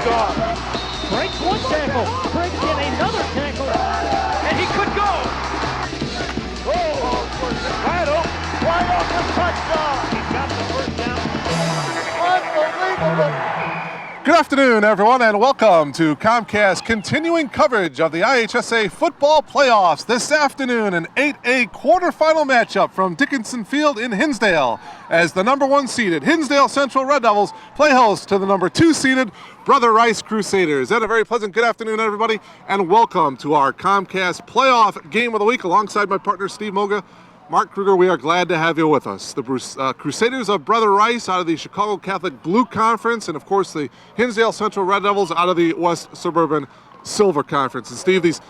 off. Breaks one tackle, breaks in another tackle, and he could go. Oh, wide open touchdown. He got the first down. Unbelievable. Good afternoon, everyone, and welcome to Comcast continuing coverage of the IHSA football playoffs. This afternoon, an 8A quarterfinal matchup from Dickinson Field in Hinsdale as the number 1 seeded Hinsdale Central Red Devils play host to the number 2 seeded Brother Rice Crusaders. And a very pleasant good afternoon, everybody, and welcome to our Comcast playoff game of the week alongside my partner, Steve Moga. Mark Kruger, we are glad to have you with us. The Crusaders of Brother Rice out of the Chicago Catholic Blue Conference, and of course the Hinsdale Central Red Devils out of the West Suburban Silver Conference. And Steve, these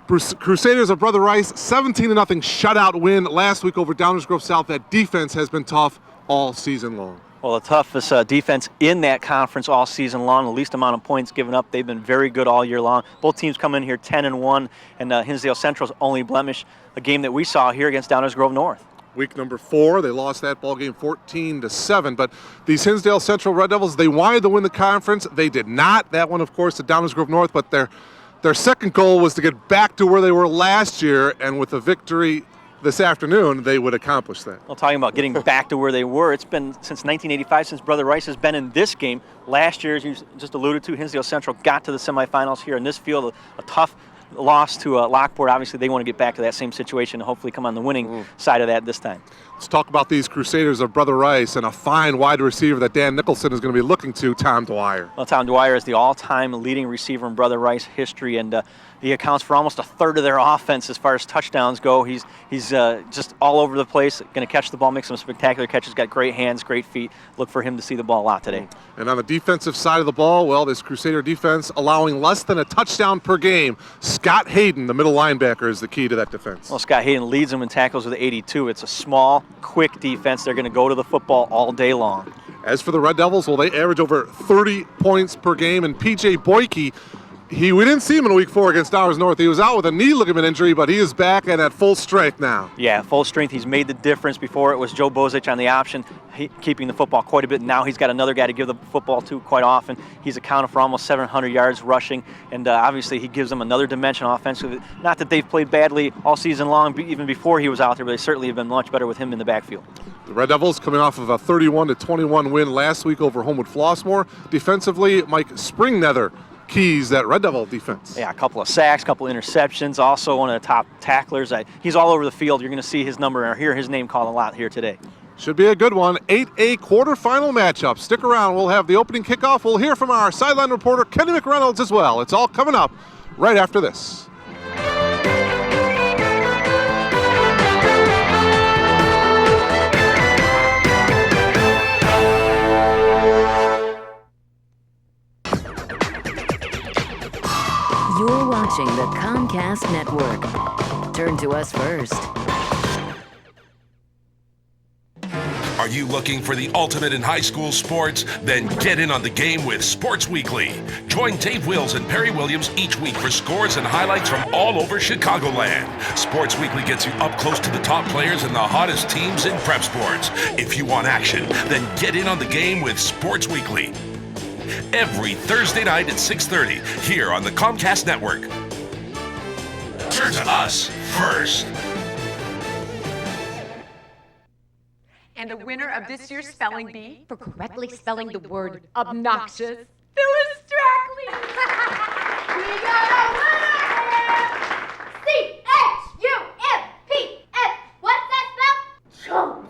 Crusaders of Brother Rice, 17-0 shutout win last week over Downers Grove South. That defense has been tough all season long. Well, the toughest defense in that conference all season long, the least amount of points given up. They've been very good all year long. Both teams come in here 10-1, and Hinsdale Central's only blemish, a game that we saw here against Downers Grove North. Week number 4, they lost that ball game 14-7. But these Hinsdale Central Red Devils, they wanted to win the conference. They did not. That one, of course, at Downers Grove North. But their second goal was to get back to where they were last year, and with a victory this afternoon, they would accomplish that. Well, talking about getting back to where they were, it's been since 1985 since Brother Rice has been in this game. Last year, as you just alluded to, Hinsdale Central got to the semifinals here in this field, a tough loss to Lockport. Obviously, they want to get back to that same situation and hopefully come on the winning side of that this time. Let's talk about these Crusaders of Brother Rice and a fine wide receiver that Dan Nicholson is going to be looking to, Tom Dwyer. Well, Tom Dwyer is the all-time leading receiver in Brother Rice history, and he accounts for almost a third of their offense as far as touchdowns go. He's just all over the place, going to catch the ball, make some spectacular catches, got great hands, great feet. Look for him to see the ball a lot today. And on the defensive side of the ball, well, this Crusader defense allowing less than a touchdown per game. Scott Hayden, the middle linebacker, is the key to that defense. Well, Scott Hayden leads them in tackles with 82. It's a small, quick defense. They're going to go to the football all day long. As for the Red Devils, well, they average over 30 points per game, and P.J. Boyke, we didn't see him in week 4 against Downers North. He was out with a knee ligament injury, but he is back and at full strength now. Yeah, full strength. He's made the difference. Before it was Joe Bozich on the option, keeping the football quite a bit. Now he's got another guy to give the football to quite often. He's accounted for almost 700 yards rushing, and obviously he gives them another dimension offensively. Not that they've played badly all season long, even before he was out there, but they certainly have been much better with him in the backfield. The Red Devils coming off of a 31-21 win last week over Homewood Flossmoor. Defensively, Mike Springnether keys that Red Devil defense. Yeah, a couple of sacks, a couple of interceptions, also one of the top tacklers. He's all over the field. You're going to see his number or hear his name called a lot here today. Should be a good one. 8A quarterfinal matchup. Stick around. We'll have the opening kickoff. We'll hear from our sideline reporter, Kenny McReynolds, as well. It's all coming up right after this. You're watching the Comcast Network. Turn to us first. Are you looking for the ultimate in high school sports? Then get in on the game with Sports Weekly. Join Dave Wills and Perry Williams each week for scores and highlights from all over Chicagoland. Sports Weekly gets you up close to the top players and the hottest teams in prep sports. If you want action, then get in on the game with Sports Weekly. Every Thursday night at 6:30 here on the Comcast Network. Turn to us first. And the winner of this year's spelling bee for correctly spelling the word obnoxious, Phyllis Strackley. We got a winner! C-H-U-M-P-S. What's that spell?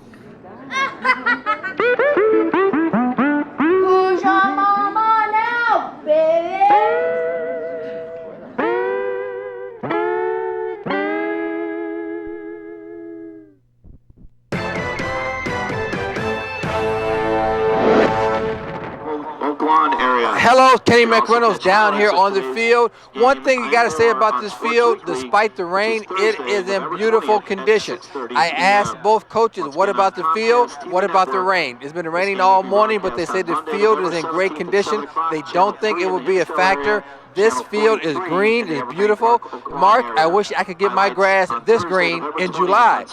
Who's your mama now, baby? Hello, Kenny McReynolds down here on the field. One thing you got to say about this field, despite the rain, it is in beautiful condition. I asked both coaches, what about the field? What about the rain? It's been raining all morning, but they say the field is in great condition. They don't think it will be a factor. This field is green, it's beautiful. Mark, I wish I could get my grass this green in July.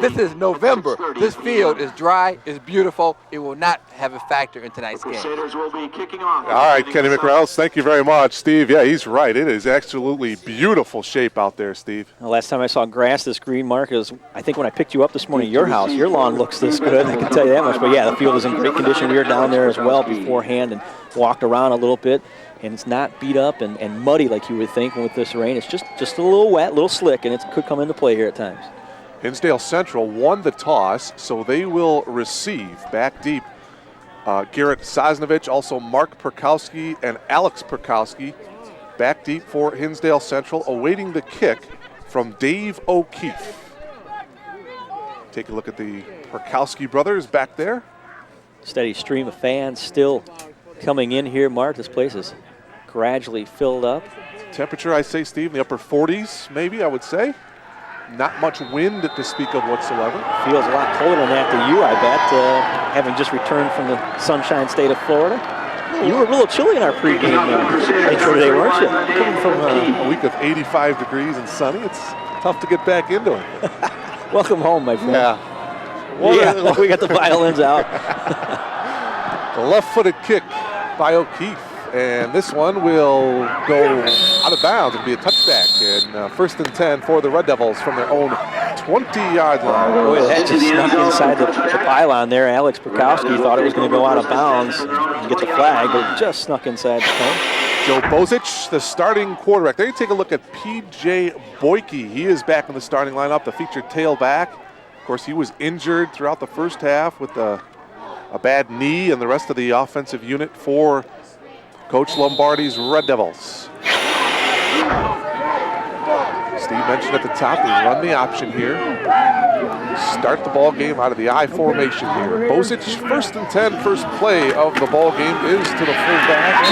This is November. This field is dry, it's beautiful. It will not have a factor in tonight's game. Crusaders will be kicking off. All right, Kenny McReynolds, thank you very much. Steve, yeah, he's right. It is absolutely beautiful shape out there, Steve. The last time I saw grass this green, Mark, is I think when I picked you up this morning at your house. Your lawn looks this good, I can tell you that much. But yeah, the field is in great condition. We were down there as well beforehand and walked around a little bit. And it's not beat up and muddy like you would think with this rain. It's just a little wet, a little slick, and it could come into play here at times. Hinsdale Central won the toss, so they will receive back deep. Garrett Sosnovich, also Mark Perkowski and Alex Perkowski back deep for Hinsdale Central, awaiting the kick from Dave O'Keefe. Take a look at the Perkowski brothers back there. Steady stream of fans still coming in here, Mark. This place is gradually filled up. Temperature, I say, Steve, in the upper 40s, maybe, I would say. Not much wind to speak of whatsoever. Feels a lot colder than that to you, I bet, having just returned from the sunshine state of Florida. You were a little chilly in our pregame intro today, weren't you? Coming from a week of 85 degrees and sunny, it's tough to get back into it. Welcome home, my friend. Yeah. Yeah, we got the violins out. The left-footed kick by O'Keefe. And this one will go out of bounds and be a touchback. And first and 10 for the Red Devils from their own 20-yard line. Boy, that just snuck inside the pylon there. Alex Perkowski thought it was going to go out of bounds and get the flag, but it just snuck inside the cone. Joe Bozic, the starting quarterback. There you take a look at P.J. Boyke. He is back in the starting lineup, the featured tailback. Of course, he was injured throughout the first half with a bad knee, and the rest of the offensive unit for Coach Lombardi's Red Devils. Steve mentioned at the top, they run the option here. Start the ball game out of the I formation here. Bozic, first and 10, first play of the ball game is to the fullback,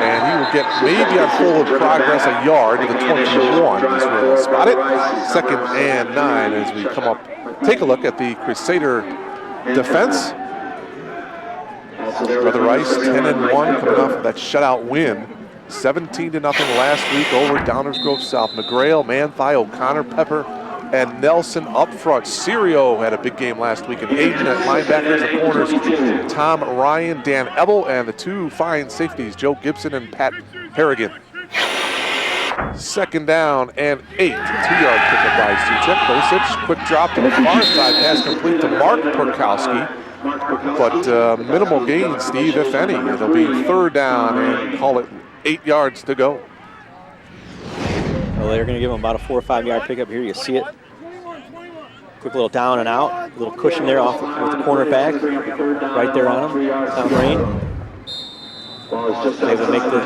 and he will get maybe on forward progress a yard to the 21 is where they'll spot it. Second and 9 as we come up. Take a look at the Crusader defense. Brother Rice, 10-1, coming off of that shutout win. 17-0 last week over Downers Grove South. McGrail, Manthai, O'Connor, Pepper, and Nelson up front. Sirio had a big game last week, and Aiden at linebackers, the corners, Tom Ryan, Dan Ebel, and the two fine safeties, Joe Gibson and Pat Harrigan. Second down and 8. 2-yard pickup by Suchek. Bosic, quick drop to the far side, pass complete to Mark Perkowski. But minimal gain, Steve, if any. It'll be third down and call it 8 yards to go. Well, they're going to give him about a 4 or 5 yard pickup here. You see it. Quick little down and out. A little cushion there off with the cornerback. Right there on him. Tom Rain. They will make the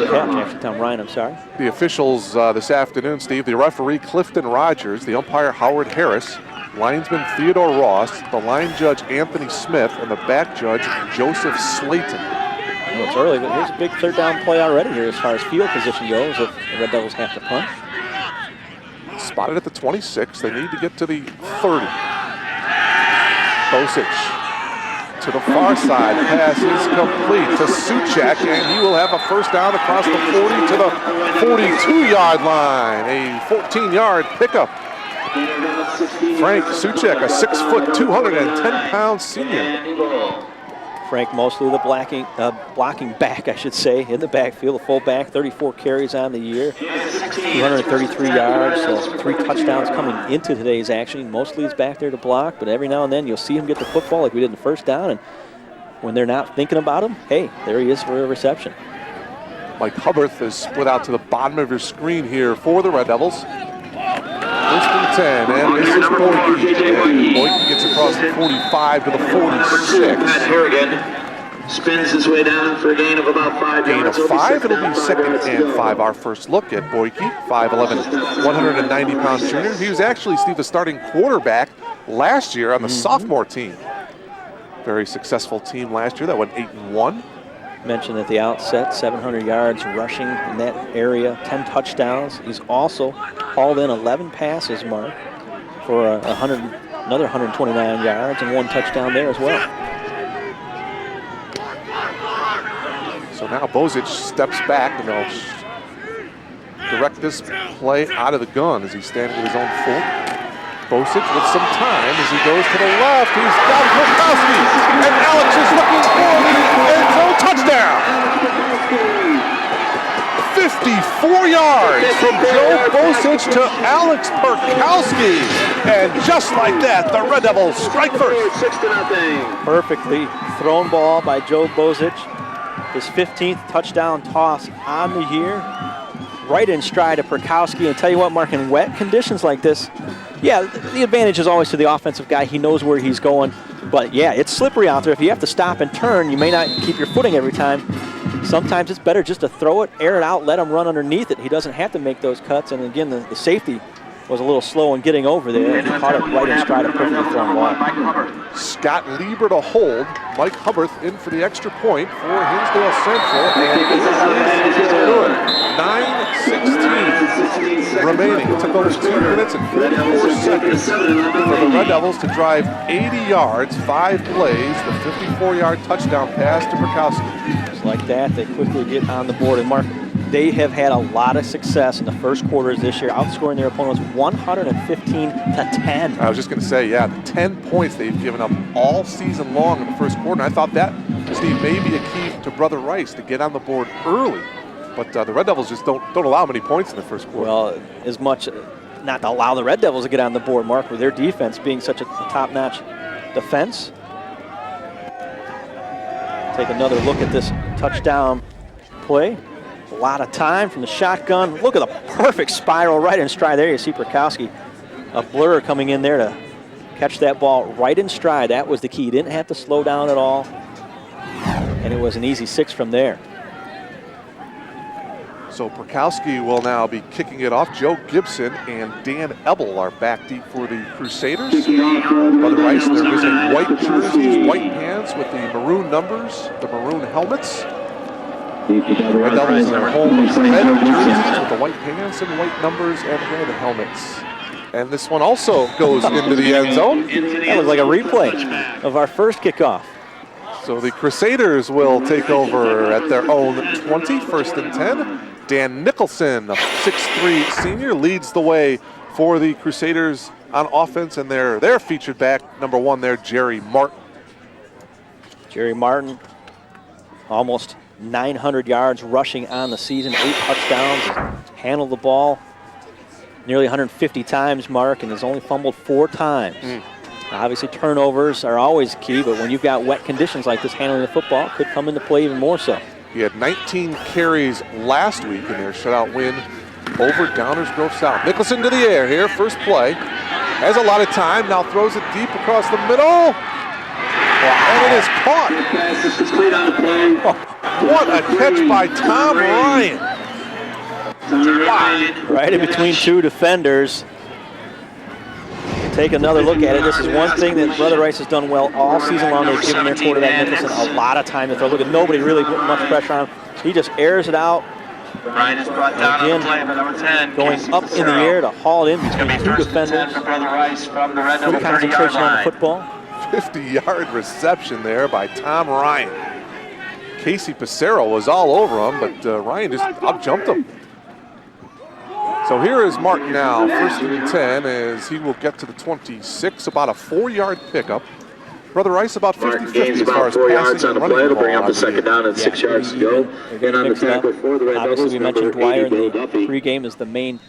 catch after Tom Ryan, I'm sorry. The officials this afternoon, Steve, the referee Clifton Rogers, the umpire Howard Harris, linesman Theodore Ross, the line judge Anthony Smith, and the back judge Joseph Slayton. Well, it's early, but here's a big third down play already here as far as field position goes if the Red Devils have to punt. Spotted at the 26. They need to get to the 30. Bosic to the far side. Pass is complete to Suchek, and he will have a first down across the 40 to the 42-yard line. A 14-yard pickup. Frank Suchek, a 6', 210-pound senior. Frank mostly the blocking back, I should say, in the backfield, the fullback, 34 carries on the year, 233 yards, so 3 touchdowns coming into today's action. Mostly he's back there to block, but every now and then you'll see him get the football like we did in the first down, and when they're not thinking about him, hey, there he is for a reception. Mike Hubbard is split out to the bottom of your screen here for the Red Devils. First and 10, and this is Boyke. Boyke gets across the 45 to the 46. Pat Harrigan spins his way down for a gain of about 5 yards. Gain of 5, it'll be second and 5. Our first look at Boyke, 5'11", 190-pound junior. He was actually, Steve, the starting quarterback last year on the sophomore team. Very successful team last year that went 8-1. Mentioned at the outset, 700 yards rushing in that area, 10 touchdowns. He's also hauled in 11 passes, Mark, for another 129 yards and 1 touchdown there as well. So now Bozic steps back and they'll direct this play out of the gun as he's standing at his own full. Bosic with some time as he goes to the left. He's got Prokowski, and Alex is looking for the end zone touchdown. 54 yards from Joe Bosic to Alex Prokowski. And just like that, the Red Devils strike first. 6-0. Perfectly thrown ball by Joe Bosic. His 15th touchdown toss on the year. Right in stride of Prokowski. And tell you what, Mark, in wet conditions like this, yeah, the advantage is always to the offensive guy. He knows where he's going. But yeah, it's slippery out there. If you have to stop and turn, you may not keep your footing every time. Sometimes it's better just to throw it, air it out, let him run underneath it. He doesn't have to make those cuts. And again, the safety was a little slow in getting over there. He caught it right in stride of perfectly thrown ball. Scott Lieber to hold. Mike Hubbard in for the extra point for Hinsdale Central. And it is good. 9:16 remaining. It took almost 2 minutes and 44 seconds for the Red Devils to drive 80 yards, 5 plays, the 54-yard touchdown pass to Prokowski. Just like that, they quickly get on the board. And Mark, they have had a lot of success in the first quarters this year, outscoring their opponents 115-10. I was just going to say, yeah, the 10 points they've given up all season long in the first quarter. And I thought that, Steve, may be a key to Brother Rice to get on the board early. But the Red Devils just don't allow many points in the first quarter. Well, as much not to allow the Red Devils to get on the board, Mark, with their defense being such a top-notch defense. Take another look at this touchdown play. A lot of time from the shotgun. Look at the perfect spiral right in stride. There you see Prokowski, a blur coming in there to catch that ball right in stride. That was the key. He didn't have to slow down at all. And it was an easy 6 from there. So Prokowski will now be kicking it off. Joe Gibson and Dan Ebel are back deep for the Crusaders. Brother Rice, they're using white jerseys, white pants with the maroon numbers, the maroon helmets. Red Devils in their home red jerseys with the white pants and white numbers and red helmets. And this one also goes into the end zone. That was like a replay of our first kickoff. So the Crusaders will take over at their own 20, 1st and 10. Dan Nicholson, a 6'3" senior, leads the way for the Crusaders on offense, and their featured back, number 1 there, Jerry Martin. Jerry Martin, almost 900 yards rushing on the season, 8 touchdowns, handled the ball nearly 150 times, Mark, and has only fumbled 4 times. Obviously, turnovers are always key, but when you've got wet conditions like this, handling the football could come into play even more so. He had 19 carries last week in their shutout win over Downers Grove South. Nicholson to the air here, first play. Has a lot of time, now throws it deep across the middle. And it is caught. What a catch by Tom Ryan. Right in between 2 defenders. Take another look at it. This is one thing that Brother Rice has done well all season long. They've given their quarterback Nicholson a lot of time to throw. Look at nobody really putting much pressure on him. He just airs it out. Ryan is brought down on the play by number 10. Going up in the air to haul it in between 2 defenders. Good concentration on the football. 50-yard reception there by Tom Ryan. Casey Pissarro was all over him, but Ryan just up-jumped him. So here is Mark now, 1st and 10, as he will get to the 26, about a 4-yard pickup. Brother Rice about 50-50 as far as passing yards on the play to bring up the second down and 6 yards to go. And on the tackle for the Red Devils, obviously we mentioned Dwyer in the pregame is the main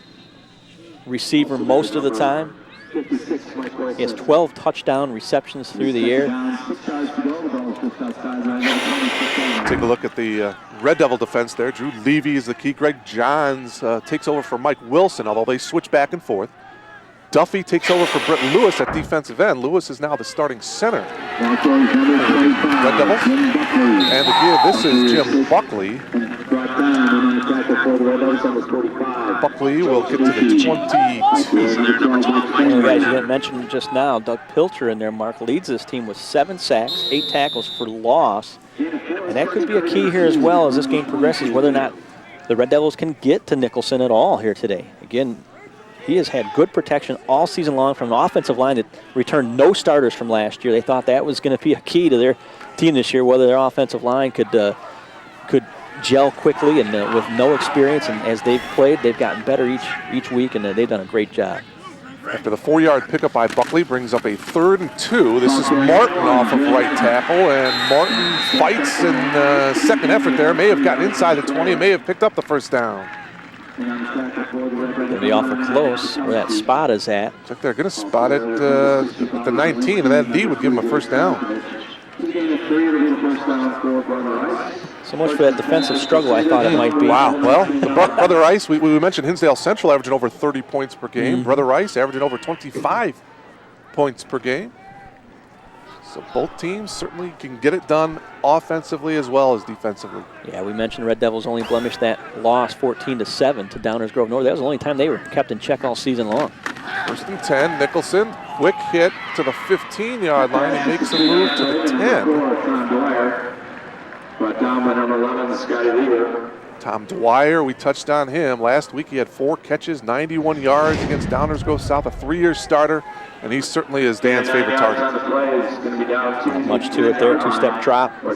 receiver most of the time. He has 12 touchdown receptions through the air. Take a look at the Red Devil defense there. Drew Levy is the key. Greg Johns takes over for Mike Wilson, although they switch back and forth. Duffy takes over for Brett Lewis at defensive end. Lewis is now the starting center. Red Devils. And the give, this is Jim Buckley. Buckley will get to the 22. One of the guys you didn't mention just now, Doug Pilcher in there, Mark, leads this team with 7 sacks, 8 tackles for loss. And that could be a key here as well as this game progresses, whether or not the Red Devils can get to Nicholson at all here today. Again, he has had good protection all season long from an offensive line that returned no starters from last year. They thought that was going to be a key to their team this year, whether their offensive line could gel quickly and with no experience. And as they've played, they've gotten better each week, and they've done a great job. After the 4-yard pickup by Buckley brings up a 3rd and 2. This is Martin off of right tackle, and Martin fights in the second effort there. May have gotten inside the 20 and may have picked up the first down. Going to be awful close where that spot is at. Looks like they're going to spot it at the 19, and that indeed would give them a first down. So much for that defensive struggle I thought it might be. Wow, well, Brother Rice, we mentioned Hinsdale Central averaging over 30 points per game. Brother Rice averaging over 25 points per game. So both teams certainly can get it done offensively as well as defensively. Yeah, we mentioned Red Devils only blemished that loss 14-7 to Downers Grove North. That was the only time they were kept in check all season long. 1st and 10, Nicholson, quick hit to the 15-yard line and makes a move to the 10. Brought down by number 11, Scotty Lieber. Tom Dwyer, we touched on him. Last week he had 4 catches, 91 yards against Downers Grove South, a 3-year starter, and he certainly is Dan's favorite target. Not much to it there, 2-step drop. Pull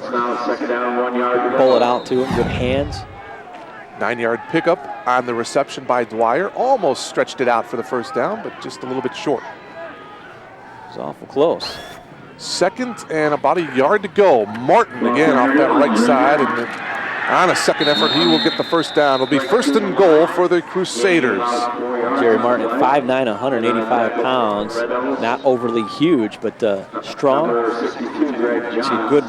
it out to him, good hands. 9-yard pickup on the reception by Dwyer. Almost stretched it out for the first down, but just a little bit short. It was awful close. 2nd and about a yard to go. Martin again off that right side, and on a second effort, he will get the first down. It'll be 1st and goal for the Crusaders. Jerry Martin at 5'9", 185 pounds. Not overly huge, but strong. See, good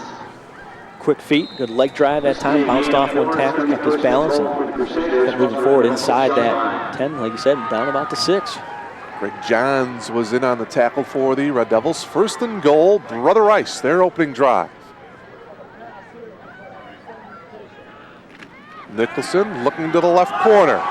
quick feet, good leg drive that time. Bounced off one tackle, kept his balance, and kept moving forward inside that 10, like you said, down about the 6. Greg Johns was in on the tackle for the Red Devils. 1st and goal, Brother Rice, their opening drive. Nicholson looking to the left corner.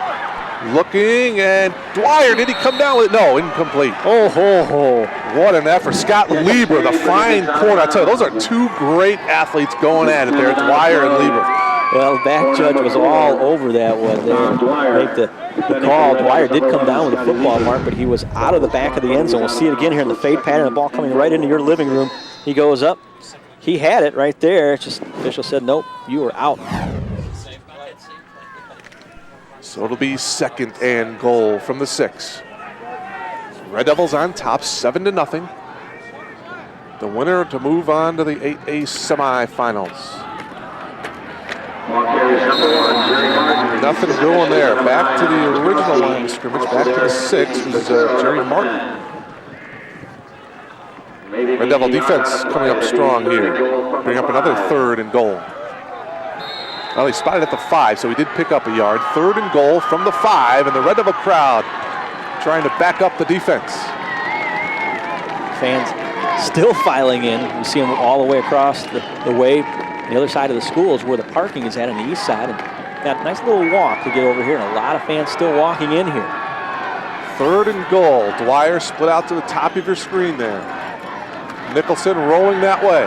Looking, and Dwyer, did he come down with it? No, incomplete. Oh, ho, ho. What an effort. Scott Lieber, the fine corner. I tell you, those are 2 great athletes going at it there, Dwyer and Lieber. Well, the back judge was all over that one there. Make the call. Dwyer did come down with a football mark, but he was out of the back of the end zone. We'll see it again here in the fade pattern. The ball coming right into your living room. He goes up. He had it right there. It's just official said, nope, you are out. So it'll be 2nd and goal from the 6. Red Devils on top, 7-0. The winner to move on to the 8A semifinals. Nothing going there. Back to the original line of scrimmage. Back to the 6 was Jerry Martin. Red Devil defense coming up strong here. Bring up another 3rd and goal. Well, he spotted at the 5, so he did pick up a yard. 3rd and goal from the 5, and the Red Devil crowd trying to back up the defense. Fans still filing in. You see them all the way across the way. The other side of the school is where the parking is at on the east side. And got a nice little walk to get over here, and a lot of fans still walking in here. 3rd and goal. Dwyer split out to the top of your screen there. Nicholson rolling that way.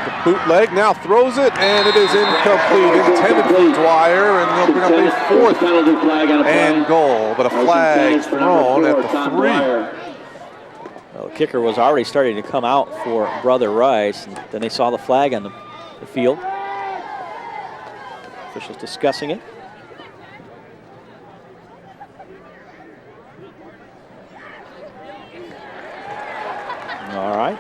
The bootleg now throws it, and it is incomplete. Intended for Dwyer, and they'll bring up a 4th and goal, but a flag thrown at the 3. Well, the kicker was already starting to come out for Brother Rice, and then they saw the flag on the field. Officials discussing it. All right.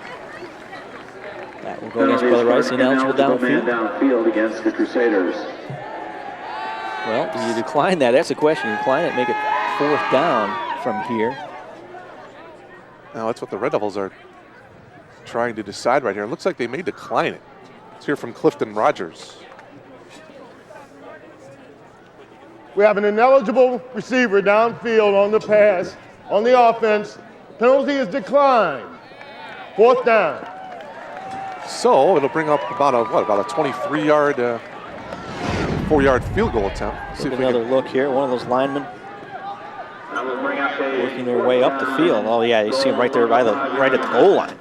That will go against Brother Rice, ineligible downfield against the Crusaders. Well, do you decline that? That's the question. You decline it, make it 4th down from here. Now that's what the Red Devils are trying to decide right here. It looks like they may decline it. Let's hear from Clifton Rogers. We have an ineligible receiver downfield on the pass. On the offense, penalty is declined. 4th down. So it'll bring up about a 23-yard, 4-yard field goal attempt. See another look here. One of those linemen working their way up the field. Oh yeah, you see him right there right at the goal line.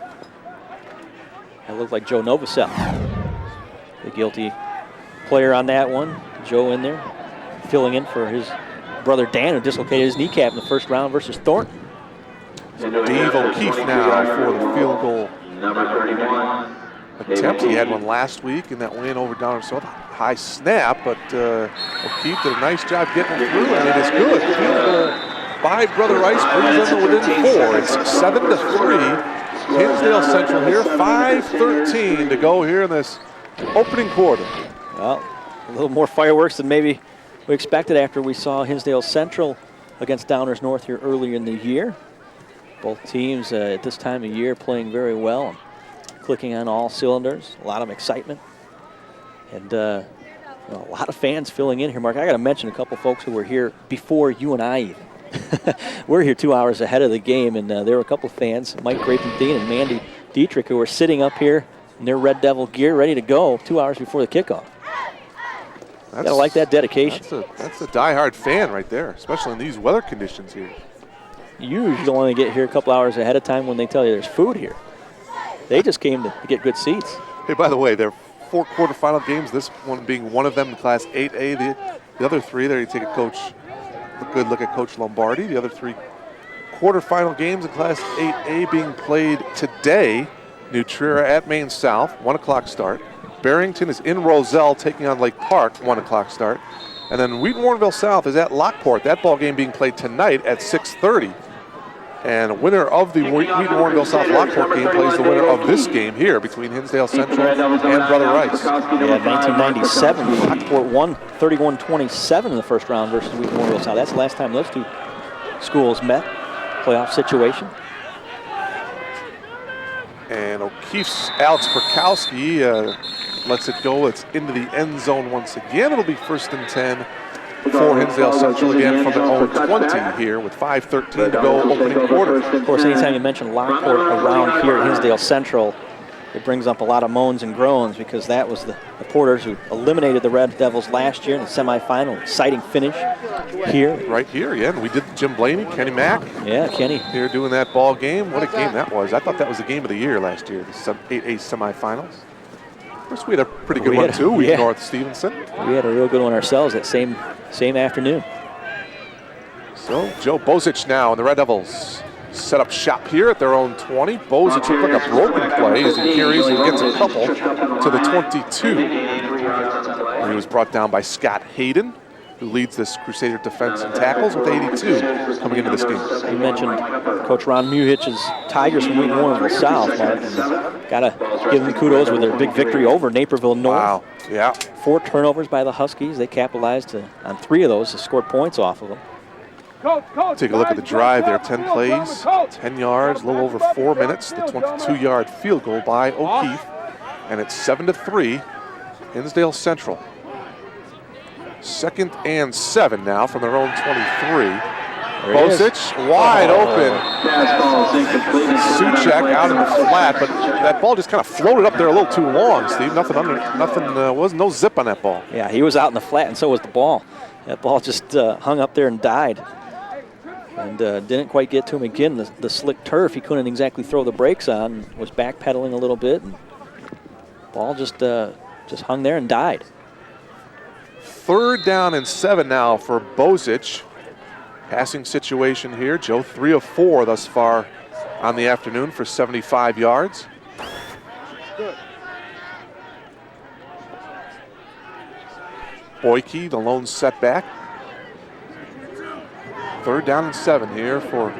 That looked like Joe Novosel, the guilty player on that one. Joe in there, filling in for his brother Dan, who dislocated his kneecap in the 1st round versus Thornton. Dave O'Keefe now for the field goal. Number 31. attempt. He had one last week in that win over Downers. High snap, but O'Keefe did a nice job getting it through, and it is good. Field goal by Brother Rice brings them within 4. It's 7-3. Hinsdale Central here, 5:13 to go here in this opening quarter. Well, a little more fireworks than maybe we expected after we saw Hinsdale Central against Downers North here earlier in the year. Both teams at this time of year playing very well and clicking on all cylinders. A lot of excitement. And a lot of fans filling in here, Mark. I got to mention a couple folks who were here before you and I even. We're here 2 hours ahead of the game, and there were a couple of fans, Mike Grapenthien and Mandy Dietrich, who were sitting up here in their Red Devil gear, ready to go 2 hours before the kickoff. Gotta like that dedication. That's a diehard fan right there, especially in these weather conditions here. You usually only get here a couple hours ahead of time when they tell you there's food here. They just came to get good seats. Hey, by the way, there are 4 quarterfinal games, this one being one of them in Class 8A. The other 3, there you take a good look at Coach Lombardi. The other 3 quarterfinal games in Class 8A being played today. New Trier at Maine South, 1 o'clock start. Barrington is in Roselle taking on Lake Park, 1 o'clock start. And then Wheaton-Warrenville South is at Lockport. That ball game being played tonight at 6:30. And winner of the Wheaton-Warrenville South Lockport game plays the winner of this game here between Hinsdale Central and Brother Rice. Yeah, 1997, Lockport won 31-27 in the first round versus Wheaton-Warrenville South. That's the last time those two schools met. Playoff situation. And O'Keefe's Alex Perkowski lets it go. It's into the end zone once again. It'll be 1st and 10 for Hinsdale Central again from their own 20 here with 5:13 to go opening quarter. Of course, anytime you mention Lockport around here at Hinsdale Central, it brings up a lot of moans and groans because that was the Porters who eliminated the Red Devils last year in the semifinal. Exciting finish here. Right here, yeah. And we did Jim Blaney, Kenny Mack. Yeah, Kenny. Here doing that ball game. What a game that was. I thought that was the game of the year last year, the 8A semifinals. Of course, we had a pretty good one too. We North Stevenson. We had a real good one ourselves that same afternoon. So Joe Bozic now and the Red Devils set up shop here at their own 20. Bozic looked like a broken play as he carries and gets a couple to the 22. And he was brought down by Scott Hayden, who leads this Crusader defense and tackles with 82 coming into this game. You mentioned Coach Ron Muhich's Tigers from Wheaton-Warrenville South, Mark. Got to give them kudos with their big victory over Naperville North. Wow, yeah. 4 turnovers by the Huskies. They capitalized on 3 of those to score points off of them. Take a look at the drive there. 10 plays, 10 yards, a little over 4 minutes. The 22-yard field goal by O'Keefe. And it's 7-3, Hinsdale Central. 2nd and 7 now from their own 23. Bozic wide open. Suchek out in the flat, but that ball just kind of floated up there a little too long, Steve. Wasn't no zip on that ball. Yeah, he was out in the flat, and so was the ball. That ball just hung up there and died. And didn't quite get to him again. The slick turf, he couldn't exactly throw the brakes on. Was backpedaling a little bit, and ball just hung there and died. 3rd down and 7 now for Bozic. Passing situation here. Joe 3 of 4 thus far on the afternoon for 75 yards. Boyke, the lone setback. 3rd down and 7 here for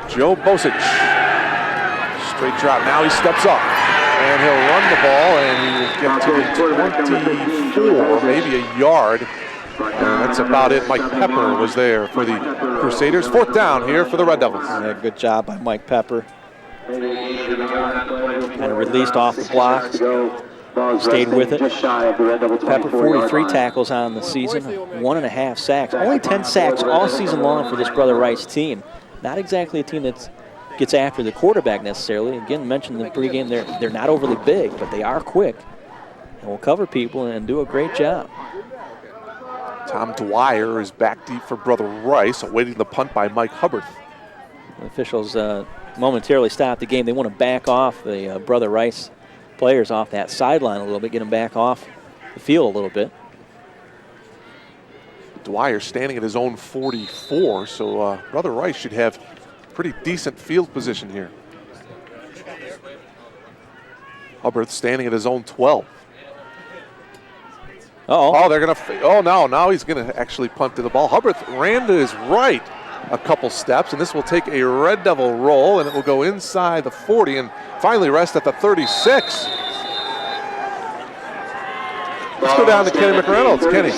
Joe Bozic. Straight drop. Now he steps up. And he'll run the ball, and he will get to the 24, maybe a yard. And that's about it. Mike Pepper was there for the Crusaders. 4th down here for the Red Devils. Yeah, good job by Mike Pepper. Kind of released off the block. Stayed with it. Pepper, 43 tackles on the season, 1.5 sacks. Only 10 sacks all season long for this Brother Rice team. Not exactly a team that gets after the quarterback necessarily. Again, mentioned in the pregame, they're not overly big, but they are quick and will cover people and do a great job. Tom Dwyer is back deep for Brother Rice, awaiting the punt by Mike Hubbard. The officials momentarily stopped the game. They want to back off the Brother Rice players off that sideline a little bit, get them back off the field a little bit. Dwyer standing at his own 44, so Brother Rice should have pretty decent field position here. Hubbard standing at his own 12. Oh, they're going to, now he's going to actually punt to the ball. Hubbard ran to his right a couple steps, and this will take a Red Devil roll, and it will go inside the 40 and finally rest at the 36. Let's go down to Kenny McReynolds. Kenny.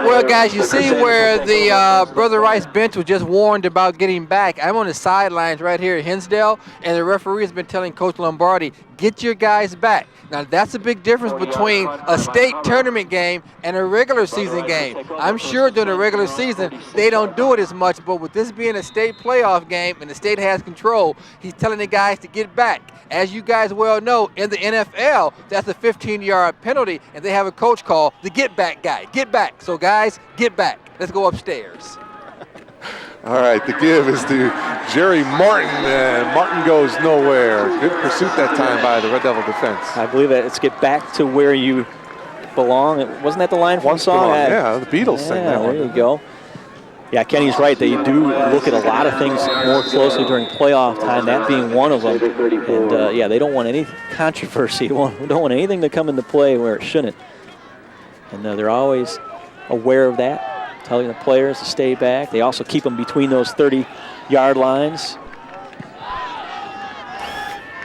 Well, guys, you see where the Brother Rice bench was just warned about getting back. I'm on the sidelines right here at Hinsdale, and the referee has been telling Coach Lombardi, get your guys back. Now, that's a big difference between a state tournament game and a regular season game. I'm sure during the regular season, they don't do it as much, but with this being a state playoff game and the state has control, he's telling the guys to get back. As you guys well know, in the NFL, that's a 15-yard penalty, and they have a coach call the get back guy. Get back. So, guys, get back. Let's go upstairs. All right, the give is to Jerry Martin, and Martin goes nowhere. Good pursuit that time by the Red Devil defense. I believe that it's get back to where you belong. Wasn't that the line from the song? Yeah, the Beatles sang that one. There you go. Yeah, Kenny's right. They do look at a lot of things more closely during playoff time, that being one of them. And, they don't want any controversy. They don't want anything to come into play where it shouldn't. And they're always aware of that, telling the players to stay back. They also keep them between those 30-yard lines.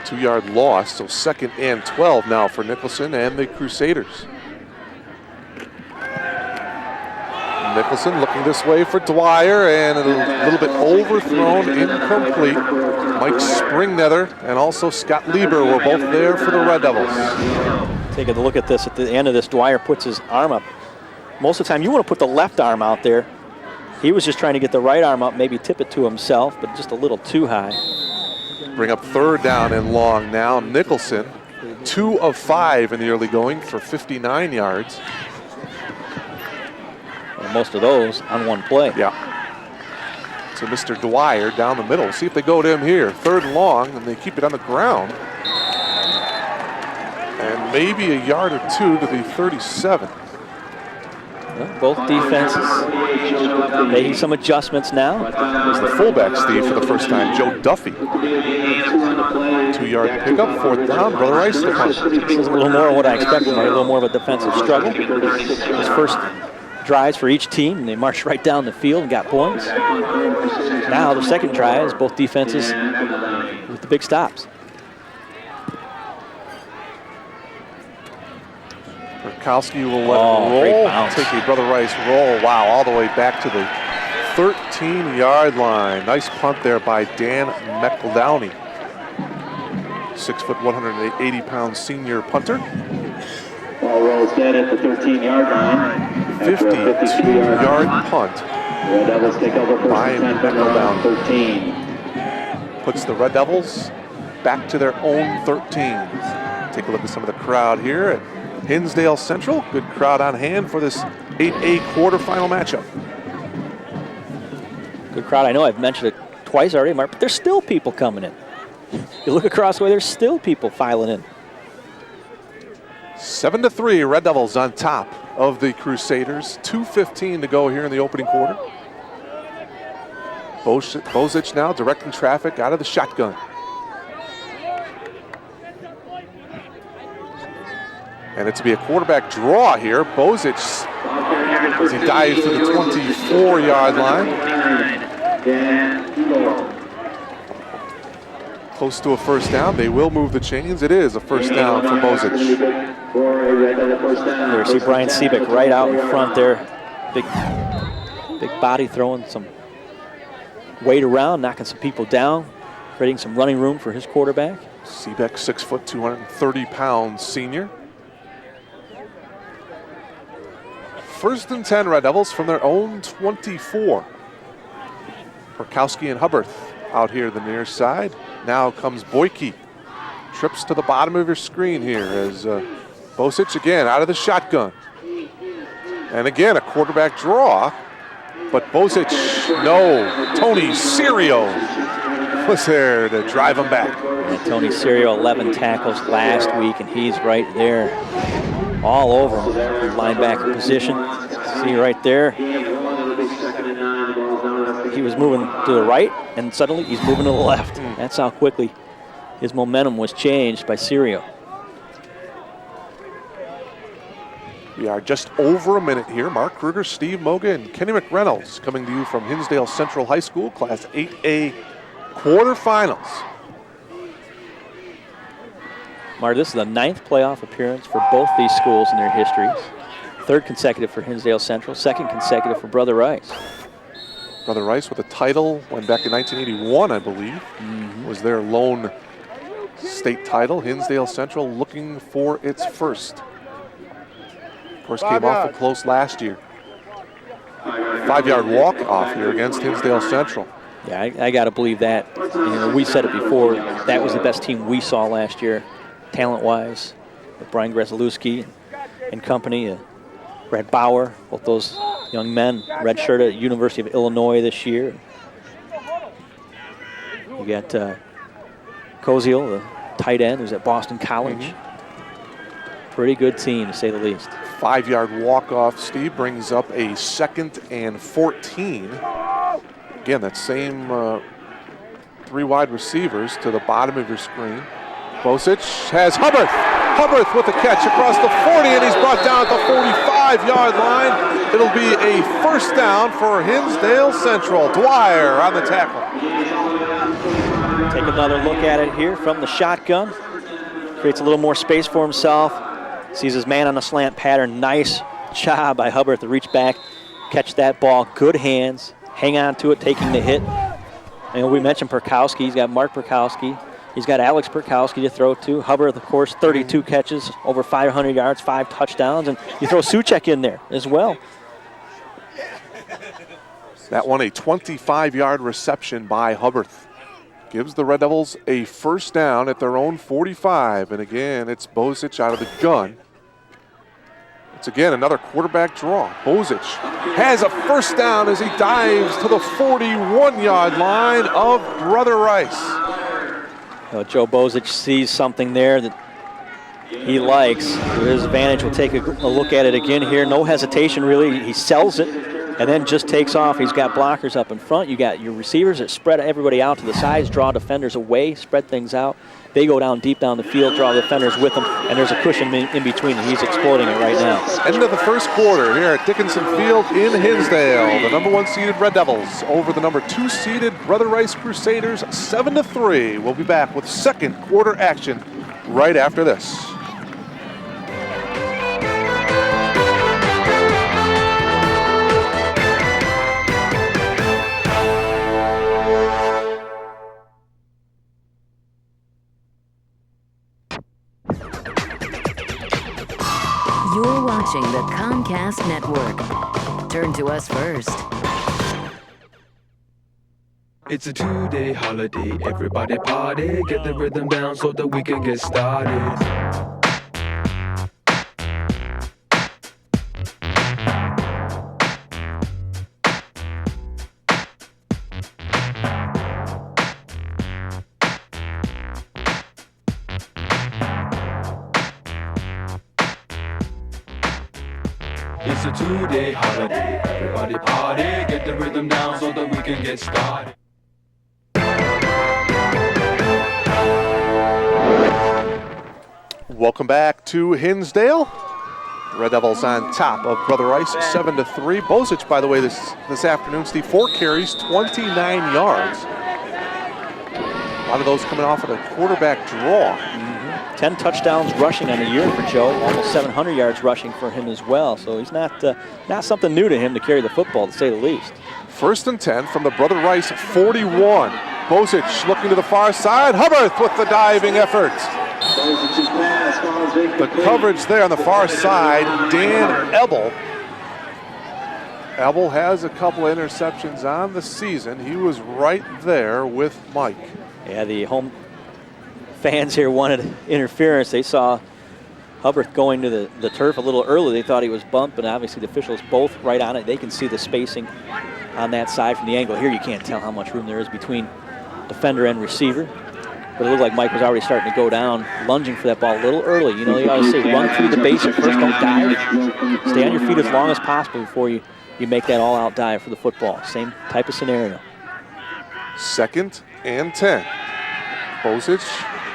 2-yard loss, so 2nd and 12 now for Nicholson and the Crusaders. Nicholson looking this way for Dwyer, and a little bit overthrown, incomplete. Mike Springnether and also Scott Lieber were both there for the Red Devils. Taking a look at this, at the end of this, Dwyer puts his arm up. Most of the time, you want to put the left arm out there. He was just trying to get the right arm up, maybe tip it to himself, but just a little too high. Bring up 3rd down and long now. Nicholson, 2 of 5 in the early going for 59 yards. Most of those on one play. Yeah. So Mr. Dwyer down the middle. See if they go to him here. 3rd and long, and they keep it on the ground. And maybe a yard or 2 to the 37. Well, both defenses making some adjustments now. It's the fullback, Steve, for the first time, Joe Duffy. 2-yard pickup, 4th down, Brother Rice the punt. This is a little more of what I expected, a little more of a defensive struggle. His first drives for each team, and they marched right down the field and got points. Now the second drives, both defenses with the big stops. Murkowski will let it roll. Take a Brother Rice roll. Wow, all the way back to the 13-yard line. Nice punt there by Dan McEldowney. 6 foot, 180-pound senior punter. Ball rolls dead at the 13-yard line. 52-yard punt Red Devils take over by McEldowney. 13. Puts the Red Devils back to their own 13. Take a look at some of the crowd here at Hinsdale Central. Good crowd on hand for this 8A quarterfinal matchup. Good crowd. I know I've mentioned it twice already, Mark, but there's still people coming in. You look across the way, there's still people filing in. 7-3, Red Devils on top of the Crusaders. 2:15 to go here in the opening quarter. Bozic now directing traffic out of the shotgun. And it's to be a quarterback draw here. Bozic, as he dives to the 24-yard line. Close to a first down. They will move the chains. It is a first down for Bozic. There, see Brian Seebeck right out in front there. Big body throwing some weight around, knocking some people down, creating some running room for his quarterback. Seebeck, 6 foot, 230-pound senior. 1st and 10, Red Devils from their own 24. Murkowski and Hubbard out here the near side. Now comes Boyke. Trips to the bottom of your screen here as Bozic again out of the shotgun. And again, a quarterback draw. But Bozic, no. Tony Serio was there to drive him back. And Tony Serio, 11 tackles last week, and he's right there all over him. Linebacker position. See right there. He was moving to the right, and suddenly he's moving to the left. That's how quickly his momentum was changed by Serio. We are just over a minute here. Mark Kruger, Steve Moga, and Kenny McReynolds coming to you from Hinsdale Central High School, Class 8A quarterfinals. Mark, this is the 9th playoff appearance for both these schools in their histories. 3rd consecutive for Hinsdale Central, 2nd consecutive for Brother Rice. Brother Rice with a title went back in 1981, I believe. Was their lone state title. Hinsdale Central looking for its first. Of course, came off it close last year. 5-yard walk-off here against Hinsdale Central. Yeah, I got to believe that. You know, we said it before. That was the best team we saw last year, talent-wise, with Brian Grzelewski and company. Brad Bauer, both those young men, redshirt at University of Illinois this year. You got Koziel, the tight end, who's at Boston College. Pretty good team, to say the least. 5-yard walk-off, Steve, brings up a 2nd and 14. Again, that same 3 wide receivers to the bottom of your screen. Bosic has Hubbard. Hubbard with the catch across the 40, and he's brought down at the 45-yard line. It'll be a first down for Hinsdale Central. Dwyer on the tackle. Take another look at it here from the shotgun. Creates a little more space for himself. Sees his man on a slant pattern. Nice job by Hubbard to reach back, catch that ball. Good hands. Hang on to it, taking the hit. And we mentioned Perkowski. He's got Mark Perkowski. He's got Alex Perkowski to throw to. Hubbard, of course, 32 catches, over 500 yards, 5 touchdowns. And you throw Suchek in there as well. That one, a 25-yard reception by Hubbard. Gives the Red Devils a first down at their own 45. And again, it's Bosic out of the gun. It's again another quarterback draw. Bosic has a first down as he dives to the 41-yard line of Brother Rice. Joe Bosic sees something there that he likes. To his advantage, we'll take a look at it again here. No hesitation, really. He sells it and then just takes off. He's got blockers up in front. You got your receivers that spread everybody out to the sides, draw defenders away, spread things out. They go down deep down the field, draw the defenders with them, and there's a cushion in between, and he's exploiting it right now. End of the first quarter here at Dickinson Field in Hinsdale. The number 1 seeded Red Devils over the number 2 seeded Brother Rice Crusaders, 7-3. We'll be back with second quarter action right after this. You're watching the Comcast Network. Turn to us first. It's a 2-day holiday, everybody party, get the rhythm down so that we can get started. It's a 2-day holiday, everybody party, get the rhythm down so that we can get started. Welcome back to Hinsdale. Red Devils on top of Brother Rice, 7-3. Bosic, by the way, this afternoon, Steve, 4 carries, 29 yards. A lot of those coming off of a quarterback draw. 10 touchdowns rushing on the year for Joe, almost 700 yards rushing for him as well. So he's not something new to him to carry the football, to say the least. 1st and 10 from the Brother Rice 41. Bosic looking to the far side. Hubbard with the diving effort. The coverage there on the far side, Dan Ebel. Ebel has a couple of interceptions on the season. He was right there with Mike. Yeah, the home fans here wanted interference. They saw Hubbard going to the turf a little early. They thought he was bumped, but obviously the officials both right on it. They can see the spacing on that side from the angle. Here you can't tell how much room there is between defender and receiver. But it looked like Mike was already starting to go down, lunging for that ball a little early. You know, you always say run through the base at first, don't dive. Stay on your feet as long as possible before you make that all-out dive for the football. Same type of scenario. 2nd and 10. Bosic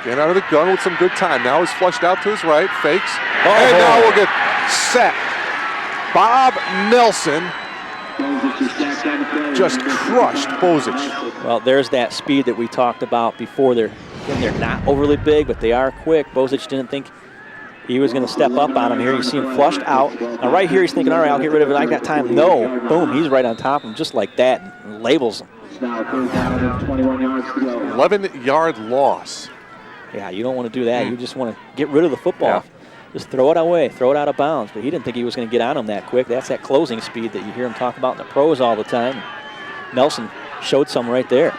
getting out of the gun with some good time. Now he's flushed out to his right, fakes. And now we'll get sacked Bob Nelson just crushed Bozich. Well, there's that speed that we talked about before. They're not overly big, but they are quick. Bozich didn't think he was going to step up on him here. You see him flushed out. Now right here he's thinking, all right, I'll get rid of it. I got time. No. Boom, he's right on top of him just like that and labels him. 11-yard loss. Yeah, you don't want to do that. You just want to get rid of the football. Yeah. Just throw it away, throw it out of bounds. But he didn't think he was going to get on him that quick. That's that closing speed that you hear him talk about in the pros all the time. Nelson showed some right there.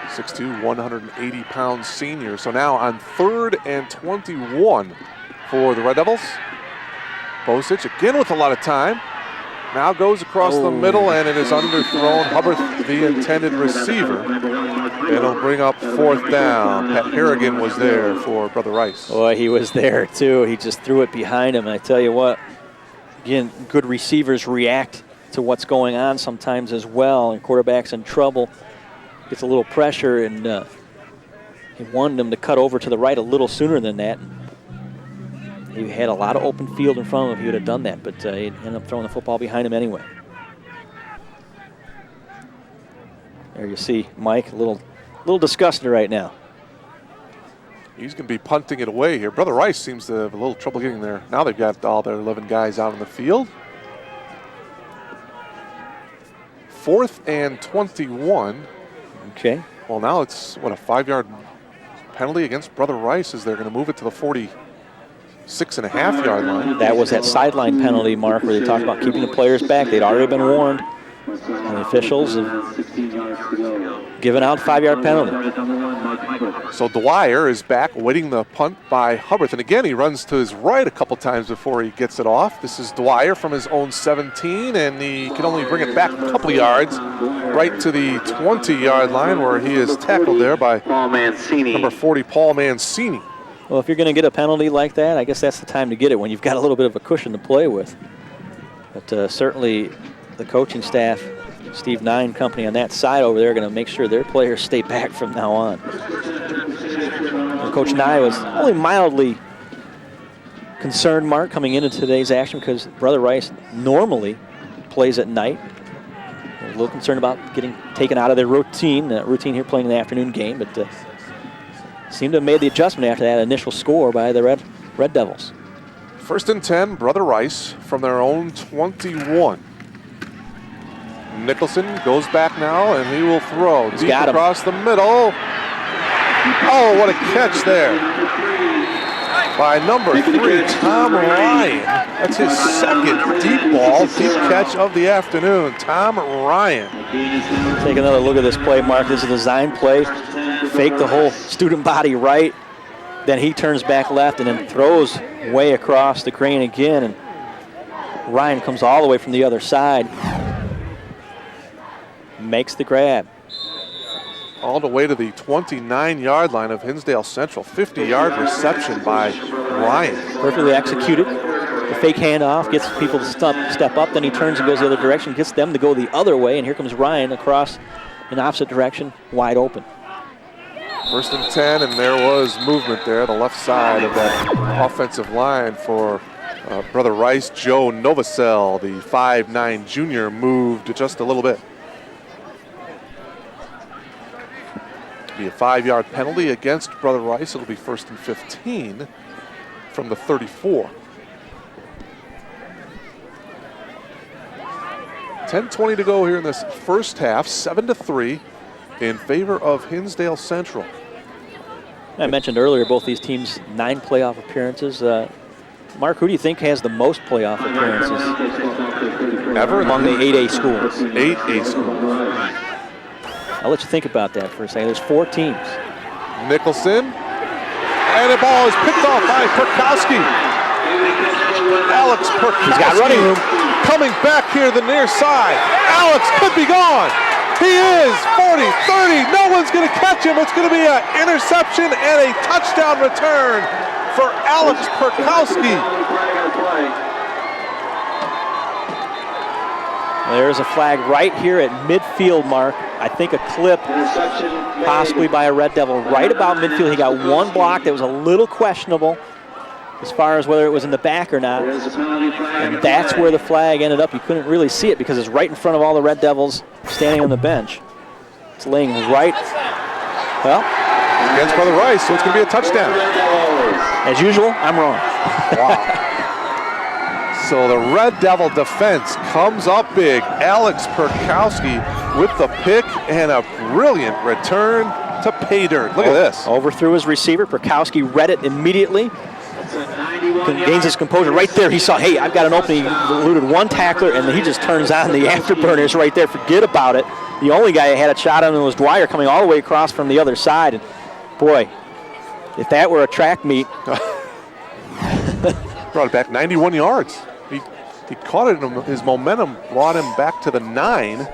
6'2", 180-pound senior. So now on 3rd and 21 for the Red Devils. Bozich again with a lot of time. Now goes across the middle, and it is underthrown. Hubbard, the intended receiver. It'll bring up 4th down. Pat Harrigan was there for Brother Rice. Boy, he was there too. He just threw it behind him. And I tell you what, again, good receivers react to what's going on sometimes as well. And quarterback's in trouble, gets a little pressure, and he wanted him to cut over to the right a little sooner than that. He had a lot of open field in front of him if he would have done that, but he ended up throwing the football behind him anyway. There you see Mike, a little disgusted right now. He's going to be punting it away here. Brother Rice seems to have a little trouble getting there. Now they've got all their 11 guys out on the field. 4th and 21. Okay. Well, now it's, what, a 5-yard penalty against Brother Rice as they're going to move it to the 46.5-yard line. That was that sideline penalty, Mark, where they talked about keeping the players back. They'd already been warned. And the officials have given out 5-yard penalty. So Dwyer is back waiting the punt by Hubbard. And again, he runs to his right a couple times before he gets it off. This is Dwyer from his own 17, and he can only bring it back a couple yards right to the 20-yard line where he is tackled there by number 40, Paul Mancini. Well, if you're going to get a penalty like that, I guess that's the time to get it when you've got a little bit of a cushion to play with. But certainly the coaching staff, Steve Nye company on that side over there, are going to make sure their players stay back from now on. And Coach Nye was only mildly concerned, Mark, coming into today's action because Brother Rice normally plays at night. A little concerned about getting taken out of their routine here playing in the afternoon game, but seemed to have made the adjustment after that initial score by the Red Devils. 1st and 10, Brother Rice from their own 21. Nicholson goes back now, and he will throw deep across the middle. Oh, what a catch there by number 3, Tom Ryan. That's his 2nd deep catch of the afternoon. Tom Ryan. Take another look at this play, Mark. This is a design play. Fake the whole student body right. Then he turns back left and then throws way across the crane again. And Ryan comes all the way from the other side. Makes the grab. All the way to the 29-yard line of Hinsdale Central. 50-yard reception by Ryan. Perfectly executed. The fake handoff gets people to step up. Then he turns and goes the other direction, gets them to go the other way. And here comes Ryan across in opposite direction, wide open. 1st and 10, and there was movement there, the left side of that offensive line for Brother Rice. Joe Novosel, the 5'9" junior, moved just a little bit. Be a 5-yard penalty against Brother Rice. It'll be 1st and 15 from the 34. 10:20 to go here in this first half. 7-3 in favor of Hinsdale Central. I mentioned earlier both these teams 9 playoff appearances. Mark, who do you think has the most playoff appearances ever among the 8A schools? 8A schools. I'll let you think about that for a second. There's 4 teams. Nicholson, and the ball is picked off by Perkowski. Alex Perkowski. He's got running room. Coming back here the near side. Alex could be gone. He is 40, 30. No one's going to catch him. It's going to be an interception and a touchdown return for Alex Perkowski. There's a flag right here at midfield, Mark. I think a clip possibly by a Red Devil right about midfield. He got one block that was a little questionable. as far as whether it was in the back or not. And that's where the flag ended up. You couldn't really see it because it's right in front of all the Red Devils standing on the bench. It's laying right, well, against Brother Rice, so it's going to be a touchdown. As usual, I'm wrong. Wow. So the Red Devil defense comes up big. Alex Perkowski with the pick and a brilliant return to pay dirt. Look at this. Overthrew his receiver. Perkowski read it immediately. Gains his composure. Right there, he saw, hey, I've got an opening. He eluded one tackler, and then he just turns on the afterburners right there. Forget about it. The only guy that had a shot on him was Dwyer coming all the way across from the other side. And boy, if that were a track meet. Brought it back 91 yards. He caught it, and his momentum brought him back to the 9,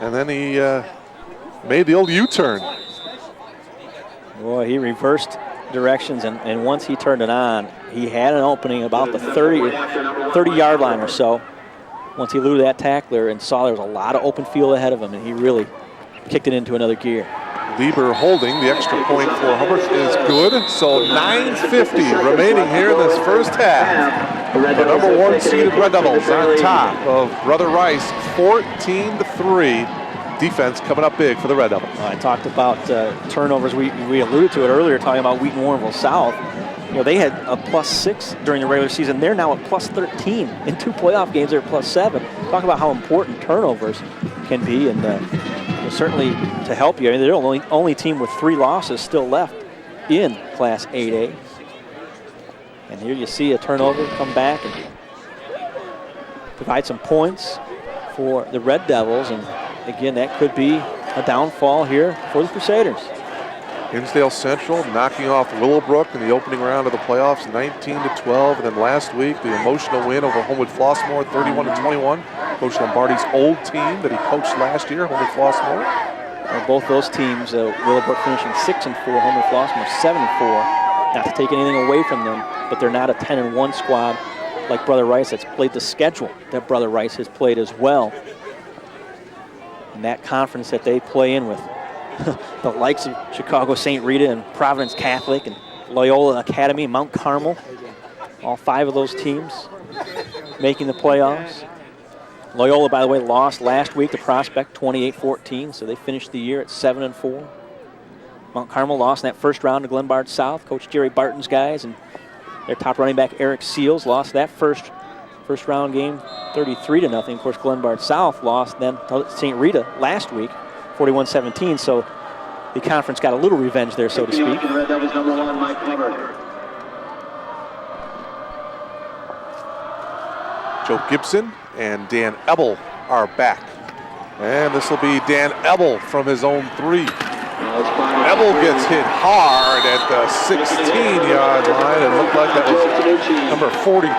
and then he made the old U-turn. Boy, he reversed directions, and once he turned it on, he had an opening about the 30-yard line or so. Once he eluded that tackler and saw there was a lot of open field ahead of him, and he really kicked it into another gear. Lieber holding. The extra point for Hubbard is good. So 9:50 remaining here in this first half. The number 1 seeded Red Devils on top of Brother Rice, 14-3. Defense coming up big for the Red Devils. I talked about turnovers. We alluded to it earlier, talking about Wheaton Warrenville South. You know, they had a +6 during the regular season. They're now at +13. In 2 playoff games, they're at +7. Talk about how important turnovers can be, and certainly to help you. I mean, they're the only team with 3 losses still left in Class 8A. And here you see a turnover come back and provide some points for the Red Devils. And again, that could be a downfall here for the Crusaders. Hinsdale Central knocking off Willowbrook in the opening round of the playoffs, 19-12. And then last week, the emotional win over Homewood Flossmoor, 31-21. Coach Lombardi's old team that he coached last year, Homewood Flossmoor. Well, both those teams, Willowbrook finishing 6-4, Homewood Flossmoor 7-4. Not to take anything away from them, but they're not a 10-1 squad like Brother Rice that's played the schedule that Brother Rice has played as well. And that conference that they play in with the likes of Chicago St. Rita and Providence Catholic and Loyola Academy and Mount Carmel. All 5 of those teams making the playoffs. Loyola, by the way, lost last week to Prospect 28-14, so they finished the year at 7-4. Mount Carmel lost in that first round to Glenbard South. Coach Jerry Barton's guys and their top running back Eric Seals lost that first round game 33-0. Of course, Glenbard South lost then to St. Rita last week 41-17. So the conference got a little revenge there, so to speak. Joe Gibson and Dan Ebel are back. And this will be Dan Ebel from his own 3. Ebel gets hit hard at the 16-yard line. It looked like that was number 42,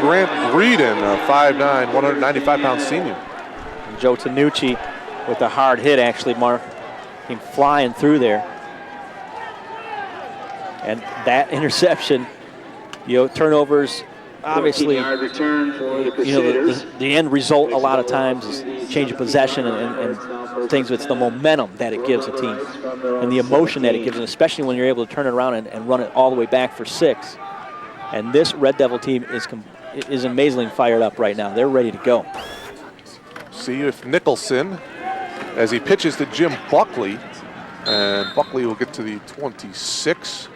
Grant Breeden, a 5'9", 195-pound senior. And Joe Tanucci with a hard hit, actually, Mark, came flying through there. And that interception, turnovers, obviously, the end result a lot of times is change of possession and things. It's the momentum that it gives a team and the emotion that it gives, and especially when you're able to turn it around and run it all the way back for 6. And this Red Devil team is amazingly fired up right now. They're ready to go. See if Nicholson, as he pitches to Jim Buckley, and Buckley will get to the 26.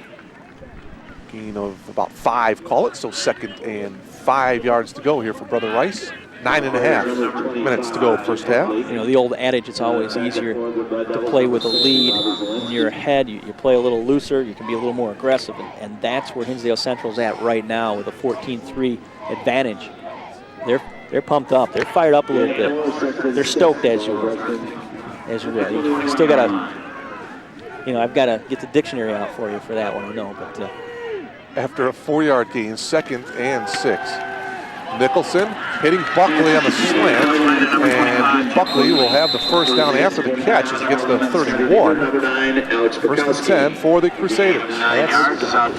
Gain of about 5, call it. So 2nd and 5 yards to go here for Brother Rice. 9.5 minutes to go first half. The old adage, it's always easier to play with a lead in your head. You play a little looser, you can be a little more aggressive, and that's where Hinsdale Central's at right now with a 14-3 advantage. They're pumped up. They're fired up a little bit. They're stoked as you will. You still got to, I've got to get the dictionary out for you for that one, I know, but... After a 4-yard gain, 2nd and 6. Nicholson hitting Buckley on the slant, and Buckley will have the first down after the catch as he gets to 31. 1st and 10 for the Crusaders. That's an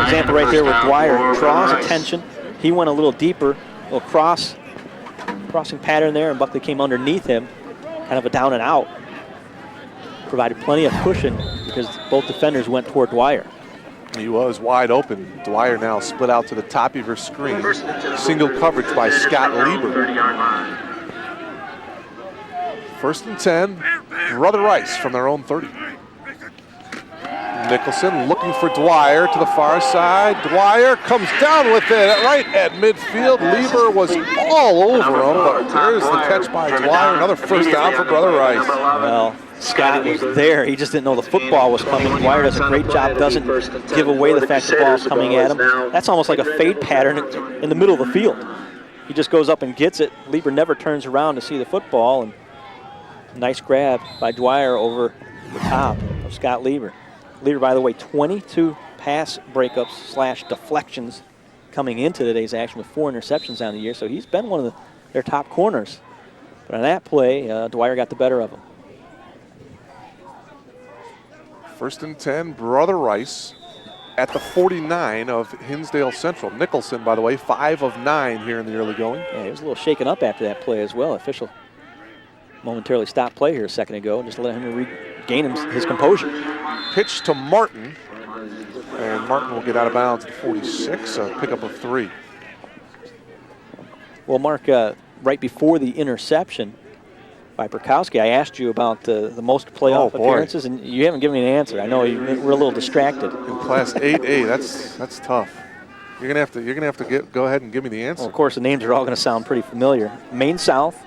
example right there where Dwyer draws attention. He went a little deeper, a little crossing pattern there, and Buckley came underneath him, kind of a down and out. Provided plenty of cushion because both defenders went toward Dwyer. He was wide open. Dwyer now split out to the top of her screen. Single coverage by Scott Lieber. 1st and 10, Brother Rice from their own 30. Nicholson looking for Dwyer to the far side. Dwyer comes down with it right at midfield. Lieber was all over him, but there's the catch by Dwyer. Another first down for Brother Rice. Well, Scott was there. He just didn't know the football was coming. Dwyer does a great job, doesn't give away the fact the ball's coming at him. That's almost like a fade pattern in the middle of the field. He just goes up and gets it. Lieber never turns around to see the football, and nice grab by Dwyer over the top of Scott Lieber. Lieber, by the way, 22 pass breakups / deflections coming into today's action with 4 interceptions on the year, so he's been one of their top corners. But on that play, Dwyer got the better of him. 1st and 10, Brother Rice at the 49 of Hinsdale Central. Nicholson, by the way, 5 of 9 here in the early going. Yeah, he was a little shaken up after that play as well. Official momentarily stopped play here a second ago, just let him regain his composure. Pitch to Martin, and Martin will get out of bounds at 46, a pickup of 3. Well, Mark, right before the interception by Perkowski, I asked you about the most playoff appearances, and you haven't given me an answer. I know we're a little distracted. In Class 8A, that's tough. You're gonna have to go ahead and give me the answer. Well, of course, the names are all going to sound pretty familiar. Maine South,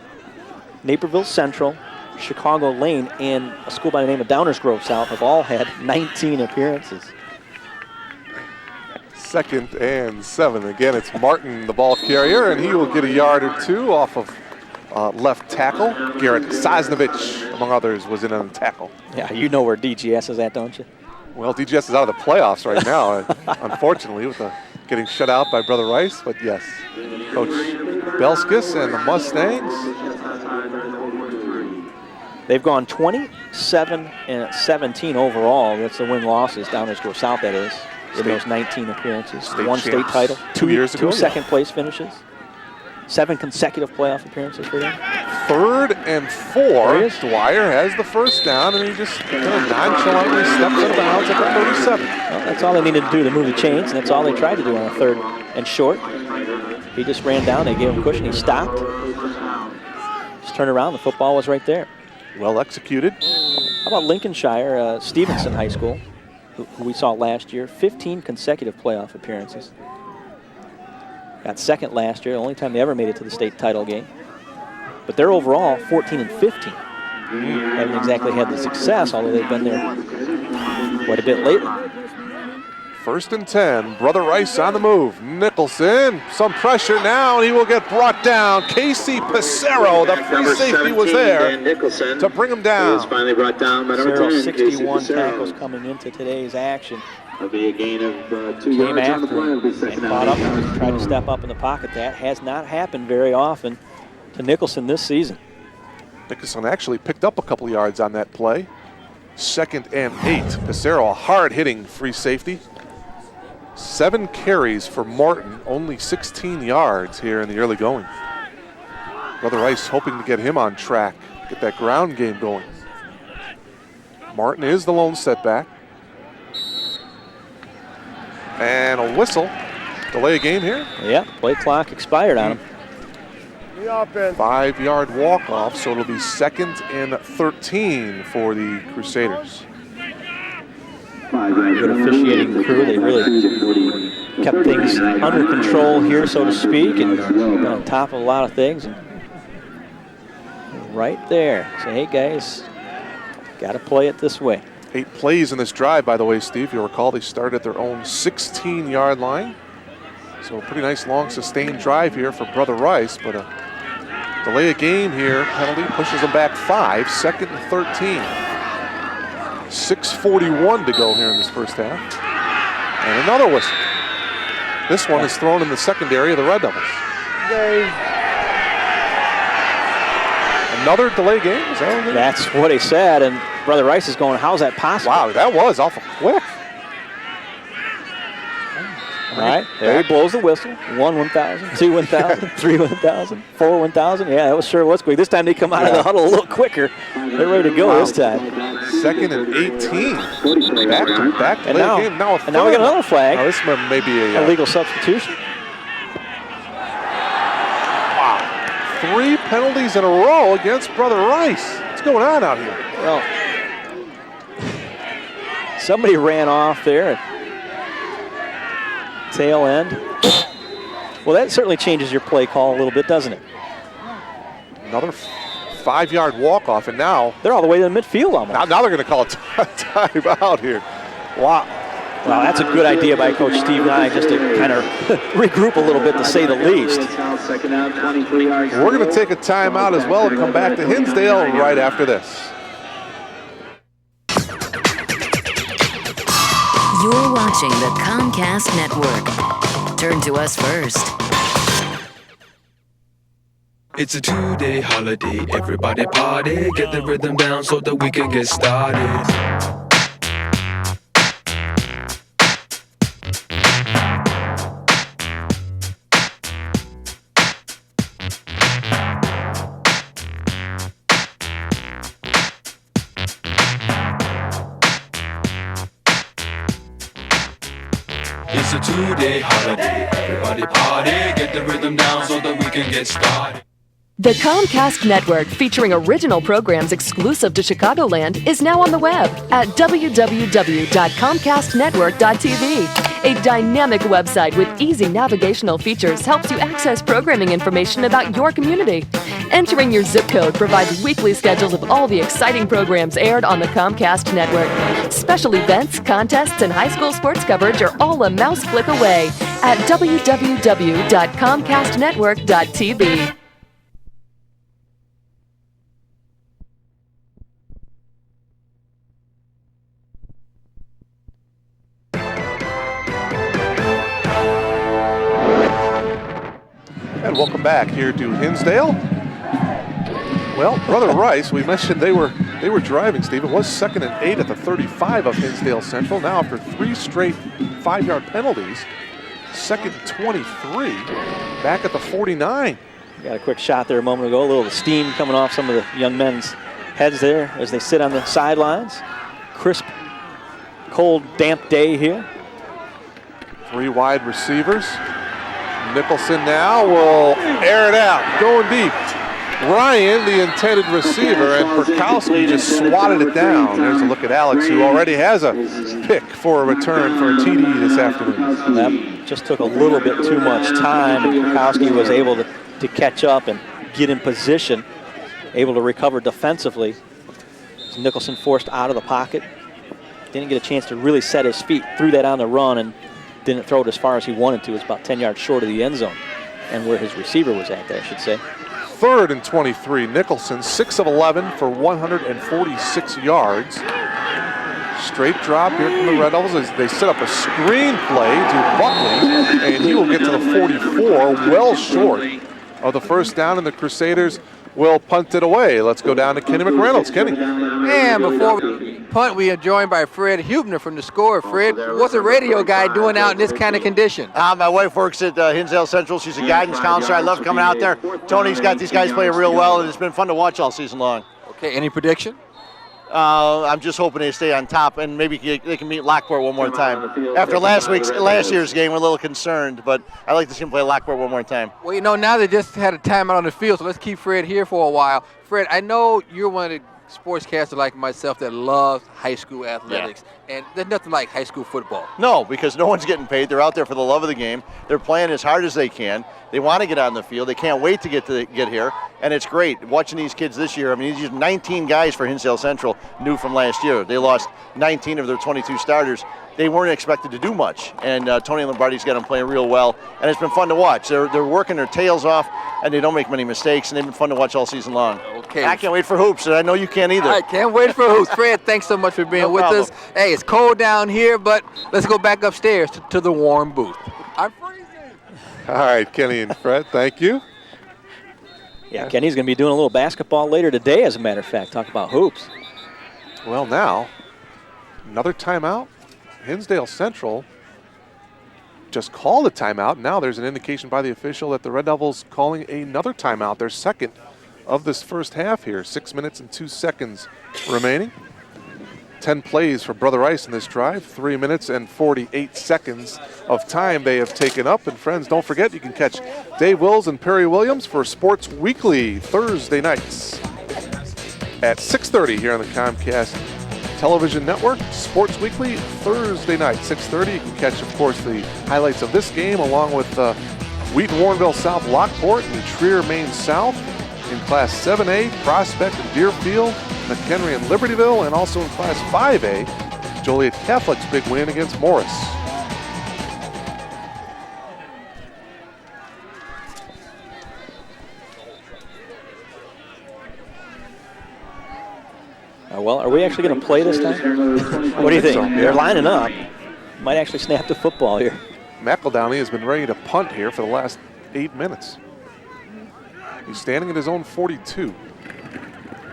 Naperville Central, Chicago Lane, and a school by the name of Downers Grove South have all had 19 appearances. 2nd and 7. Again, it's Martin, the ball carrier, and he will get a yard or 2 off of left tackle. Garrett Sosnovich, among others, was in on the tackle. Yeah, you know where DGS is at, don't you? Well, DGS is out of the playoffs right now, unfortunately, with getting shut out by Brother Rice. But yes, Coach Belskis and the Mustangs. They've gone 27-17 overall. That's the win-losses, Downers Grove South, that is, in those 19 appearances. One state title, 2 years ago. 2 second-place finishes, 7 consecutive playoff appearances for them. 3rd and 4. Dwyer has the first down, and he just kind of nonchalantly steps out of bounds at the 37. Well, that's all they needed to do to move the chains, and that's all they tried to do on a 3rd and short. He just ran down. They gave him a cushion. He stopped. Just turned around. The football was right there. Well executed. How about Lincolnshire, Stevenson High School, who we saw last year, 15 consecutive playoff appearances. Got 2nd last year, the only time they ever made it to the state title game. But they're overall 14-15. Haven't exactly had the success, although they've been there quite a bit lately. 1st and 10, Brother Rice on the move. Nicholson, some pressure now, and he will get brought down. Casey Pissarro, the free safety, was there to bring him down. He was finally brought down by number 10, 61 tackles coming into today's action. That'll be a gain of 2 Came yards on the play. It'll be after and 2nd caught up down. and tried to step up in the pocket. That has not happened very often to Nicholson this season. Nicholson actually picked up a couple yards on that play. 2nd and 8. Pissarro, a hard-hitting free safety. 7 carries for Martin, only 16 yards here in the early going. Brother Rice hoping to get him on track, get that ground game going. Martin is the lone setback. And a whistle. Delay a game here. Yeah, play clock expired on him. 5-yard walk-off, so it'll be 2nd and 13 for the Crusaders. Good officiating crew. They really kept things under control here, so to speak, and been on top of a lot of things. And right there. So, hey, guys, got to play it this way. 8 plays in this drive, by the way, Steve. You'll recall they started at their own 16-yard line. So a pretty nice long sustained drive here for Brother Rice, but a delay a game here. Penalty pushes them back 5, 2nd and 13. 6:41 to go here in this first half. And another whistle. This one is thrown in the secondary of the Red Devils. Another delay game? Is that what That's what he said, and Brother Rice is going, how's that possible? Wow, that was awful quick. All right, there he blows the whistle. 1 1,000, 2 1,000, 3 1,000, 4 1,000. Yeah, that was sure was quick. This time they come out of the huddle a little quicker. They're ready to go this time. Second and 18. Back to And play now, game. Now, and now we got another flag. Now this may be a illegal substitution. Wow. 3 penalties in a row against Brother Rice. What's going on out here? Well, somebody ran off there at tail end. Well, that certainly changes your play call a little bit, doesn't it? Another 5-yard walk-off, and now they're all the way to the midfield almost. Now they're going to call a timeout here. Wow. Well, that's a good idea by Coach Steve Nye, just to kind of regroup a little bit, to say the least. We're going to take a timeout as well and come back to Hinsdale right after this. You're watching the Comcast Network. Turn to us first. It's a 2-day holiday, everybody party, get the rhythm down so that we can get started. It's a 2-day holiday, everybody party, get the rhythm down so that we can get started. The Comcast Network, featuring original programs exclusive to Chicagoland, is now on the web at www.comcastnetwork.tv. A dynamic website with easy navigational features helps you access programming information about your community. Entering your zip code provides weekly schedules of all the exciting programs aired on the Comcast Network. Special events, contests, and high school sports coverage are all a mouse click away at www.comcastnetwork.tv. And welcome back here to Hinsdale. Well, Brother Rice, we mentioned they were driving, Steve. It was 2nd and 8 at the 35 of Hinsdale Central. Now after 3 straight 5-yard penalties, 2nd and 23, back at the 49. Got a quick shot there a moment ago. A little steam coming off some of the young men's heads there as they sit on the sidelines. Crisp, cold, damp day here. 3 wide receivers. Nicholson now will air it out, going deep. Ryan, the intended receiver, and Perkowski just swatted it down. There's a look at Alex, who already has a pick for a return for a TD this afternoon. That just took a little bit too much time, and Perkowski was able to catch up and get in position, able to recover defensively. Nicholson forced out of the pocket. Didn't get a chance to really set his feet, threw that on the run, and didn't throw it as far as he wanted to. It was about 10 yards short of the end zone, and where his receiver was at there, I should say. 3rd and 23, Nicholson, 6 of 11 for 146 yards. Straight drop here from the Red Devils as they set up a screen play to Buckley, and he will get to the 44, well short of the first down, and the Crusaders will punt it away. Let's go down to Kenny McReynolds. Kenny. And before we punt, we are joined by Fred Hubner from the Score. Fred, what's a radio guy doing out in this kind of condition? My wife works at Hinsdale Central. She's a guidance counselor. I love coming out there. Tony's got these guys playing real well, and it's been fun to watch all season long. Okay, any prediction? I'm just hoping they stay on top, and maybe they can meet Lockport one more time. After last year's game, we're a little concerned, but I'd like to see them play Lockport one more time. Well, you know, now they just had a timeout on the field, so let's keep Fred here for a while. Fred, I know you're one of the sportscaster like myself that loves high school athletics, and there's nothing like high school football. No, because no one's getting paid. They're out there for the love of the game. They're playing as hard as they can. They want to get on the field. They can't wait to get here, and it's great watching these kids this year. I mean, these 19 guys for Hinsdale Central new from last year. They lost 19 of their 22 starters. They weren't expected to do much, and Tony Lombardi's got them playing real well, and it's been fun to watch. They're working their tails off, and they don't make many mistakes, and they've been fun to watch all season long. Okay. I can't wait for hoops, and I know you can't either. I can't wait for hoops. Fred, thanks so much for being with us. Hey, it's cold down here, but let's go back upstairs to the warm booth. I'm freezing. All right, Kenny and Fred, thank you. Yeah, Kenny's going to be doing a little basketball later today, as a matter of fact. Talk about hoops. Well, now, another timeout. Hinsdale Central just called a timeout. Now there's an indication by the official that the Red Devils calling another timeout, their second of this first half here. 6 minutes and 2 seconds remaining. 10 plays for Brother Rice in this drive. 3 minutes and 48 seconds of time they have taken up. And friends, don't forget, you can catch Dave Wills and Perry Williams for Sports Weekly Thursday nights at 6:30 here on the Comcast Television Network. Sports Weekly Thursday night, 6:30. You can catch, of course, the highlights of this game along with Wheaton, Warrenville South, Lockport, and Trier, Maine South. In Class 7A, Prospect and Deerfield, McHenry and Libertyville, and also in Class 5A, Joliet Catholic's big win against Morris. Well, are we actually going to play this time? What do you think? So, yeah. They're lining up. Might actually snap the football here. McEldowney has been ready to punt here for the last 8 minutes. He's standing at his own 42.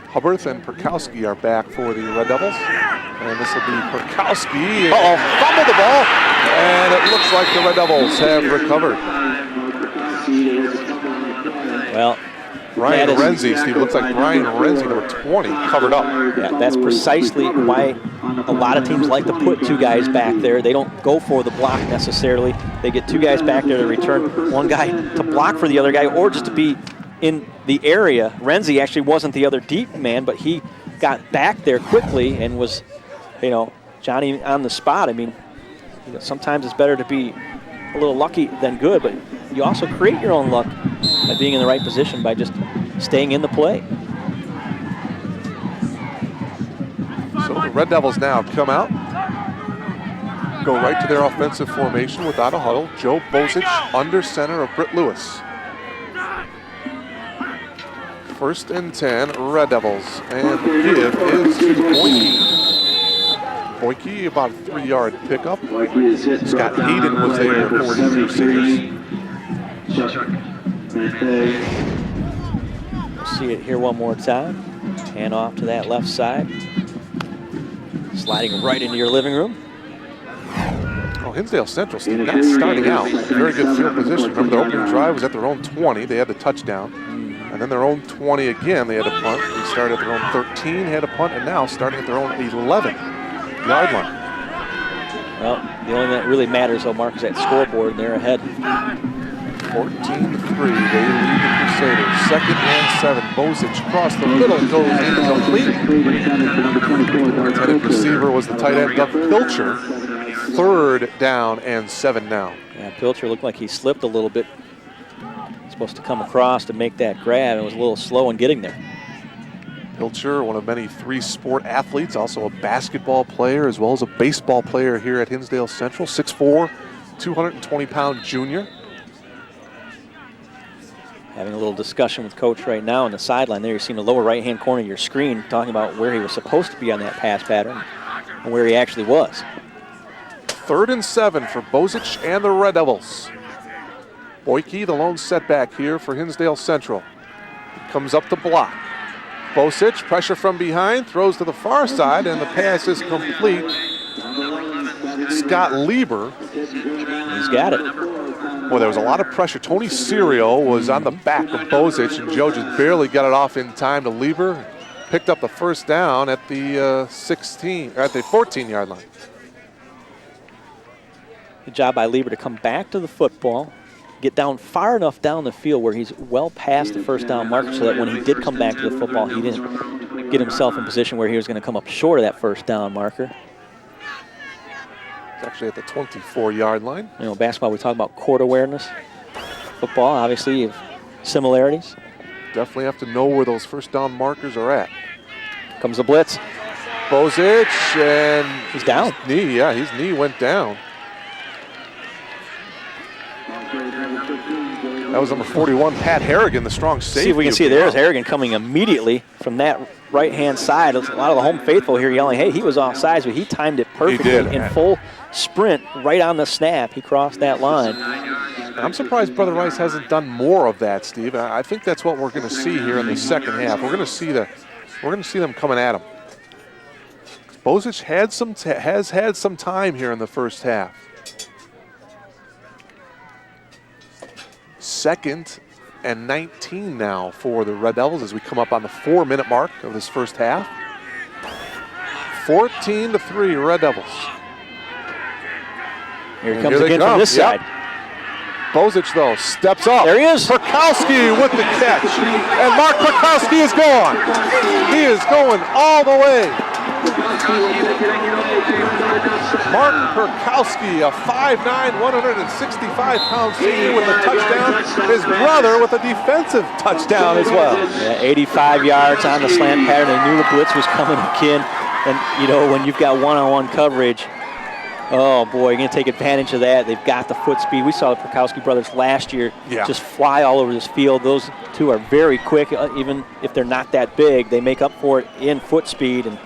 Hubbard and Perkowski are back for the Red Devils. And this will be Perkowski. Fumbled the ball. And it looks like the Red Devils have recovered. Well, Ryan Renzi, Steve, it looks like Ryan Renzi, number 20, covered up. Yeah, that's precisely why a lot of teams like to put two guys back there. They don't go for the block necessarily. They get two guys back there to return, one guy to block for the other guy or just to be in the area. Renzi actually wasn't the other deep man, but he got back there quickly and was, Johnny on the spot. I mean, sometimes it's better to be a little lucky than good, but you also create your own luck by being in the right position by just staying in the play. So the Red Devils now come out, go right to their offensive formation without a huddle. Joe Bozich under center of Britt Lewis. 1st and 10, Red Devils. And the give is to Boyke. Boyke, about a 3-yard pickup. Scott Hayden was there for the Crusaders. We'll see it here one more time. Hand off to that left side. Sliding right into your living room. Oh, Hinsdale Central, Steve, not starting out. Very good field position. Remember, their opening drive was at their own 20. They had the touchdown. And then their own 20 again, they had a punt. They started at their own 13, had a punt, and now starting at their own 11-yard line. Well, the only thing that really matters, though, Mark, is that scoreboard, and they're ahead. 14-3, they lead the Crusaders. 2nd and 7, Bozich across the middle, goes incomplete. Intended receiver was the tight end, Doug Pilcher. 3rd down and 7 now. Yeah, Pilcher looked like he slipped a little bit. Supposed to come across to make that grab and was a little slow in getting there. Pilcher, one of many 3-sport athletes, also a basketball player as well as a baseball player here at Hinsdale Central. 6'4", 220-pound junior. Having a little discussion with Coach right now on the sideline there. You see in the lower right-hand corner of your screen talking about where he was supposed to be on that pass pattern and where he actually was. 3rd and 7 for Bozich and the Red Devils. Boyke, the lone setback here for Hinsdale Central. Comes up to block. Bozich, pressure from behind, throws to the far side, and the pass is complete. Scott Lieber. He's got it. Boy, there was a lot of pressure. Tony Serio was on the back of Bozich, and Joe just barely got it off in time to Lieber. Picked up the 1st down at the 14-yard line. Good job by Lieber to come back to the football. Get down far enough down the field where he's well past the 1st down marker so that when he did come back to the football, he didn't get himself in position where he was going to come up short of that 1st down marker. It's actually at the 24-yard line. Basketball, we talk about court awareness. Football, obviously, you have similarities. Definitely have to know where those 1st down markers are at. Comes the blitz. Bozich, and he's down. His knee went down. That was number 41, Pat Harrigan, the strong safety. See if we can see it. There's Harrigan coming immediately from that right-hand side. A lot of the home faithful here yelling, hey, he was offsides, but he timed it perfectly in full sprint right on the snap. He crossed that line. I'm surprised Brother Rice hasn't done more of that, Steve. I think that's what we're going to see here in the 2nd half. We're going to see them coming at him. Bozich has had some time here in the 1st half. 2nd and 19 now for the Red Devils as we come up on the 4-minute mark of this 1st half. 14-3 Red Devils. Here he comes again from this side. Bozic, though, steps up. There he is. Perkowski with the catch. And Mark Perkowski is gone. He is going all the way. Mark Perkowski, a 5'9", 165-pound senior with a touchdown. His brother with a defensive touchdown as well. Yeah, 85 yards on the slant pattern. They knew the blitz was coming again. And, you know, when you've got one-on-one coverage, oh, boy, you're going to take advantage of that. They've got the foot speed. We saw the Perkowski brothers last year just fly all over this field. Those two are very quick. Even if they're not that big, they make up for it in foot speed. And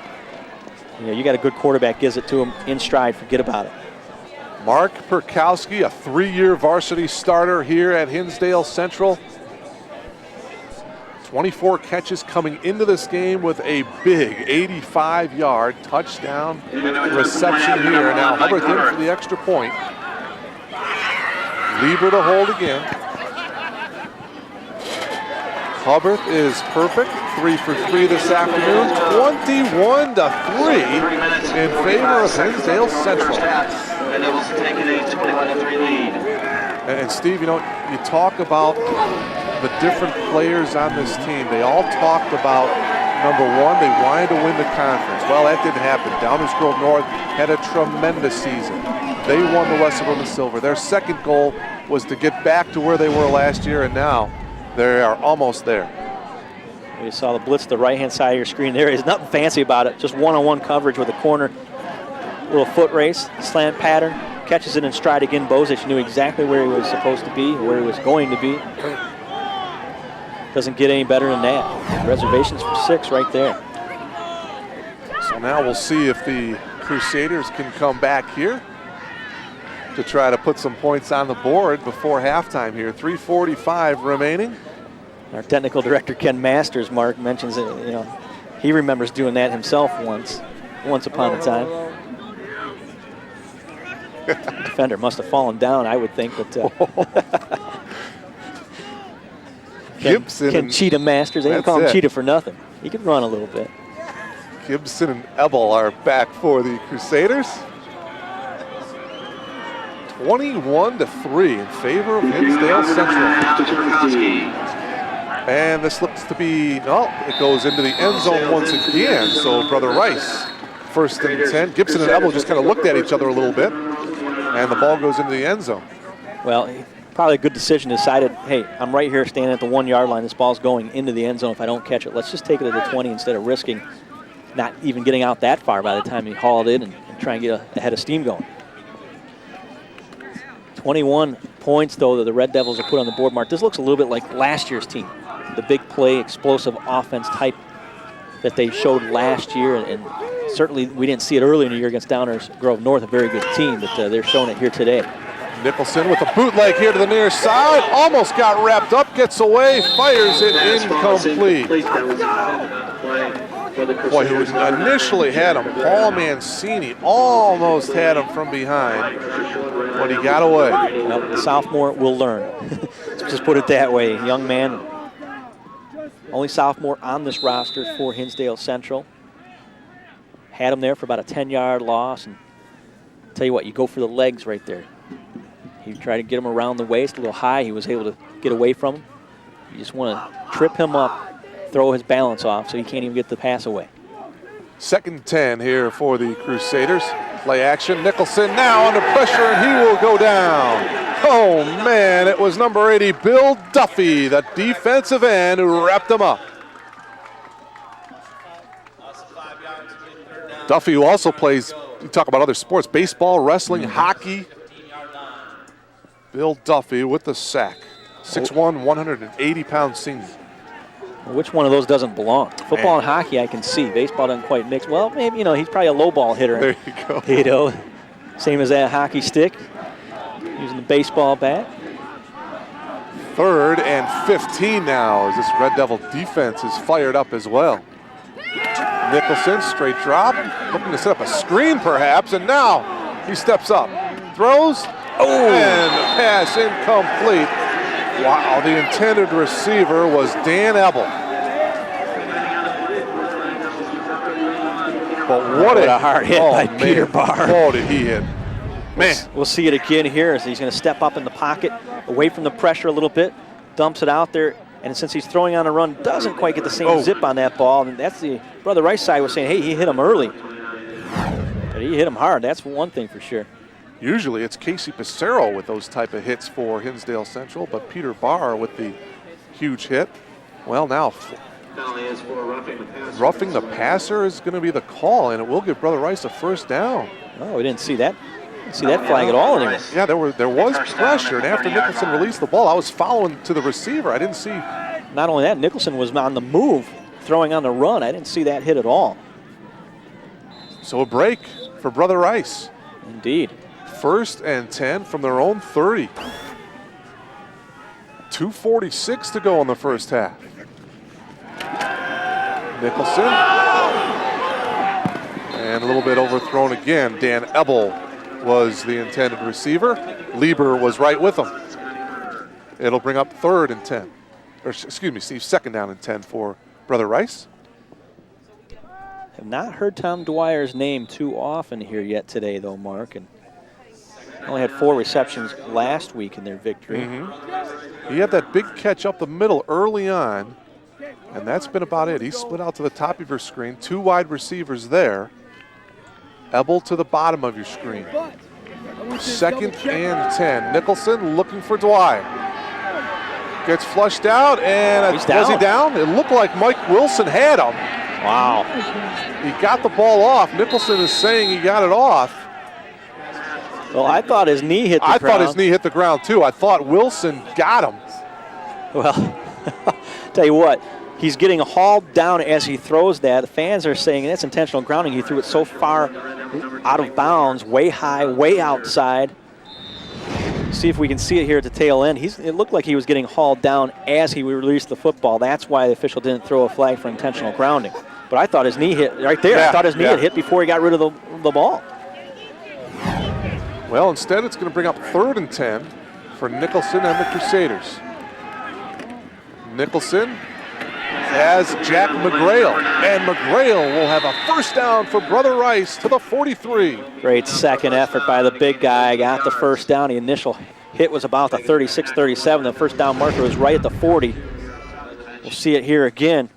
you know, you got a good quarterback, gives it to him in stride. Forget about it. Mark Perkowski, a 3-year varsity starter here at Hinsdale Central. 24 catches coming into this game with a big 85-yard touchdown reception here. Now Hubbard in for the extra point. Lieber to hold again. Hubbard is perfect. 3 for 3 this afternoon. 21-3 in favor of Hinsdale Central. And Steve, you know, you talk about the different players on this team. They all talked about, number one, they wanted to win the conference. Well, that didn't happen. Downers Grove North had a tremendous season. They won the Western Women's Silver. Their second goal was to get back to where they were last year, and now they are almost there. You saw the blitz to the right-hand side of your screen. There is nothing fancy about it. Just one-on-one coverage with a corner. Little foot race, slant pattern. Catches it in stride again. Bozic knew exactly where he was supposed to be, where he was going to be. Doesn't get any better than that. Reservations for 6 right there. So now we'll see if the Crusaders can come back here to try to put some points on the board before halftime here. 3:45 remaining. Our technical director, Ken Masters, Mark, mentions that, you know, he remembers doing that himself once upon a time. The defender must have fallen down, I would think, but Ken Cheetah Masters, they didn't call him Cheetah for nothing. He could run a little bit. Gibson and Ebel are back for the Crusaders. 21-3 in favor of Hinsdale Central. And this looks to be, it goes into the end zone once again. So Brother Rice, 1st and 10. Gibson and Ebel just kind of looked at each other a little bit, and the ball goes into the end zone. Well, probably a good decision. Decided, hey, I'm right here standing at the 1-yard line. This ball's going into the end zone. If I don't catch it, let's just take it to the 20 instead of risking not even getting out that far by the time he hauled it and try and get ahead of steam going. 21 points, though, that the Red Devils have put on the board, Mark. This looks a little bit like last year's team. The big play, explosive offense type that they showed last year. And certainly we didn't see it early in the year against Downers Grove North, a very good team, but they're showing it here today. Nicholson with a bootleg here to the near side. Almost got wrapped up, gets away, fires it incomplete. Boy, who initially had him, Paul Mancini, almost had him from behind, but he got away. Well, the sophomore will learn. Let's just put it that way. Young man, only sophomore on this roster for Hinsdale Central. Had him there for about a 10-yard loss. And I'll tell you what, you go for the legs right there. He tried to get him around the waist, a little high. He was able to get away from him. You just want to trip him up, throw his balance off so he can't even get the pass away. 2nd and 10 here for the Crusaders. Play action. Nicholson now under pressure, and he will go down. Oh, man, it was number 80, Bill Duffy, the defensive end, who wrapped him up. Duffy, who also plays, you talk about other sports, baseball, wrestling, hockey. Bill Duffy with the sack. 6'1", 180-pound senior. Which one of those doesn't belong? Football and hockey I can see. Baseball doesn't quite mix. Well, maybe, you know, he's probably a low ball hitter. There you go. You know, same as that hockey stick, using the baseball bat. 3rd and 15 now as this Red Devil defense is fired up as well. Nicholson, straight drop, looking to set up a screen perhaps, and now he steps up, throws, and the pass incomplete. Wow, the intended receiver was Dan Ebel. But what a hard hit by Peter Barr. Oh, did he hit? Man. We'll see it again here as he's going to step up in the pocket, away from the pressure a little bit, dumps it out there, and since he's throwing on a run, doesn't quite get the same zip on that ball. And that's the Brother Rice side was saying, hey, he hit him early. But he hit him hard. That's one thing for sure. Usually it's Casey Pissarro with those type of hits for Hinsdale Central, but Peter Barr with the huge hit. Well, now roughing the passer is going to be the call, and it will give Brother Rice a first down. Oh, we didn't see that. See that flag at all anymore. Yeah, there was pressure, and after Nicholson released the ball, I was following to the receiver. I didn't see. Not only that, Nicholson was on the move, throwing on the run. I didn't see that hit at all. So a break for Brother Rice. Indeed. 1st and 10 from their own 30. 2:46 to go in the first half. Nicholson. And a little bit overthrown again. Dan Ebel was the intended receiver. Lieber was right with him. It'll bring up 3rd and 10. Or excuse me, Steve, 2nd down and 10 for Brother Rice. Have not heard Tom Dwyer's name too often here yet today, though, Mark. And only had 4 receptions last week in their victory. He had that big catch up the middle early on, and that's been about it. He split out to the top of your screen. 2 wide receivers there. Ebel to the bottom of your screen. 2nd and 10. Nicholson looking for Dwyer. Gets flushed out, and was he down? It looked like Mike Wilson had him. Wow. He got the ball off. Nicholson is saying he got it off. Well, I thought his knee hit the ground. I thought his knee hit the ground, too. I thought Wilson got him. Well, tell you what, he's getting hauled down as he throws that. The fans are saying that's intentional grounding. He threw it so far out of bounds, way high, way outside. See if we can see it here at the tail end. It looked like he was getting hauled down as he released the football. That's why the official didn't throw a flag for intentional grounding. But I thought his knee hit right there. Yeah, I thought his knee had hit before he got rid of the ball. Well, instead it's going to bring up 3rd and 10 for Nicholson and the Crusaders. Nicholson has Jack McGrail, and McGrail will have a first down for Brother Rice to the 43. Great second effort by the big guy. Got the first down. The initial hit was about the 36-37. The first down marker was right at the 40. We'll see it here again.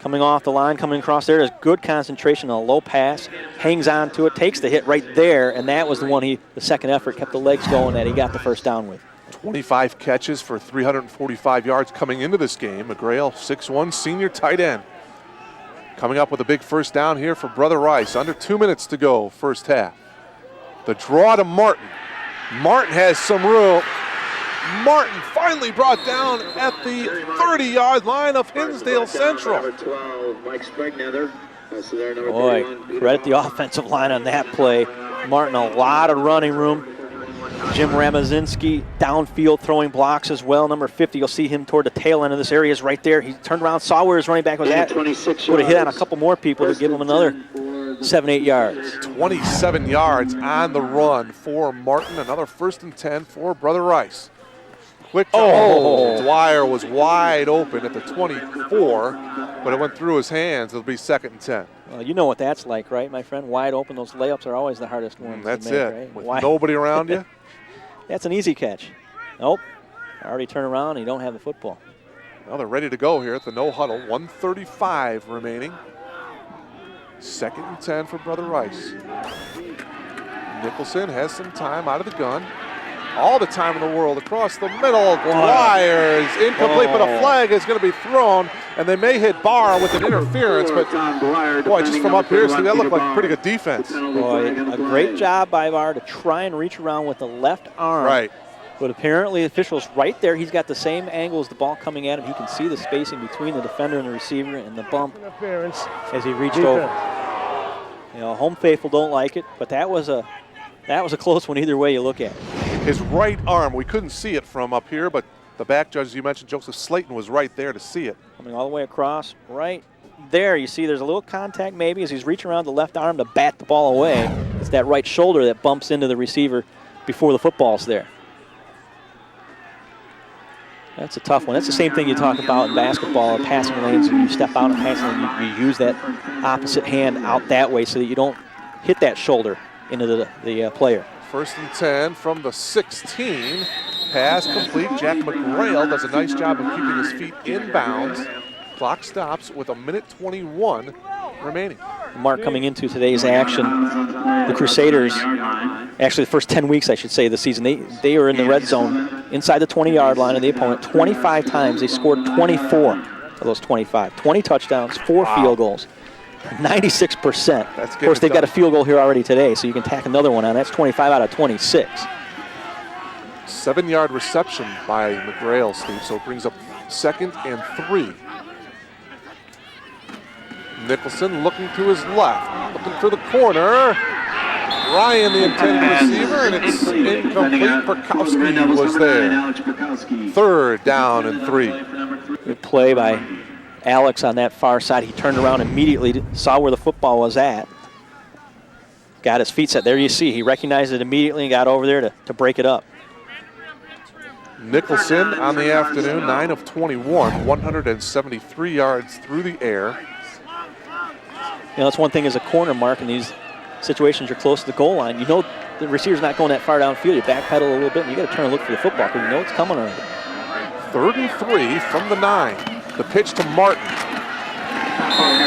Coming off the line, coming across there. There's good concentration on a low pass. Hangs on to it, takes the hit right there, and that was the one the second effort kept the legs going that he got the first down with. 25 catches for 345 yards coming into this game. McGrail, 6'1", senior tight end. Coming up with a big first down here for Brother Rice. Under 2 minutes to go, first half. The draw to Martin. Martin has some room. Martin finally brought down at the 30-yard line of Hinsdale Central. Boy, credit the offensive line on that play. Martin, a lot of running room. Jim Ramazinski downfield throwing blocks as well. Number 50, you'll see him toward the tail end of this area is right there. He turned around, saw where his running back was at. Would have hit on a couple more people to give him another 7-8 yards. 27 yards on the run for Martin. Another 1st and 10 for Brother Rice. Quick. Dwyer was wide open at the 24, but it went through his hands. It'll be 2nd and 10. Well, you know what that's like, right, my friend? Wide open. Those layups are always the hardest ones. That's to make, it. Right? With nobody around you. That's an easy catch. Nope. Already turn around and you don't have the football. Well, they're ready to go here at the no huddle. 1:35 remaining. 2nd and 10 for Brother Rice. Nicholson has some time out of the gun. All the time in the world across the middle. Dwyer is incomplete, but a flag is going to be thrown, and they may hit Barr with an interference. But boy, just from up here, Steve, that looked like pretty good defense. Boy, a great job by Barr to try and reach around with the left arm. Right. But apparently the official's right there. He's got the same angle as the ball coming at him. He can see the spacing between the defender and the receiver and the bump as he reached over. You know, home faithful don't like it, but that was a close one either way you look at it. His right arm, we couldn't see it from up here, but the back judge, as you mentioned, Joseph Slayton, was right there to see it. Coming all the way across, right there. You see there's a little contact maybe as he's reaching around the left arm to bat the ball away. It's that right shoulder that bumps into the receiver before the football's there. That's a tough one. That's the same thing you talk about in basketball, passing lanes, and you step out and passing lane, you use that opposite hand out that way so that you don't hit that shoulder into the player. 1st and 10 from the 16. Pass complete. Jack McGrail does a nice job of keeping his feet in bounds. Clock stops with 1:21 remaining. Mark, coming into today's action, the Crusaders, actually the first 10 weeks, I should say, of the season, they were in the red zone inside the 20-yard line of the opponent 25 times. They scored 24 of those 25. 20 touchdowns, 4 field goals, 96%. Of course, they've got a field goal here already today, so you can tack another one on. That's 25 out of 26. 7-yard reception by McGrail, Steve, so it brings up 2nd and 3. Nicholson looking to his left, looking for the corner. Ryan, the intended receiver, and it's incomplete. Perkowski was there. 3rd down and 3. Good play by Alex on that far side. He turned around immediately, saw where the football was at. Got his feet set. There you see, he recognized it immediately and got over there to break it up. Nicholson on the afternoon, 9 of 21, 173 yards through the air. You know, that's one thing as a corner, Mark, in these situations you're close to the goal line. You know the receiver's not going that far downfield. You backpedal a little bit, and you got to turn and look for the football because you know it's coming already. 3rd and 3 from the 9. The pitch to Martin.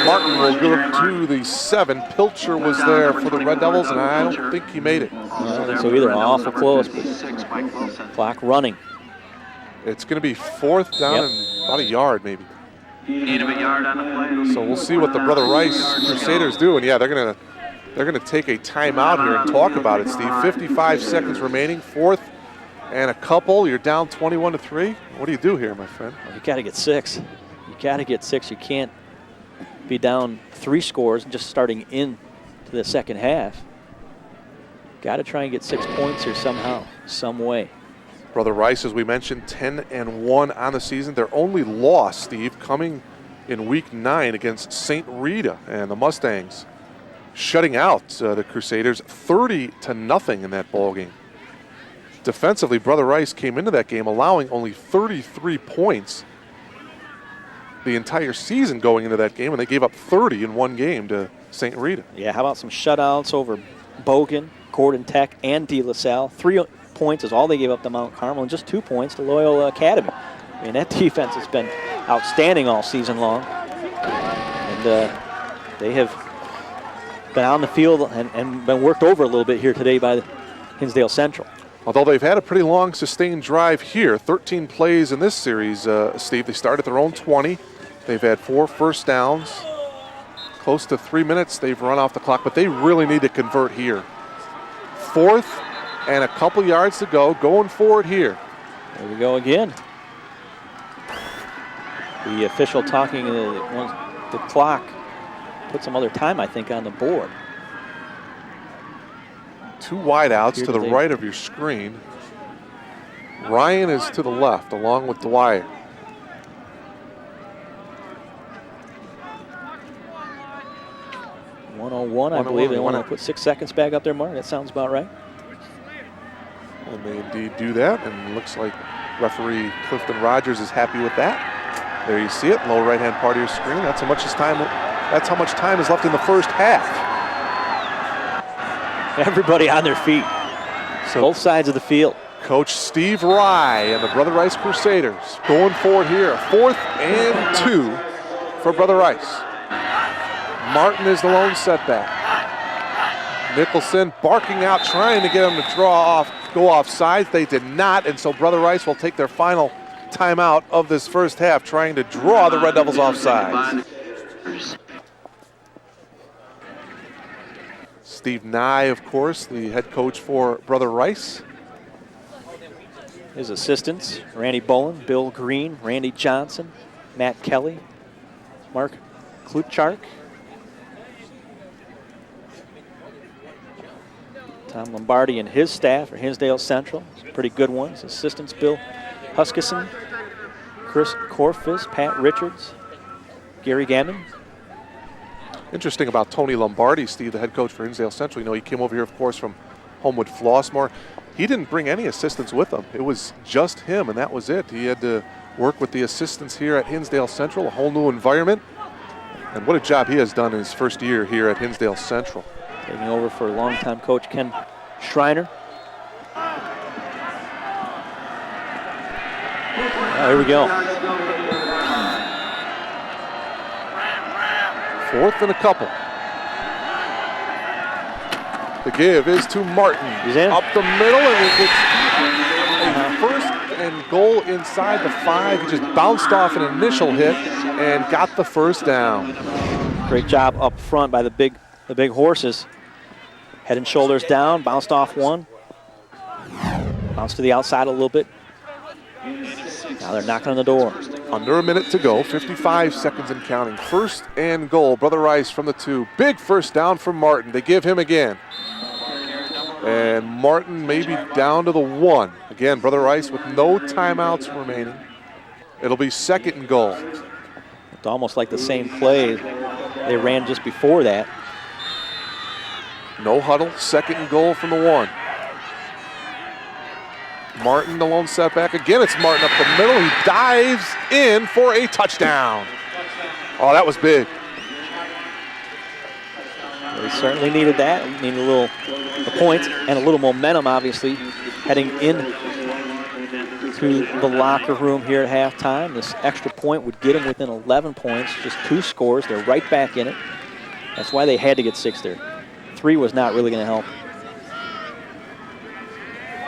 Martin will go to the 7. Pilcher was there for the Red Devils, and I don't think he made it. I don't think so either. Awful close, but clock running. It's going to be 4th down and about a yard, maybe. Need of a yard on the play. So we'll see what the Brother Rice Crusaders do, and yeah, they're gonna take a timeout here and talk about it, Steve. 55 seconds remaining, 4th and a couple. You're down 21-3. What do you do here, my friend? Well, you got to get 6. You got to get 6. You can't be down 3 scores and just starting into the second half. Got to try and get 6 points here somehow, some way. Brother Rice, as we mentioned, 10-1 on the season. Their only loss, Steve, coming in week 9 against St. Rita and the Mustangs, shutting out the Crusaders 30-0 in that ball game. Defensively, Brother Rice came into that game allowing only 33 points the entire season going into that game, and they gave up 30 in one game to St. Rita. Yeah, how about some shutouts over Bogan, Gordon Tech, and De La Salle? 3 points is all they gave up to Mount Carmel, and just 2 points to Loyola Academy. I mean, that defense has been outstanding all season long. And they have been on the field and been worked over a little bit here today by Hinsdale Central. Although they've had a pretty long sustained drive here, 13 plays in this series, Steve. They started their own 20. They've had 4 first downs. Close to 3 minutes they've run off the clock, but they really need to convert here. 4th and a couple yards to go, going forward here. There we go again. The official talking the clock put some other time, I think, on the board. 2 wideouts to the right of your screen. Ryan is to the left, along with Dwyer. .101, I believe. They want to put 6 seconds back up there, Mark. That sounds about right. And they indeed do that, and it looks like referee Clifton Rogers is happy with that. There you see it, lower right-hand part of your screen. That's how much time is left in the first half. Everybody on their feet. So both sides of the field. Coach Steve Rye and the Brother Rice Crusaders going forward here. 4th and 2 for Brother Rice. Martin is the lone setback. Nicholson barking out, trying to get him to go off sides. They did not, and so Brother Rice will take their final timeout of this first half, trying to draw the Red Devils off sides. Steve Nye, of course, the head coach for Brother Rice. His assistants, Randy Bolin, Bill Green, Randy Johnson, Matt Kelly, Mark Klutchark, Tom Lombardi and his staff are Hinsdale Central. Some pretty good ones. Assistants Bill Huskisson, Chris Corfis, Pat Richards, Gary Gammon. Interesting about Tony Lombardi, Steve, the head coach for Hinsdale Central. You know, he came over here, of course, from Homewood Flossmoor. He didn't bring any assistants with him. It was just him, and that was it. He had to work with the assistants here at Hinsdale Central, a whole new environment. And what a job he has done in his first year here at Hinsdale Central. Taking over for longtime coach Ken Schreiner. Here we go. 4th and a couple. The give is to Martin. He's in. Up the middle, and it gets a 1st and goal inside the 5. He just bounced off an initial hit and got the 1st down. Great job up front by the big horses. Head and shoulders down, bounced off one. Bounced to the outside a little bit. Now they're knocking on the door. Under a minute to go, 55 seconds and counting. 1st and goal, Brother Rice from the 2. Big 1st down for Martin. They give him again. And Martin maybe down to the 1. Again, Brother Rice with no timeouts remaining. It'll be 2nd and goal. It's almost like the same play they ran just before that. No huddle, 2nd and goal from the 1. Martin, the lone setback. Again, it's Martin up the middle. He dives in for a touchdown. Oh, that was big. They certainly needed that. Needed a point and a little momentum, obviously, heading in to the locker room here at halftime. This extra point would get them within 11 points, just 2 scores. They're right back in it. That's why they had to get 6 there. 3 was not really going to help.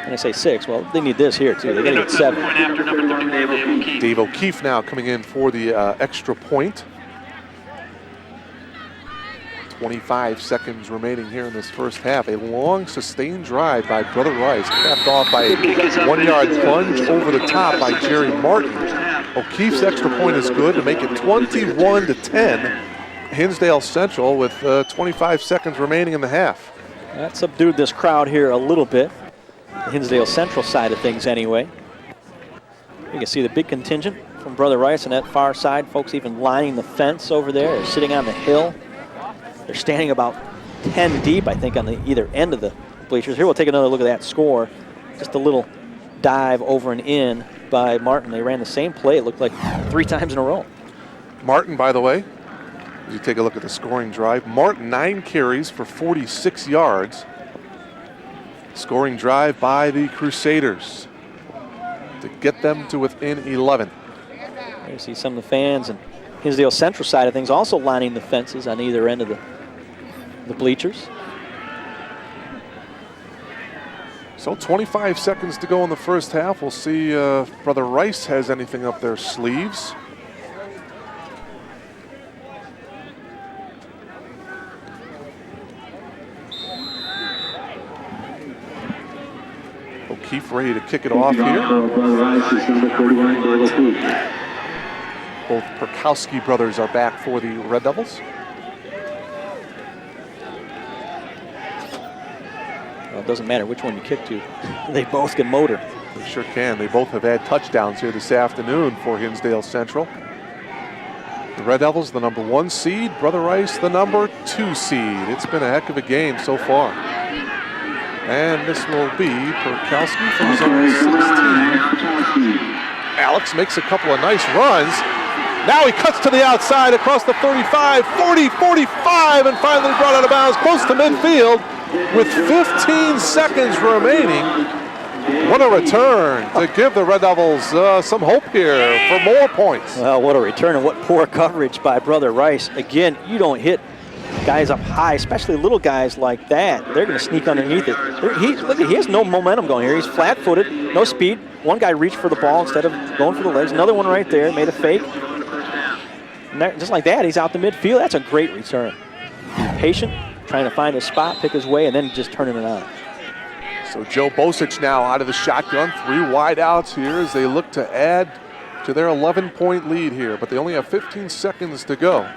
And I say 6, well, they need this here, too. They got to get 7. Dave O'Keefe now coming in for the extra point. 25 seconds remaining here in this first half. A long, sustained drive by Brother Rice, capped off by a 1-yard plunge over the top by Jerry Martin. O'Keefe's extra point is good to make it 21-10. Hinsdale Central with 25 seconds remaining in the half. That subdued this crowd here a little bit. The Hinsdale Central side of things anyway. You can see the big contingent from Brother Rice on that far side. Folks even lining the fence over there. They're sitting on the hill. They're standing about 10 deep, I think, on the either end of the bleachers. Here we'll take another look at that score. Just a little dive over and in by Martin. They ran the same play, it looked like 3 times in a row. Martin, by the way, as you take a look at the scoring drive, Martin 9 carries for 46 yards. Scoring drive by the Crusaders to get them to within 11. There you see some of the fans and Hinsdale Central side of things also lining the fences on either end of the bleachers. So 25 seconds to go in the first half. We'll see if Brother Rice has anything up their sleeves. O'Keefe ready to kick it off here. Both Perkowski brothers are back for the Red Devils. Well, it doesn't matter which one you kick to. They both can motor. They sure can. They both have had touchdowns here this afternoon for Hinsdale Central. The Red Devils, the number 1 seed. Brother Rice, the number 2 seed. It's been a heck of a game so far. And this will be Perkowski from zone 16. Alex makes a couple of nice runs. Now he cuts to the outside across the 35, 40, 45, and finally brought out of bounds close to midfield with 15 seconds remaining. What a return to give the Red Devils some hope here for more points. Well, what a return and what poor coverage by Brother Rice. Again, you don't hit guys up high, especially little guys like that. They're going to sneak underneath it. Look, he has no momentum going here. He's flat-footed, no speed. One guy reached for the ball instead of going for the legs. Another one right there made a fake. And just like that, he's out the midfield. That's a great return. Be patient, trying to find a spot, pick his way, and then just turning it on. So Joe Bosich now out of the shotgun. 3 wide outs here as they look to add to their 11-point lead here. But they only have 15 seconds to go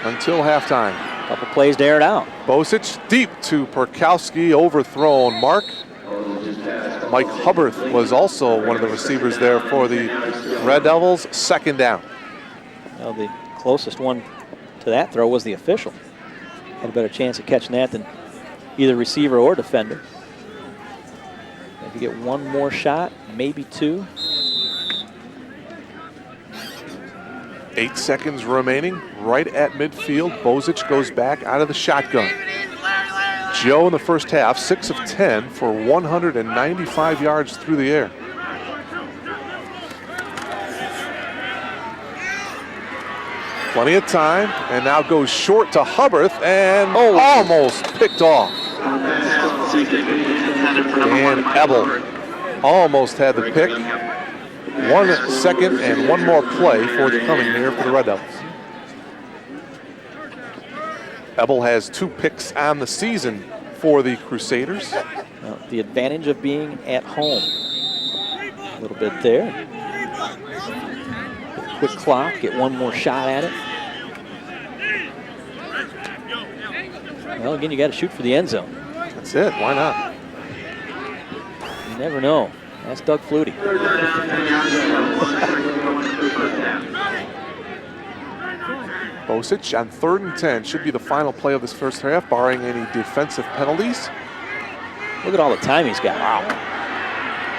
until halftime. Couple plays to air it out. Bosich deep to Perkowski, overthrown. Mike Hubbard was also one of the receivers there for the Red Devils. 2nd down. Well, the closest one to that throw was the official. Had a better chance of catching that than either receiver or defender. If you get one more shot, maybe 2. 8 seconds remaining, right at midfield. Bozic goes back out of the shotgun. Joe in the first half, 6 of 10 for 195 yards through the air. Plenty of time, and now goes short to Hubbard, and almost picked off. And Ebel almost had the pick. 1 second and one more play forthcoming here for the Red Devils. Ebel has 2 picks on the season for the Crusaders. The advantage of being at home. A little bit there. Quick clock, get one more shot at it. Well, again, you got to shoot for the end zone. That's it, why not? You never know. That's Doug Flutie. Bozic on 3rd and 10 should be the final play of this first half, barring any defensive penalties. Look at all the time he's got. Wow.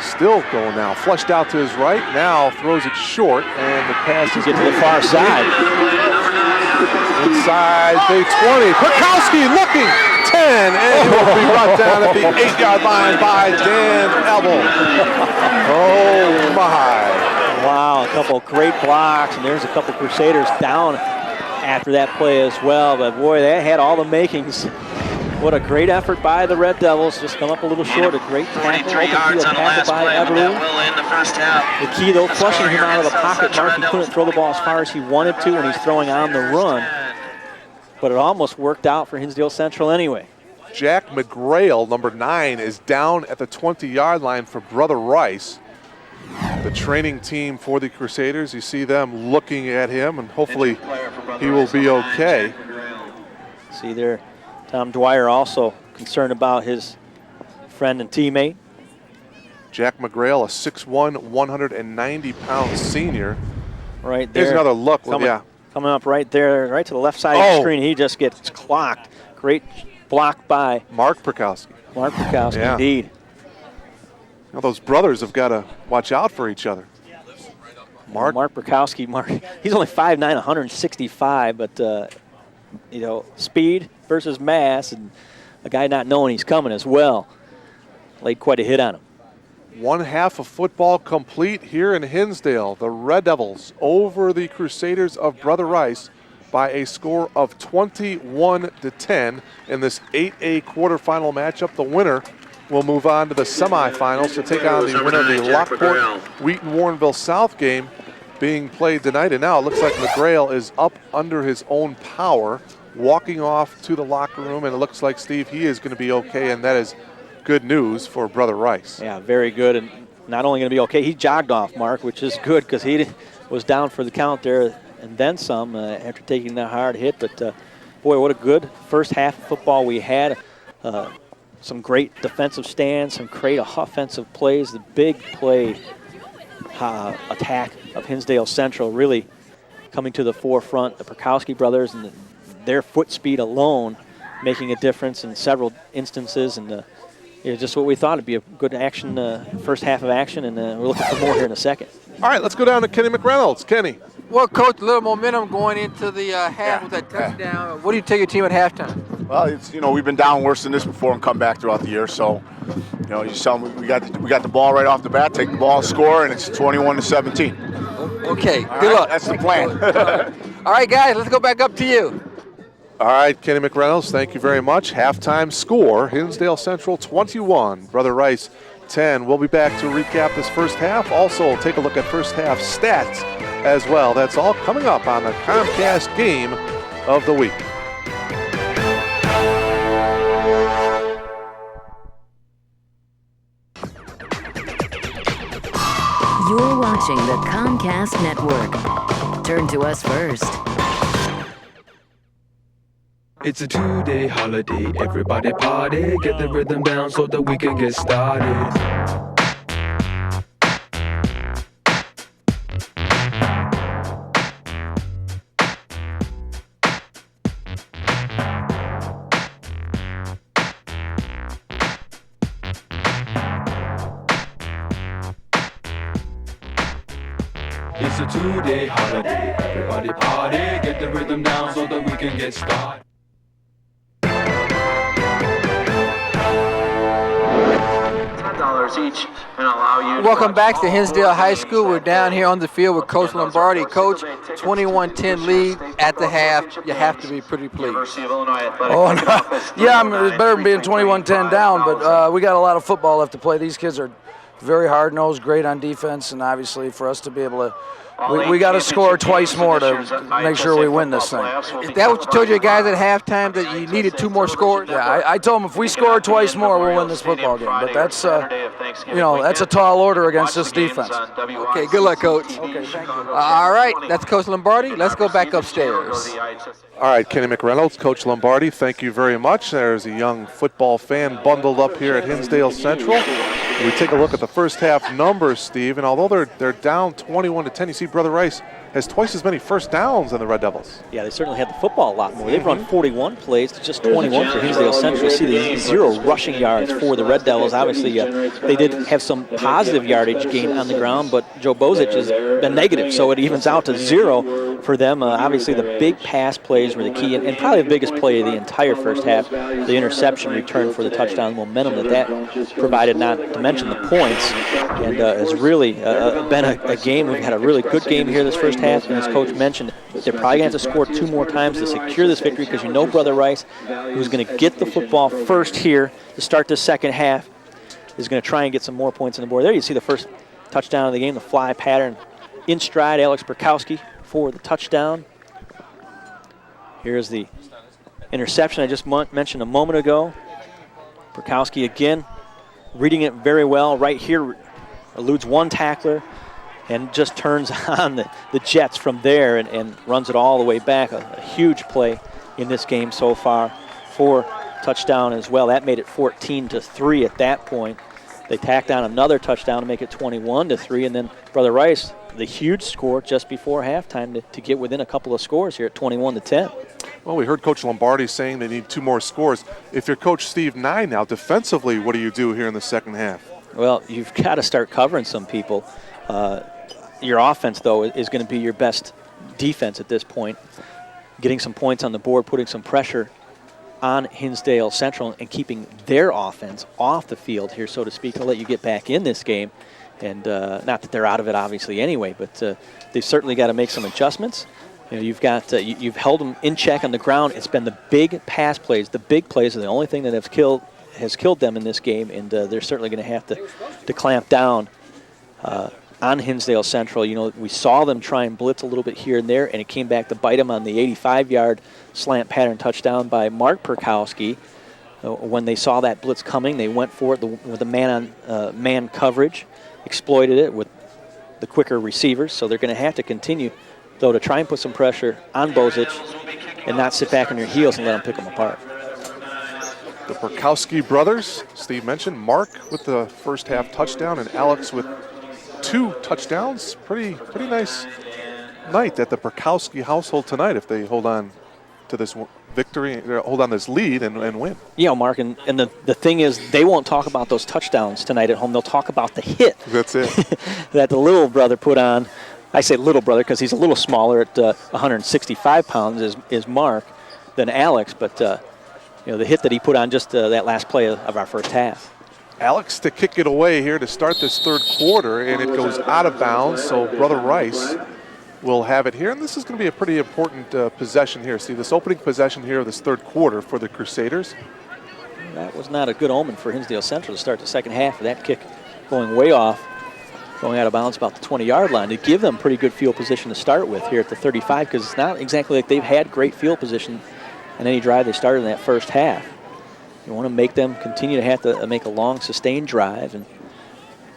Still going now, flushed out to his right, now throws it short, and the pass is getting to the far side. Inside the 20, Perkowski looking, 10, and he will be brought down at the 8-yard line by Dan Ebel. Oh my. Wow, a couple great blocks, and there's a couple Crusaders down after that play as well, but boy, that had all the makings. What a great effort by the Red Devils. Just come up a little short. A great tackle. 43 yards on the last play, but that will end the first half. The key, though, flushing him out of the pocket, Mark. He couldn't throw the ball as far as he wanted to when he's throwing on the run. But it almost worked out for Hinsdale Central anyway. Jack McGrail, number 9, is down at the 20-yard line for Brother Rice. The training team for the Crusaders, you see them looking at him, and hopefully he will be okay. See there, Tom Dwyer also concerned about his friend and teammate. Jack McGrail, a 6'1", 190-pound senior. Right there. Here's another look. Coming up right there, right to the left side of the screen. He just gets clocked. Great block by Mark Perkowski. Mark Perkowski, indeed. Now those brothers have got to watch out for each other. Mark Perkowski, he's only 5'9", 165, but you know, speed versus mass, and a guy not knowing he's coming as well. Laid quite a hit on him. 1 half of football complete here in Hinsdale. The Red Devils over the Crusaders of Brother Rice by a score of 21-10 in this 8A quarterfinal matchup. The winner will move on to the semifinals to take on the winner of the Lockport Wheaton Warrenville South game being played tonight. And now it looks like McGrail is up under his own power, walking off to the locker room, and it looks like, Steve, he is going to be okay, and that is good news for Brother Rice. Yeah, very good, and not only going to be okay, he jogged off, Mark, which is good because he was down for the count there and then some after taking that hard hit. But boy, what a good first half of football we had. Some great defensive stands, some great offensive plays. The big play attack of Hinsdale Central really coming to the forefront. The Perkowski brothers and their foot speed alone making a difference in several instances, and just what we thought. It'd be a good action, first half of action, and we're looking for more here in a second. All right, let's go down to Kenny McReynolds. Kenny. Well, Coach, a little momentum going into the half with that touchdown. What do you tell your team at halftime? Well, it's, we've been down worse than this before and come back throughout the year. So, you just tell them we got the ball right off the bat, take the ball, score, and it's 21-17. Okay, good luck. That's the plan. All right, guys, let's go back up to you. All right, Kenny McReynolds, thank you very much. Halftime score, Hinsdale Central 21, Brother Rice 10. We'll be back to recap this first half. Also, take a look at first half stats as well. That's all coming up on the Comcast Game of the Week. You're watching the Comcast Network. Turn to us first. It's a 2-day holiday, everybody party, get the rhythm down so that we can get started. It's a two-day holiday. Everybody party, get the rhythm down so that we can get started. $10 each and allow you. Welcome back to Hinsdale High School. We're down here on the field with Coach Lombardi. Coach, 21-10 lead at the half. You have to be pretty pleased. Oh, no. Yeah, it's better than being 21-10 down, but we got a lot of football left to play. These kids are very hard-nosed, great on defense, and obviously for us to be able to, we got to score twice more to make sure we win this thing. Is that what you told your guys at halftime, that you needed 2 more scores? Yeah, I told them if we score twice more, we'll win this football game. But that's, that's a tall order against this defense. Okay, good luck, Coach. Okay, thank you. All right, that's Coach Lombardi. Let's go back upstairs. All right, Kenny McReynolds, Coach Lombardi, thank you very much. There's a young football fan bundled up here at Hinsdale Central. We take a look at the first half numbers, Steve, and although they're down 21-10, you see Brother Rice has twice as many first downs than the Red Devils. Yeah, they certainly had the football a lot more. They've run 41 plays to just 21 for Hinsdale Central. You see the 0 rushing yards for the Red Devils. Obviously, they did have some positive yardage gain on the ground, but Joe Bozich has been negative, so it evens out to 0 for them. Obviously, the big pass plays were the key, and probably the biggest play of the entire first half, the interception return for the touchdown, momentum that provided, not to mention the points, and has really been a game. We've had a really good game here this first half, and as Coach mentioned, they're probably going to have to score 2 more times to secure this victory, because Brother Rice, who's going to get the football first here to start the second half, is going to try and get some more points on the board. There you see the first touchdown of the game, the fly pattern in stride, Alex Burkowski for the touchdown. Here's the interception I just mentioned a moment ago. Burkowski again reading it very well. Right here eludes one tackler and just turns on the Jets from there and runs it all the way back. A huge play in this game so far for touchdown as well. That made it 14-3 at that point. They tacked on another touchdown to make it 21-3, and then Brother Rice, the huge score just before halftime to get within a couple of scores here at 21-10. Well, we heard Coach Lombardi saying they need 2 more scores. If you're Coach Steve Nye now, defensively, what do you do here in the second half? Well, you've got to start covering some people. Your offense, though, is going to be your best defense at this point. Getting some points on the board, putting some pressure on Hinsdale Central and keeping their offense off the field here, so to speak, to let you get back in this game. And not that they're out of it, obviously, anyway, but they've certainly got to make some adjustments. You've got you've held them in check on the ground. It's been the big pass plays. The big plays are the only thing that has killed them in this game, and they're certainly going to have to clamp down on Hinsdale Central. We saw them try and blitz a little bit here and there, and it came back to bite them on the 85-yard slant pattern touchdown by Mark Perkowski. When they saw that blitz coming, they went for it with a man coverage, exploited it with the quicker receivers. So they're going to have to continue, though, to try and put some pressure on Bozich and not sit back on your heels and let them pick them apart. The Perkowski brothers, Steve mentioned, Mark with the first half touchdown and Alex with 2 touchdowns. Pretty nice night at the Perkowski household tonight if they hold on to this victory, hold on this lead and win. Yeah, Mark, and the thing is, they won't talk about those touchdowns tonight at home. They'll talk about the hit. That's it. that the little brother put on. I say little brother because he's a little smaller at 165 pounds is Mark than Alex, but the hit that he put on just that last play of our first half. Alex to kick it away here to start this third quarter, and it goes out of bounds, so Brother Rice will have it here. And this is going to be a pretty important possession here. See, this opening possession here of this third quarter for the Crusaders. That was not a good omen for Hinsdale Central to start the second half of that kick going way off, going out of bounds about the 20-yard line to give them pretty good field position to start with here at the 35, because it's not exactly like they've had great field position in any drive they started in that first half. You want to make them continue to have to make a long, sustained drive. And,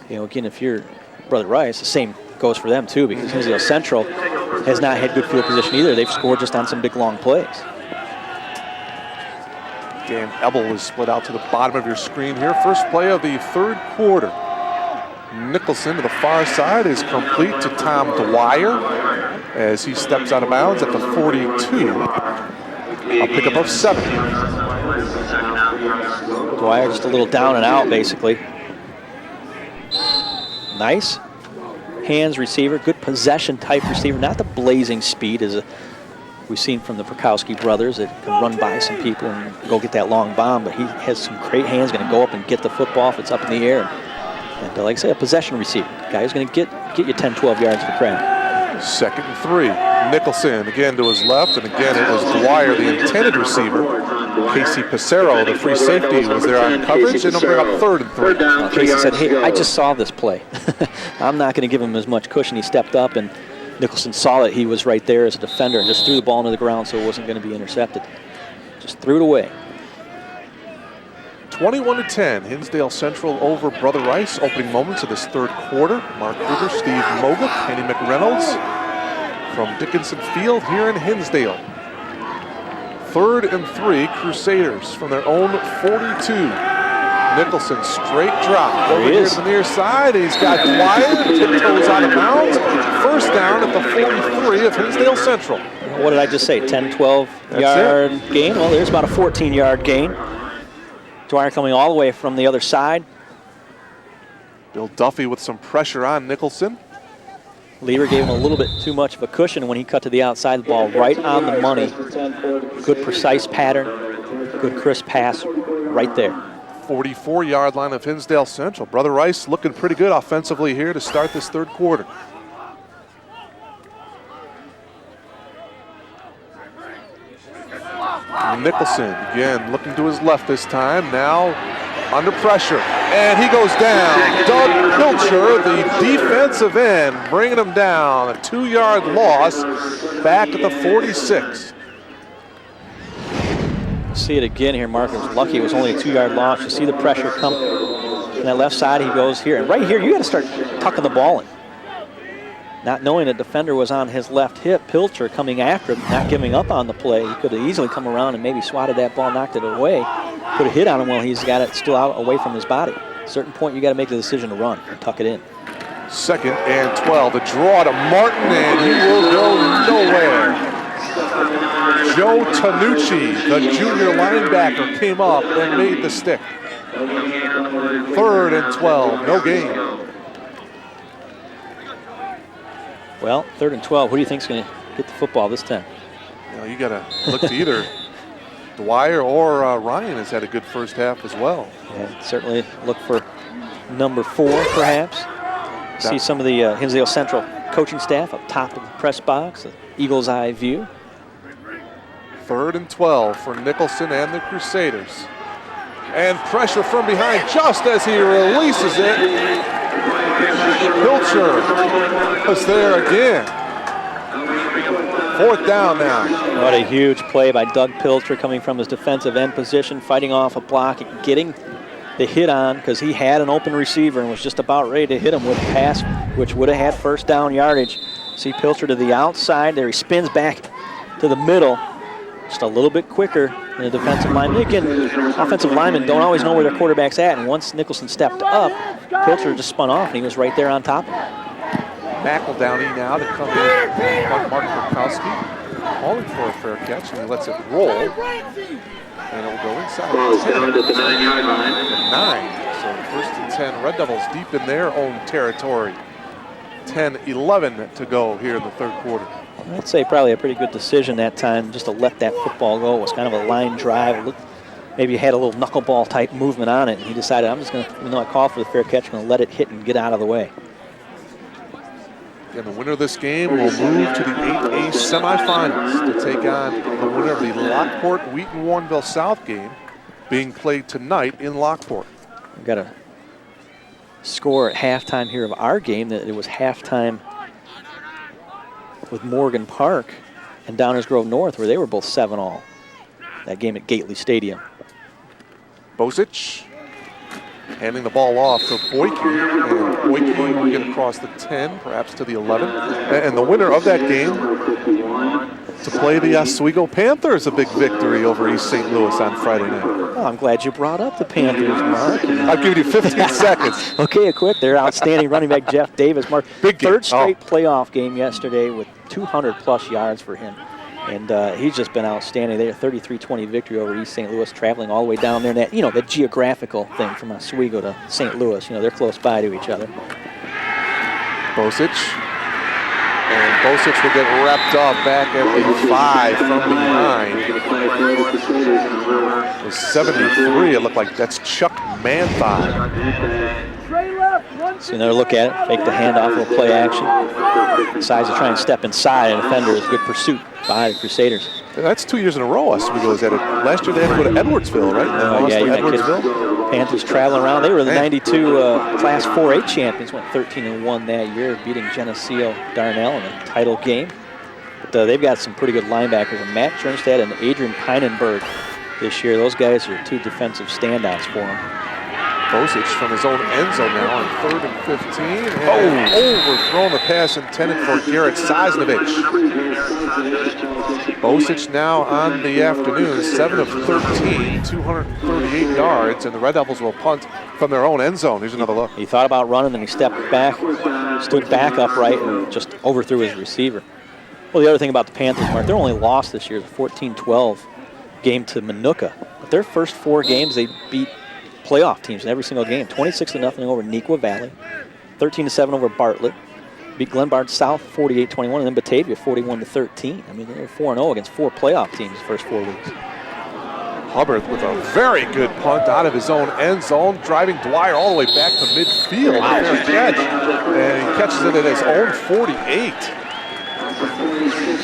again, if you're Brother Rice, the same goes for them, too, because Hinsdale Central has not had good field position either. They've scored just on some big, long plays. Dan Ebel was split out to the bottom of your screen here. First play of the third quarter. Nicholson to the far side is complete to Tom Dwyer as he steps out of bounds at the 42. A pickup of 7. Dwyer just a little down and out, basically. Nice hands receiver, good possession type receiver, not the blazing speed as we've seen from the Prokowski brothers that can run by some people and go get that long bomb, but he has some great hands, going to go up and get the football if it's up in the air. And like I say, a possession receiver, guy who's going to get you 10, 12 yards for credit. 2nd and 3. Nicholson again to his left, and again it was Dwyer, the intended receiver. Casey Pissarro, the free safety, was there on coverage, and he'll bring up 3rd and 3. Casey said, hey, I just saw this play. I'm not going to give him as much cushion. He stepped up, and Nicholson saw that he was right there as a defender and just threw the ball into the ground so it wasn't going to be intercepted. Just threw it away. 21-10, Hinsdale Central over Brother Rice. Opening moments of this 3rd quarter. Mark Kruger, Steve Moga, Kenny McReynolds from Dickinson Field here in Hinsdale. 3rd and 3, Crusaders from their own 42. Nicholson, straight drop over here to the near side. He's got Dwyer, tiptoes out of bounds. 1st down at the 43 of Hinsdale Central. What did I just say, 10, 12-yard gain? Well, there's about a 14-yard gain. Dwyer coming all the way from the other side. Bill Duffy with some pressure on Nicholson. Lever gave him a little bit too much of a cushion when he cut to the outside, the ball right on the money. Good precise pattern, good crisp pass right there. 44-yard line of Hinsdale Central. Brother Rice looking pretty good offensively here to start this 3rd quarter. Nicholson again looking to his left this time, now under pressure, and he goes down. Doug Pilcher, the defensive end, bringing him down. A 2-yard loss back at the 46. See it again here, Mark. It was lucky it was only a 2-yard loss. You see the pressure come from that left side. He goes here, and right here you got to start tucking the ball in. Not knowing the defender was on his left hip, Pilcher coming after him, not giving up on the play. He could have easily come around and maybe swatted that ball, knocked it away. Could have hit on him while he's got it still out away from his body. At a certain point, you got to make the decision to run and tuck it in. 2nd and 12. The draw to Martin, and he will go nowhere. Joe Tanucci, the junior linebacker, came up and made the stick. 3rd and 12, no gain. Well, 3rd and 12, who do you think is going to get the football this time? You got to look to either Dwyer or Ryan has had a good first half as well. Yeah, certainly look for number 4, perhaps. See some of the Hinsdale Central coaching staff up top of the press box, the eagle's eye view. 3rd and 12 for Nicholson and the Crusaders. And pressure from behind just as he releases it. Pilcher was there again. 4th down now. What a huge play by Doug Pilcher coming from his defensive end position, fighting off a block, getting the hit on because he had an open receiver and was just about ready to hit him with a pass, which would have had 1st down yardage. See Pilcher to the outside there. He spins back to the middle, just a little bit quicker than the defensive lineman. Again, offensive linemen don't always know where their quarterback's at, and once Nicholson stepped up, Pilcher just spun off, and he was right there on top of him. McEldowney now to come in. Mark Prokowski calling for a fair catch, and he lets it roll. And it will go inside. Ball's down at the 9-yard line. 9. So 1st and 10. Red Devils deep in their own territory. 10-11 to go here in the 3rd quarter. I'd say probably a pretty good decision that time just to let that football go. It was kind of a line drive. Maybe had a little knuckleball type movement on it, and he decided, I'm just going to, even though I called for the fair catch, I'm going to let it hit and get out of the way. And the winner of this game will move to the 8A semifinals to take on the winner of the Lockport-Wheaton-Warrenville South game being played tonight in Lockport. We've got a score at halftime here of our game that it was halftime with Morgan Park and Downers Grove North, where they were both 7-all. That game at Gately Stadium. Bosic handing the ball off to Boyke. And Boyke will get across the 10, perhaps to the 11. And the winner of that game to play the Oswego Panthers, a big victory over East St. Louis on Friday night. Oh, I'm glad you brought up the Panthers, Mark. I'll give you 15 seconds. Okay, quick. Their outstanding running back, Jeff Davis. Mark, big game. 3rd straight playoff game yesterday with 200-plus yards for him. And he's just been outstanding. They had a 33-20 victory over East St. Louis, traveling all the way down there. And that, the geographical thing from Oswego to St. Louis, they're close by to each other. Bosic. And Bosic will get wrapped up back at the 5 from behind. It was 73. It looked like that's Chuck Manthigh. So another look at it. Fake the handoff, little play action. Decides to try and step inside, and defender is good pursuit by the Crusaders. That's 2 years in a row Oswego was at it. Last year they had to go to Edwardsville, right? Yeah, you're not kidding. Panthers traveling around. They were the 92 Class 4A champions, went 13-1 that year, beating Geneseo Darnell in a title game. But they've got some pretty good linebackers, Matt Jernstad and Adrian Pinenberg this year. Those guys are 2 defensive standouts for them. Bosic from his own end zone now on 3rd and 15. And overthrown the pass intended for Garrett Sosnovich. Bosic now on the afternoon, 7 of 13, 238 yards, and the Red Devils will punt from their own end zone. Here's another look. He thought about running, then he stepped back, stood back upright, and just overthrew his receiver. Well, the other thing about the Panthers, Mark, their only loss this year is a 14-12 game to Minooka. But their first 4 games, they beat playoff teams in every single game. 26-0 over Neuqua Valley, 13-7 over Bartlett, beat Glenbard South 48-21, and then Batavia 41-13. I mean, they're 4-0 against 4 playoff teams the first 4 weeks. Hubbard with a very good punt out of his own end zone, driving Dwyer all the way back to midfield. Wow. Fair catch, and he catches it at his own 48.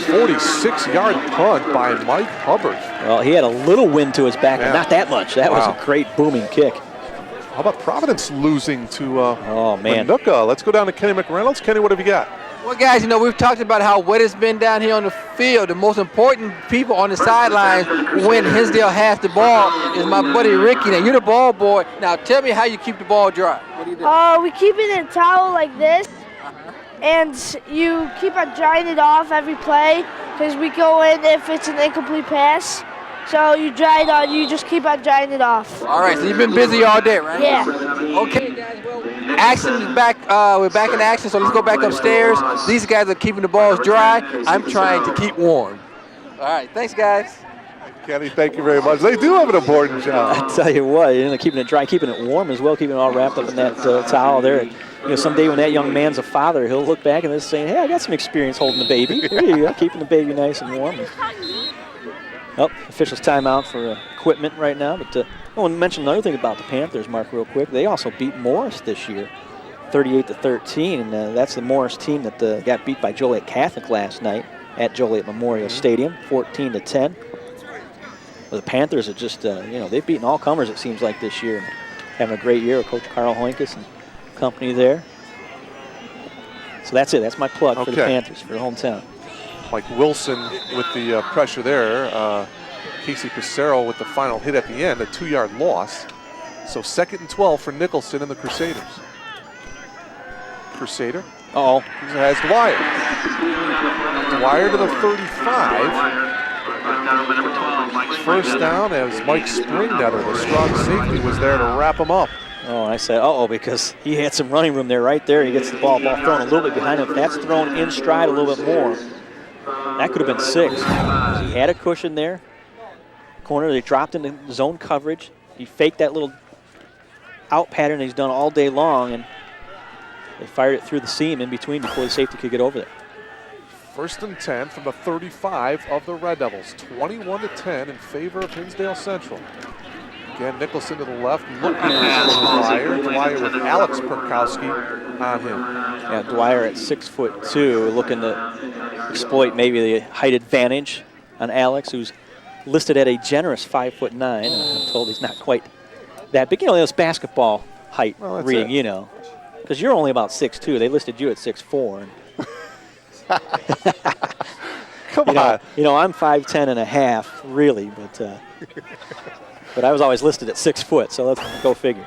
46-yard punt by Mike Hubbard. Well, he had a little wind to his back, but not that much. That was a great booming kick. How about Providence losing to Minooka? Let's go down to Kenny McReynolds. Kenny, what have you got? Well, guys, you know, we've talked about how wet it's been down here on the field. The most important people on the sideline when Hinsdale has the ball is my buddy Ricky. Now, you're the ball boy. Now, tell me how you keep the ball dry. What do you do? We keep it in a towel like this. And you keep on drying it off every play because we go in if it's an incomplete pass. So you dry it on, you just keep on drying it off. All right, so you've been busy all day, right? Yeah. Okay, guys, well, action is back. We're back in action, so let's go back upstairs. These guys are keeping the balls dry. I'm trying to keep warm. All right, thanks, guys. Kenny, thank you very much. They do have an important job. I tell you what, keeping it dry, keeping it warm as well, keeping it all wrapped up in that towel there. And, someday when that young man's a father, he'll look back and he'll say, hey, I got some experience holding the baby. There you go, keeping the baby nice and warm. Well, officials timeout for equipment right now. But I want to mention another thing about the Panthers, Mark, real quick. They also beat Morris this year, 38-13. And that's the Morris team that got beat by Joliet Catholic last night at Joliet Memorial Stadium, 14-10. Well, the Panthers are just, they've beaten all comers, it seems like, this year. Having a great year with Coach Carl Hoinkus and company there. So that's it. That's my plug for the Panthers, for the hometown. Mike Wilson with the pressure there. Casey Pissarro with the final hit at the end, a 2-yard loss. So 2nd and 12 for Nicholson and the Crusaders. Crusader. Uh-oh. He has Dwyer. Dwyer to the 35. First down as Mike Springnetter, the strong safety, was there to wrap him up. Oh, I said, uh-oh, because he had some running room there right there. He gets the ball thrown a little bit behind him. If that's thrown in stride a little bit more, that could have been 6. He had a cushion there. Corner, they dropped into zone coverage. He faked that little out pattern he's done all day long, and they fired it through the seam in between before the safety could get over there. 1st and 10 from the 35 of the Red Devils. 21-10 in favor of Hinsdale Central. Again, Nicholson to the left, looking for Dwyer. Dwyer with Alex Perkowski on him. Yeah, Dwyer at 6'2", looking to exploit maybe the height advantage on Alex, who's listed at a generous 5'9". I'm told he's not quite that big. It's basketball height reading, because you're only about 6'2". They listed you at 6'4". Come on. I'm 5'10" and a half, really, but I was always listed at 6 foot, so let's go figure.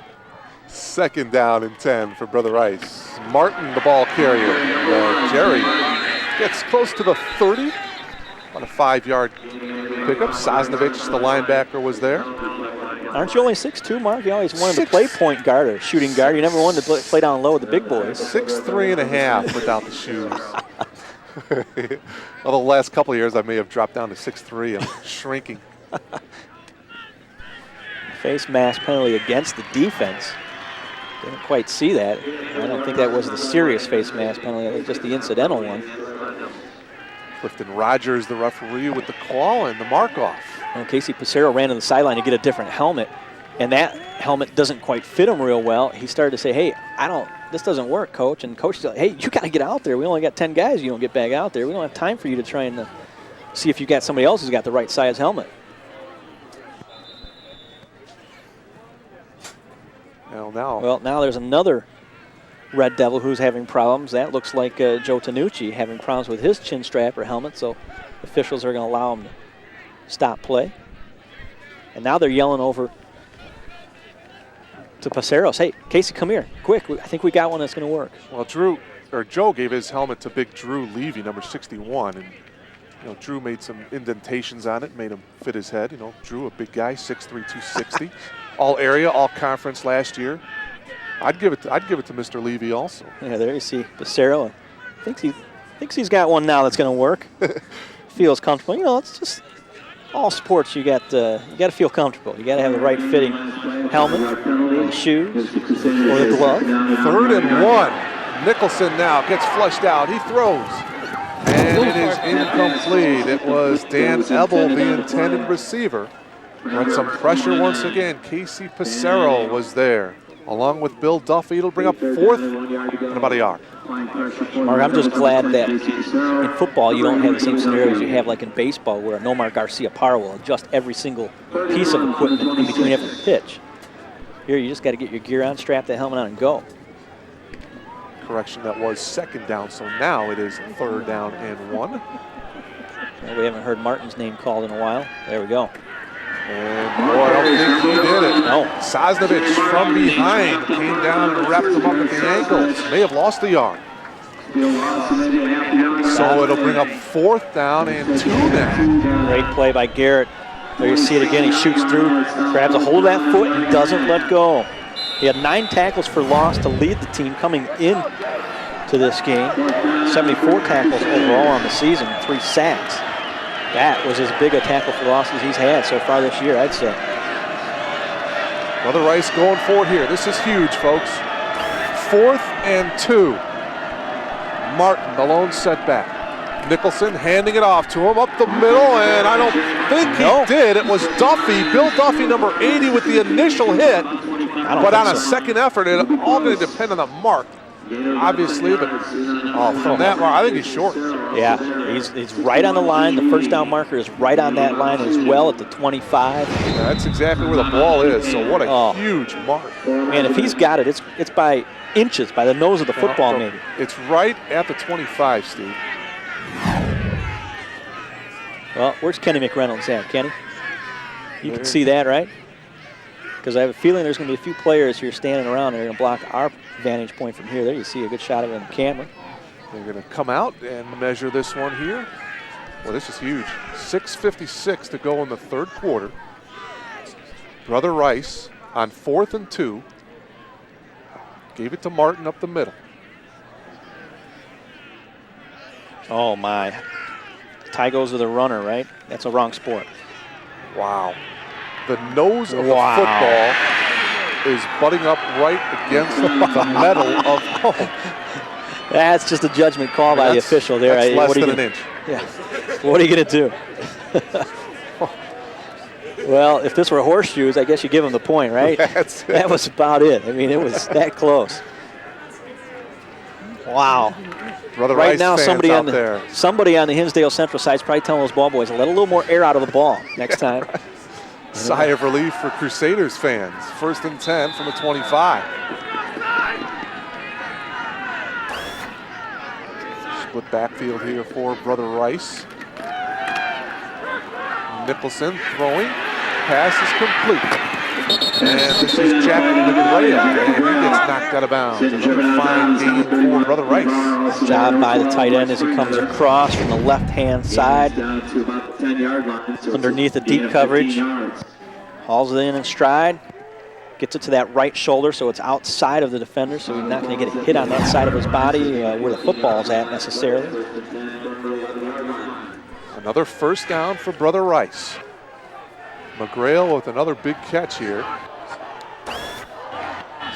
2nd down and 10 for Brother Rice. Martin, the ball carrier. Jerry gets close to the 30 on a 5-yard pickup. Sosnovich, the linebacker, was there. Aren't you only 6'2", Mark? You always wanted to play point guard or shooting guard. You never wanted to play down low with the big boys. 6'3" and a half without the shoes. Although the last couple of years I may have dropped down to 6'3". I'm shrinking. Face mask penalty against the defense. Didn't quite see that. I don't think that was the serious face mask penalty. I think just the incidental one. Clifton Rogers, the referee, with the call and the mark-off. Well, Casey Passero ran to the sideline to get a different helmet, and that helmet doesn't quite fit him real well. He started to say, hey, this doesn't work, Coach. And Coach said, hey, you got to get out there. We only got 10 guys. You don't get back out there. We don't have time for you to try and see if you got somebody else who's got the right size helmet. Well, now there's another Red Devil who's having problems. That looks like Joe Tanucci having problems with his chin strap or helmet, so officials are going to allow him to stop play. And now they're yelling over to Paceros, hey, Casey, come here, quick. I think we got one that's going to work. Well, Joe gave his helmet to big Drew Levy, number 61, and Drew made some indentations on it, made him fit his head. Drew, a big guy, 6'3", 260, all area, all conference last year. I'd give it to Mr. Levy also. Yeah, there you see Pacero. Thinks he's got one now that's going to work. Feels comfortable. It's just all sports. You got to feel comfortable. You got to have the right fitting helmet, or the shoes, or the glove. 3rd and 1. Nicholson now gets flushed out. He throws. And it is incomplete. It was Dan Ebel, the intended receiver. Brought some pressure once again. Casey Pacero was there, along with Bill Duffy. It'll bring up 4th and about a yard. Mark, I'm just glad that in football you don't have the same scenarios you have like in baseball, where Nomar Garcia-Parra will adjust every single piece of equipment in between every pitch. Here you just got to get your gear on, strap the helmet on, and go. Correction, that was 2nd down, so now it is 3rd down and 1. Well, we haven't heard Martin's name called in a while. There we go. And boy, I don't think he did it. No. Sosnovich from behind came down and wrapped him up at the ankles. May have lost a yard. So it'll bring up 4th down and 2 now. Great play by Garrett. There you see it again. He shoots through, grabs a hold of that foot, and doesn't let go. He had 9 tackles for loss to lead the team coming in to this game. 74 tackles overall on the season, 3 sacks. That was as big a tackle for losses he's had so far this year, I'd say. Brother Rice going for it here. This is huge, folks. 4th and 2. Martin, the lone setback. Nicholson handing it off to him up the middle, and I don't think he did. It was Duffy, Bill Duffy, number 80, with the initial hit. But on a second effort, it all going to depend on the mark, obviously. But from that mark, I think he's short. Yeah, he's right on the line. The first down marker is right on that line as well at the 25. Yeah, that's exactly where the ball is. So what a huge mark. Man, if he's got it, it's by inches, by the nose of the football maybe. It's right at the 25, Steve. Well, where's Kenny McReynolds at, Kenny? You can see that, right? Because I have a feeling there's going to be a few players here standing around that are going to block our vantage point from here. There you see a good shot of it on the camera. They're going to come out and measure this one here. Well, this is huge. 6:56 to go in the 3rd quarter. Brother Rice on 4th and 2. Gave it to Martin up the middle. Oh, my. Tie goes to the runner, right? That's a wrong sport. Wow. The nose of the football is butting up right against the metal of home. That's just a judgment call by the official there. That's less than an inch. Yeah. What are you going to do? Well, if this were horseshoes, I guess you give him the point, right? That was about it. I mean, it was that close. Wow. Brother right Rice now, fans somebody out on there. somebody on the Hinsdale Central side is probably telling those ball boys to let a little more air out of the ball next time. Sigh of relief for Crusaders fans. 1st and 10 from the 25. Split backfield here for Brother Rice. Nicholson throwing. Pass is complete. And this is Jack McGray, and he gets knocked out of bounds. Another fine gain for Brother Rice. Job by the tight end as he comes across from the left-hand side. Underneath the deep coverage. Hauls it in stride. Gets it to that right shoulder, so it's outside of the defender, so he's not going to get a hit on that side of his body where the football's at necessarily. Another 1st down for Brother Rice. McGrail with another big catch here.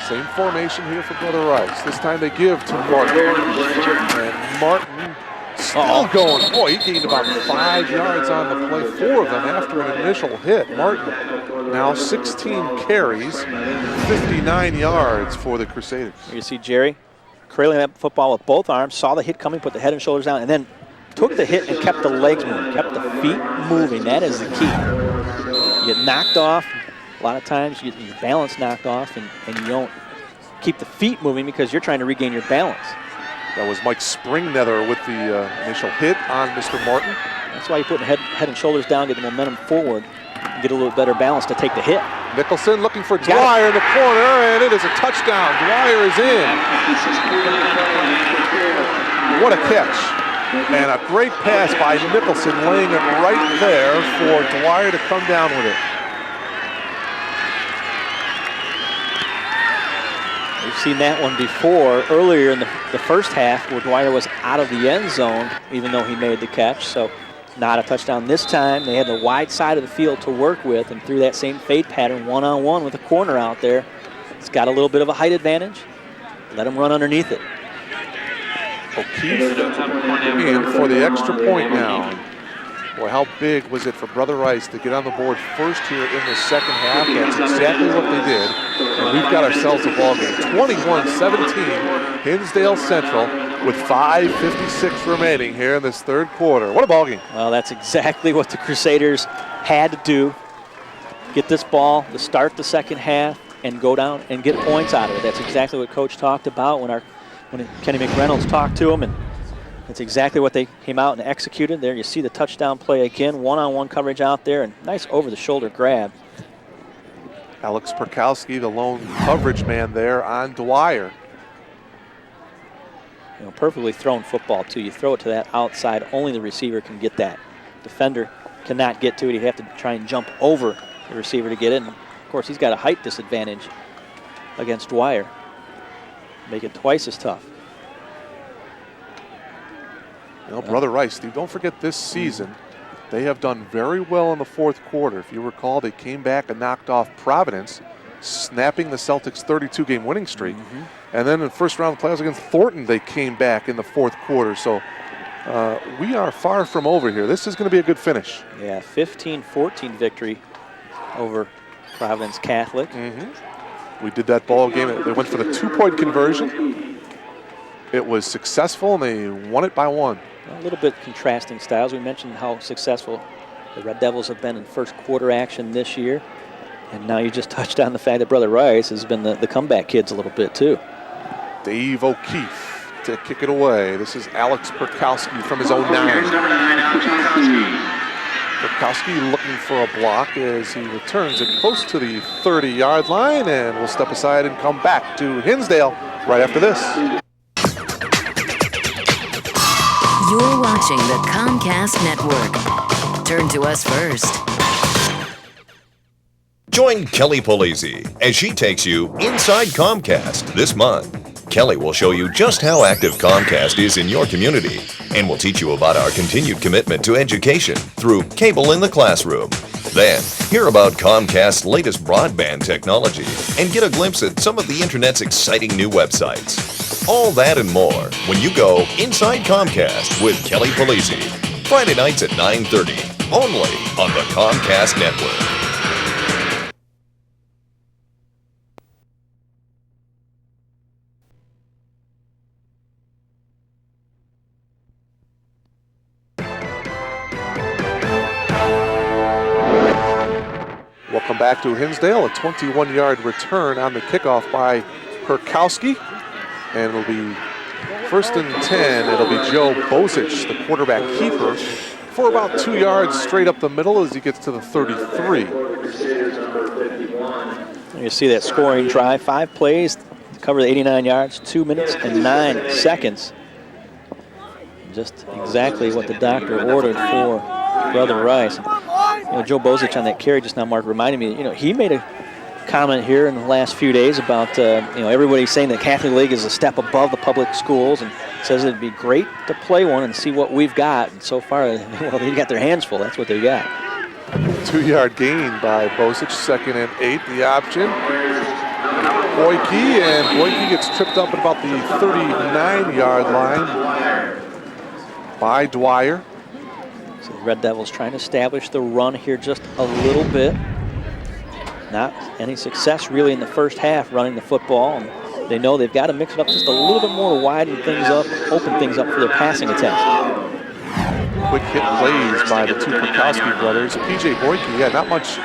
Same formation here for Brother Rice. This time they give to Martin. And Martin still going. Boy, he gained about 5 yards on the play, 4 of them after an initial hit. Martin now 16 carries, 59 yards for the Crusaders. You see Jerry cradling that football with both arms, saw the hit coming, put the head and shoulders down, and then took the hit and kept the legs moving, kept the feet moving. That is the key. You get knocked off. A lot of times you get your balance knocked off, and you don't keep the feet moving because you're trying to regain your balance. That was Mike Springnether with the initial hit on Mr. Martin. That's why you put head and shoulders down, get the momentum forward, and get a little better balance to take the hit. Nicholson looking for Dwyer in the corner, and it is a touchdown. Dwyer is in. What a catch. And a great pass by Nicholson, laying it right there for Dwyer to come down with it. We've seen that one before earlier in the first half where Dwyer was out of the end zone even though he made the catch. So not a touchdown this time. They had the wide side of the field to work with, and through that same fade pattern, one-on-one with a corner out there. It's got a little bit of a height advantage. Let him run underneath it. O'Keefe in for the extra point now. Boy, how big was it for Brother Rice to get on the board first here in the second half? That's exactly what they did. And we've got ourselves a ball game. 21-17, Hinsdale Central with 5:56 remaining here in this third quarter. What a ball game. Well, that's exactly what the Crusaders had to do. Get this ball to start the second half and go down and get points out of it. That's exactly what Coach talked about when Kenny McReynolds talked to him, and that's exactly what they came out and executed. There you see the touchdown play again, one-on-one coverage out there, and nice over-the-shoulder grab. Alex Perkowski, the lone coverage man there on Dwyer. You know, perfectly thrown football, too. You throw it to that outside, only the receiver can get that. Defender cannot get to it. You have to try and jump over the receiver to get it. And of course, he's got a height disadvantage against Dwyer. Make it twice as tough. You know, Brother Rice, Steve, don't forget this season, they have done very well in the fourth quarter. If you recall, they came back and knocked off Providence, snapping the Celtics' 32-game winning streak. And then in the first round of the playoffs against Thornton, they came back in the fourth quarter. So we are far from over here. This is going to be a good finish. Yeah, 15-14 victory over Providence Catholic. We did that ball game. They went for the 2-point conversion. It was successful, and they won it by 1. A little bit contrasting styles. We mentioned how successful the Red Devils have been in first quarter action this year. And now you just touched on the fact that Brother Rice has been the comeback kids a little bit, too. Dave O'Keefe to kick it away. This is Alex Perkowski from his own 9. Perkowski looking for a block as he returns it close to the 30-yard line, and we'll step aside and come back to Hinsdale right after this. You're watching the Comcast Network. Turn to us first. Join Kelly Polizzi as she takes you inside Comcast this month. Kelly will show you just how active Comcast is in your community and will teach you about our continued commitment to education through Cable in the Classroom. Then, hear about Comcast's latest broadband technology and get a glimpse at some of the Internet's exciting new websites. All that and more when you go Inside Comcast with Kelly Polizzi. Friday nights at 9:30, only on the Comcast Network. Welcome back to Hinsdale. A 21-yard return on the kickoff by Perkowski. And it'll be 1st and 10. It'll be Joe Bosich, the quarterback keeper, for about 2 yards straight up the middle as he gets to the 33. You see that scoring drive. 5 plays to cover the 89 yards, 2 minutes and 9 seconds. Just exactly what the doctor ordered for Brother Rice. You know, Joe Bosich on that carry just now, Mark, reminded me, you know, he made a comment here in the last few days about, you know, everybody saying that Catholic League is a step above the public schools, and says it'd be great to play one and see what we've got. And so far, well, they got their hands full. That's what they got. 2-yard gain by Bosich, 2nd and 8, the option. Boyke, and Boyke gets tripped up at about the 39-yard line by Dwyer. So the Red Devils trying to establish the run here just a little bit. Not any success really in the first half running the football. And they know they've got to mix it up just a little bit more to widen things up, open things up for their passing attempts. Quick hit plays by the two Kurkowski brothers. P.J. Boyke, not much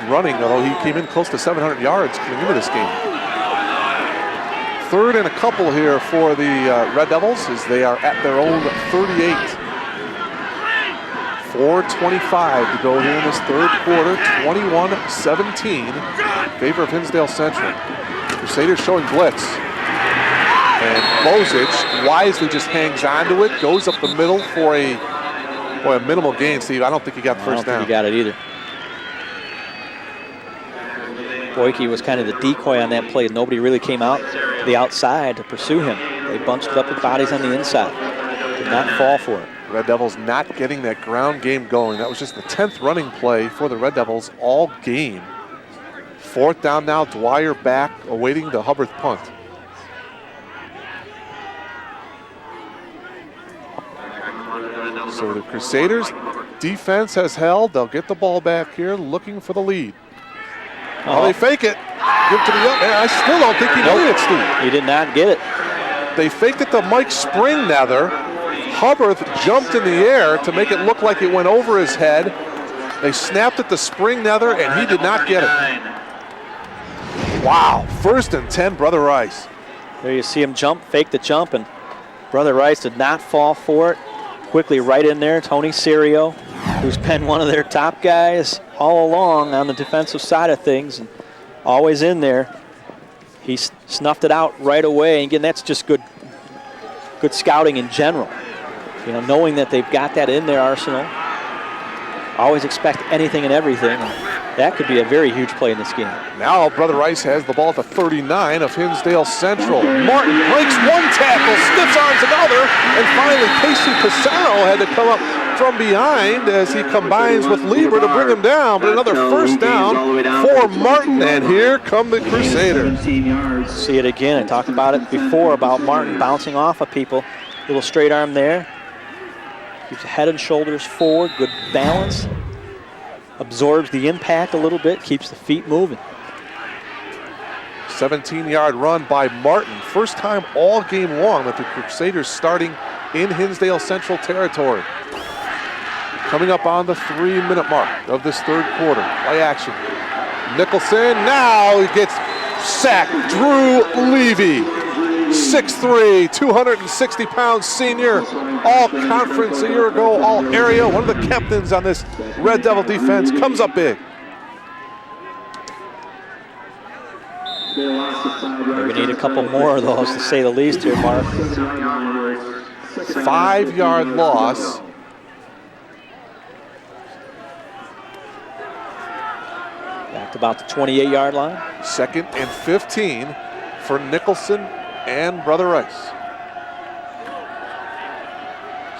running, although he came in close to 700 yards coming into this game. 3rd and a couple here for the Red Devils as they are at their own 38. 4:25 to go here in this third quarter, 21-17 in favor of Hinsdale Central. Crusaders showing blitz. And Bozich wisely just hangs onto it, goes up the middle for a minimal gain, Steve. I don't think he got the first down. I don't think he got it either. Boyke was kind of the decoy on that play. Nobody really came out to the outside to pursue him. They bunched it up with bodies on the inside. Did not fall for it. Red Devils not getting that ground game going. That was just the 10th running play for the Red Devils all game. 4th down now, Dwyer back, awaiting the Hubbard punt. So the Crusaders defense has held. They'll get the ball back here, looking for the lead. Oh, they fake it. Give it to the I still don't think he made it, Steve. He did not get it. They faked it to Mike Springnether. Hubbard jumped in the air to make it look like it went over his head. They snapped it to Springnether, and he did not get it. Wow, 1st and 10, Brother Rice. There you see him jump, fake the jump, and Brother Rice did not fall for it. Quickly right in there, Tony Serio, who's been one of their top guys all along on the defensive side of things, and always in there. He snuffed it out right away. And again, that's just good scouting in general. You know, knowing that they've got that in their arsenal. Always expect anything and everything. And that could be a very huge play in this game. Now Brother Rice has the ball at the 39 of Hinsdale Central. Martin breaks one tackle, stiff arms another, and finally Casey Pissarro had to come up from behind as he combines with Lieber to bring him down. But another first down for Martin, and here come the Crusaders. See it again. I talked about it before about Martin bouncing off of people. Little straight arm there. Keeps head and shoulders forward, good balance. Absorbs the impact a little bit, keeps the feet moving. 17-yard run by Martin. First time all game long that the Crusaders starting in Hinsdale Central territory. Coming up on the 3-minute mark of this third quarter. Play action. Nicholson, now he gets sacked. Drew Levy. 6'3", 260-pound senior, all conference a year ago, all area, one of the captains on this Red Devil defense, comes up big. We need a couple more of those to say the least here, Mark. 5-yard loss. Back to about the 28-yard line. 2nd and 15 for Nicholson and Brother Rice.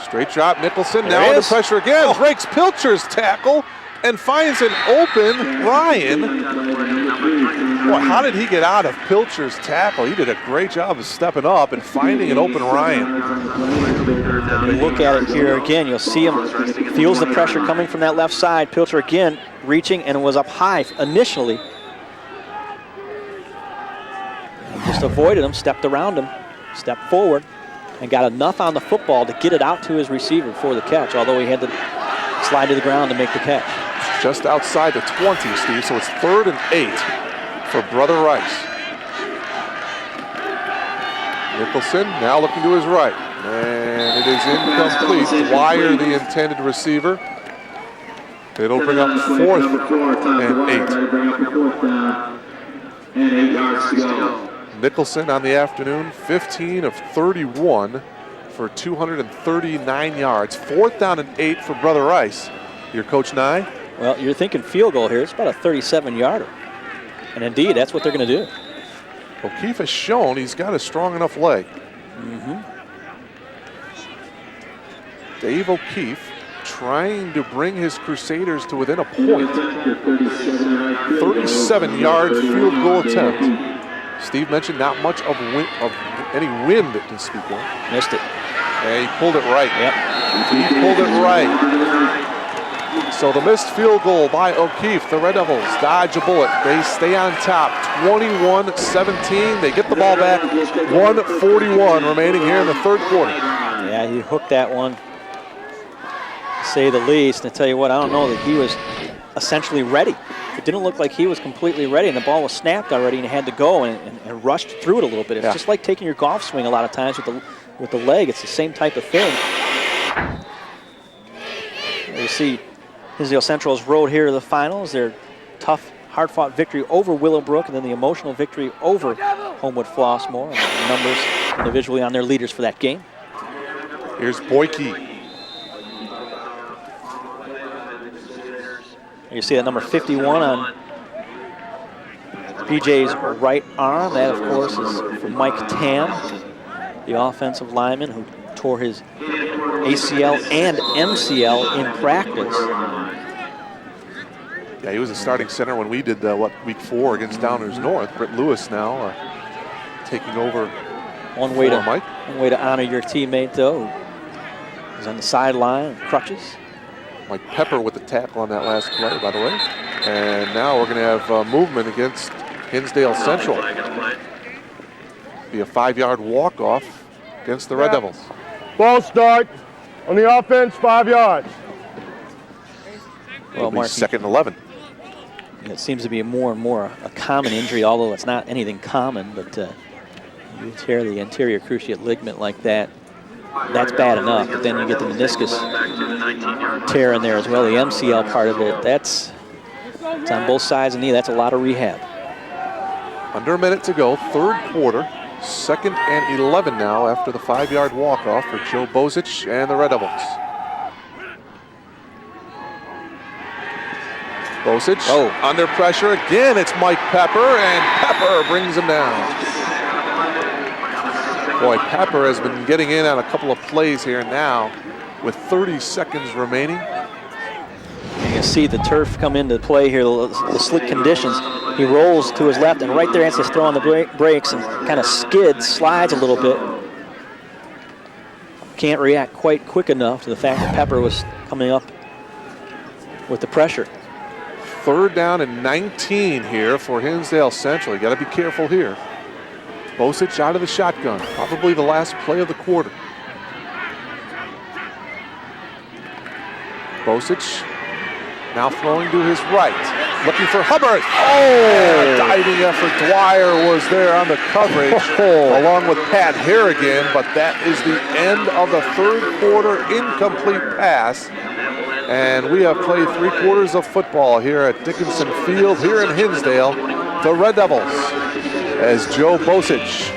Straight drop, Nicholson, now under pressure again, breaks Pilcher's tackle and finds an open Ryan. Boy, how did he get out of Pilcher's tackle? He did a great job of stepping up and finding an open Ryan. You look at it here again, you'll see him feels the pressure coming from that left side. Pilcher again reaching and was up high initially. Just avoided him, stepped around him, stepped forward, and got enough on the football to get it out to his receiver for the catch, although he had to slide to the ground to make the catch. Just outside the 20, Steve, so it's 3rd and 8 for Brother Rice. Nicholson now looking to his right, and it is incomplete. Dwyer, the intended receiver. It'll bring up 4th and 8. And 8 yards to go. Nicholson on the afternoon, 15 of 31 for 239 yards. 4th down and 8 for Brother Rice. Your Coach Nye? Well, you're thinking field goal here. It's about a 37-yarder. And indeed, that's what they're going to do. O'Keefe has shown he's got a strong enough leg. Dave O'Keefe trying to bring his Crusaders to within a point. 37-yard field goal attempt. Steve mentioned not much of any wind to speak of. Missed it. And he pulled it right. Yep. He pulled it right. So the missed field goal by O'Keefe. The Red Devils dodge a bullet. They stay on top, 21-17. They get the ball back, 1:41 remaining here in the third quarter. Yeah, he hooked that one, to say the least. And I tell you what, I don't know that he was essentially ready. It didn't look like he was completely ready, and the ball was snapped already, and he had to go and rushed through it a little bit. It's just like taking your golf swing a lot of times with the leg. It's the same type of thing. You see Hinsdale Central's road here to the finals. Their tough, hard-fought victory over Willowbrook, and then the emotional victory over Homewood Flossmoor. And the numbers individually on their leaders for that game. Here's Boyke. You see that number 51 on PJ's right arm. That, of course, is from Mike Tam, the offensive lineman who tore his ACL and MCL in practice. Yeah, he was a starting center when we did, week 4 against Downers North. Britt Lewis now taking over One way to Mike. honor your teammate, though, who's on the sideline, crutches. Mike Pepper with the tackle on that last play, by the way. And now we're going to have movement against Hinsdale Central. Be a 5-yard walk-off against the Red Devils. Ball start on the offense, 5 yards. Well, Mark, second and 11. It seems to be more and more a common injury, although it's not anything common, but you tear the anterior cruciate ligament like that, that's bad enough, but then you get the meniscus tear in there as well, the MCL part of it, it's on both sides of the knee. That's a lot of rehab. Under a minute to go, third quarter, 2nd and 11 now after the 5-yard walk-off for Joe Bozich and the Red Devils. Bozich under pressure again. It's Mike Pepper, and Pepper brings him down. Boy, Pepper has been getting in on a couple of plays here now with 30 seconds remaining. You can see the turf come into play here, the slick conditions. He rolls to his left, and right there Ansis throw on the brakes and kind of slides a little bit. Can't react quite quick enough to the fact that Pepper was coming up with the pressure. 3rd down and 19 here for Hinsdale Central. You got to be careful here. Bozich out of the shotgun, probably the last play of the quarter. Bozich now throwing to his right, looking for Hubbard. Oh, diving effort. Dwyer was there on the coverage, along with Pat Harrigan, but that is the end of the third quarter. Incomplete pass. And we have played 3 quarters of football here at Dickinson Field here in Hinsdale. The Red Devils, as Joe Bozich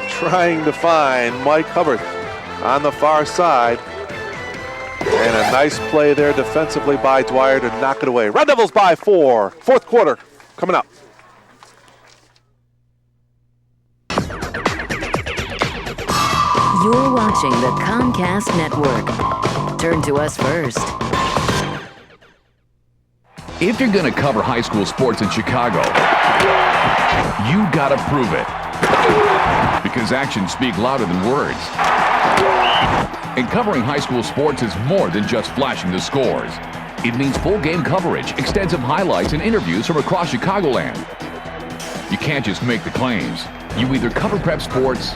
trying to find Mike Hubbard on the far side. And a nice play there defensively by Dwyer to knock it away. Red Devils by 4. Fourth quarter coming up. You're watching the Comcast Network. Turn to us first. If you're going to cover high school sports in Chicago, you got to prove it. Because actions speak louder than words. And covering high school sports is more than just flashing the scores. It means full game coverage, extensive highlights, and interviews from across Chicagoland. You can't just make the claims. You either cover prep sports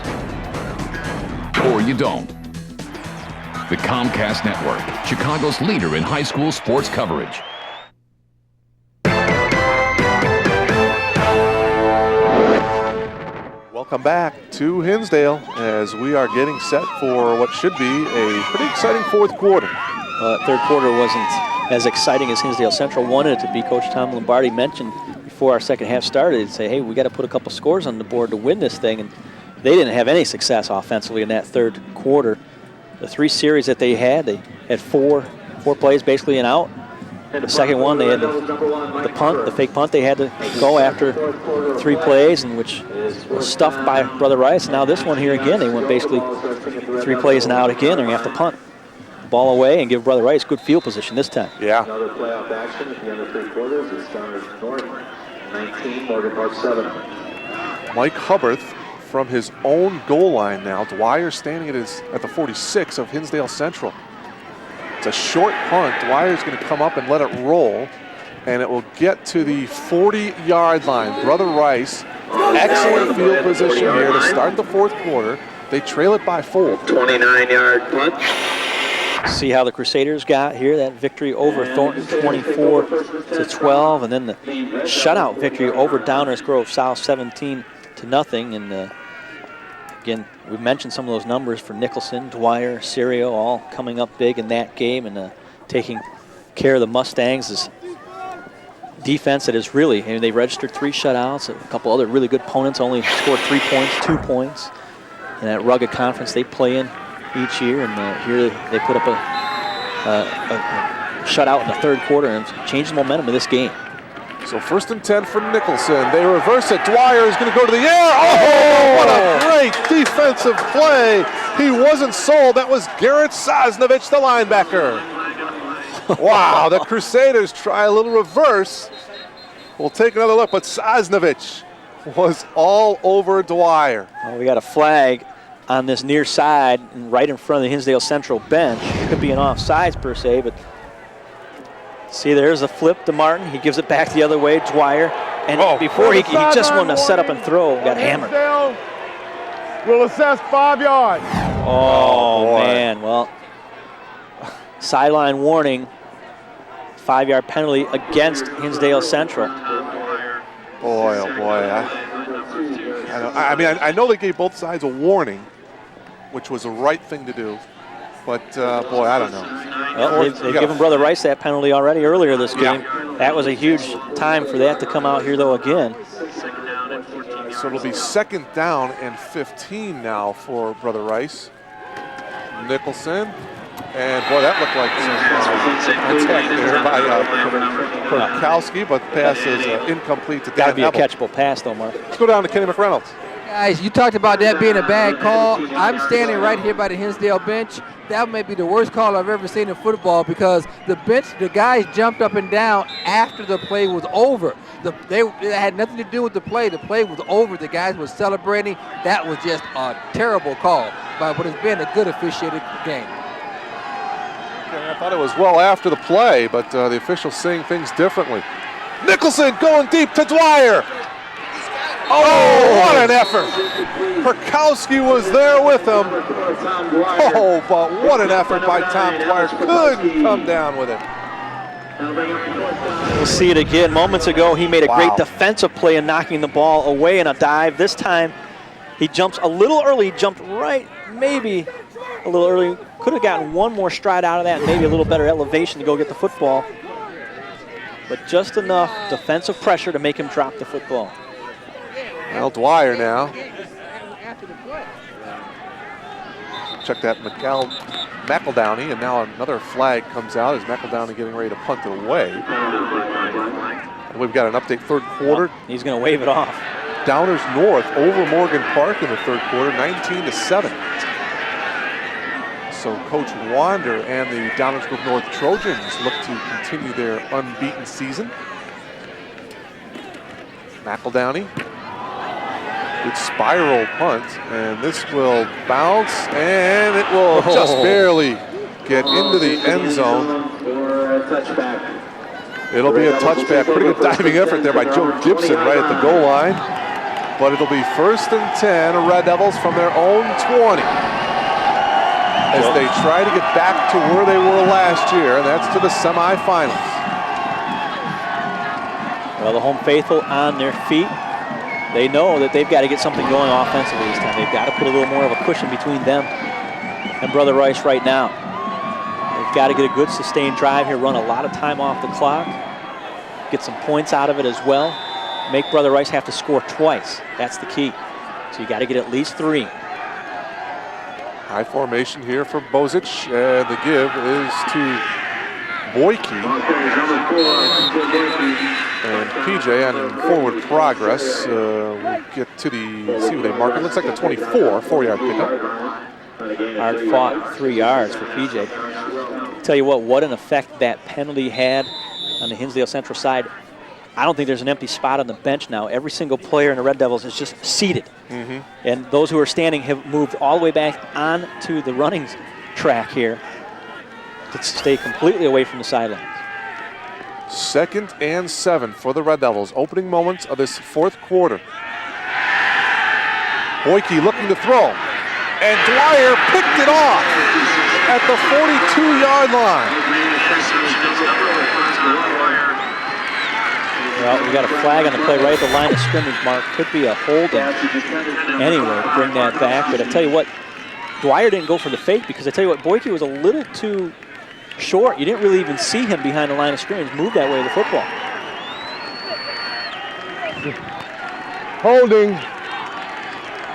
or you don't. The Comcast Network, Chicago's leader in high school sports coverage. Welcome back to Hinsdale as we are getting set for what should be a pretty exciting fourth quarter. Third quarter wasn't as exciting as Hinsdale Central wanted it to be. Coach Tom Lombardi mentioned before our second half started, he'd say, hey, we got to put a couple scores on the board to win this thing. And they didn't have any success offensively in that third quarter. The 3 series that they had four plays basically and out. The second one, they had the punt, the fake punt. They had to go after 3 plays, and which was stuffed by Brother Rice. Now this one here again, they went basically 3 plays and out again. They're going to have to punt the ball away and give Brother Rice good field position this time. Yeah. Another playoff action at the end of 3 quarters. It's Downers North 19, Morgan Park 7. Mike Hubbard from his own goal line now. Dwyer standing at the 46 of Hinsdale Central. It's a short punt. Dwyer's going to come up and let it roll, and it will get to the 40-yard line. Brother Rice, excellent field position here to start the fourth quarter. They trail it by 4. 29-yard punt. See how the Crusaders got here, that victory over Thornton, 24-12, and then the shutout victory over Downers Grove South, 17-0. And again, we mentioned some of those numbers for Nicholson, Dwyer, Serio, all coming up big in that game and taking care of the Mustangs. This defense that is really, I mean, they registered 3 shutouts, a couple other really good opponents only scored 3 points, 2 points. In that rugged conference they play in each year, and here they put up a shutout in the third quarter and changed the momentum of this game. So 1st and 10 for Nicholson. They reverse it. Dwyer is going to go to the air. Oh, what a great defensive play. He wasn't sold. That was Garrett Sosnovich, the linebacker. Wow, the Crusaders try a little reverse. We'll take another look, but Sosnovich was all over Dwyer. Well, we got a flag on this near side and right in front of the Hinsdale Central bench. Could be an offsides per se, but see, there's a flip to Martin. He gives it back the other way, Dwyer. And before he just wanted to set up and throw, got hammered. Will assess 5 yards. Oh man, well, sideline warning, 5-yard penalty against Hinsdale Central. Boy, oh boy. I know they gave both sides a warning, which was the right thing to do. But, boy, I don't know. Well, they've given Brother Rice that penalty already earlier this game. Yeah. That was a huge time for that to come out here, though, again. So it'll be 2nd down and 15 now for Brother Rice. Nicholson. And, boy, that looked like some contact there by Kurkowski, but the pass is incomplete to Dan Got to be Neville. a catchable pass, though, Mark. Let's go down to Kenny McReynolds. Guys, you talked about that being a bad call. I'm standing right here by the Hinsdale bench. That may be the worst call I've ever seen in football because the guys jumped up and down after the play was over. It had nothing to do with the play. The play was over. The guys were celebrating. That was just a terrible call by what has been a good officiated game. Okay, I thought it was well after the play, but the official's saying things differently. Nicholson going deep to Dwyer. Oh, what an effort. Kurkowski was there with him. Oh, but what an effort by Tom Dwyer. Couldn't come down with it. We'll see it again. Moments ago, he made a great defensive play in knocking the ball away in a dive. This time, he jumps a little early, jumped right, maybe a little early. Could have gotten one more stride out of that, maybe a little better elevation to go get the football. But just enough defensive pressure to make him drop the football. Well, Dwyer now. Check that McEldowney, and now another flag comes out as McEldowney getting ready to punt it away. And we've got an update third quarter. He's going to wave it off. Downers North over Morgan Park in the third quarter, 19-7. So Coach Wander and the Downers Grove North Trojans look to continue their unbeaten season. McEldowney. Good spiral punt, and this will bounce, and it will just barely get into the end zone. It'll be a touchback. Pretty good diving effort there by Joe Gibson right at the goal line. But it'll be 1st and 10, Red Devils from their own 20. As they try to get back to where they were last year, and that's to the semifinals. Well, the home faithful on their feet. They know that they've got to get something going offensively this time. They've got to put a little more of a cushion between them and Brother Rice right now. They've got to get a good sustained drive here, run a lot of time off the clock, get some points out of it as well, make Brother Rice have to score twice. That's the key. So you got to get at least 3. High formation here for Bozic, and the give is to Boyke. And PJ on forward progress. We'll get to see what they mark. It looks like the 24, 4-yard pickup. Hard fought 3 yards for PJ. Tell you what an effect that penalty had on the Hinsdale Central side I don't think there's an empty spot on the bench now. Every single player in the Red Devils is just seated. And those who are standing have moved all the way back onto the running track here to stay completely away from the sidelines. 2nd and 7 for the Red Devils. Opening moments of this 4th quarter. Boyke looking to throw. And Dwyer picked it off at the 42-yard line. Well, we got a flag on the play right at the line of scrimmage mark. Could be a holding anyway to bring that back. But I tell you what, Dwyer didn't go for the fake because I tell you what, Boyke was a little too short. You didn't really even see him behind the line of scrimmage move that way to the football. Holding.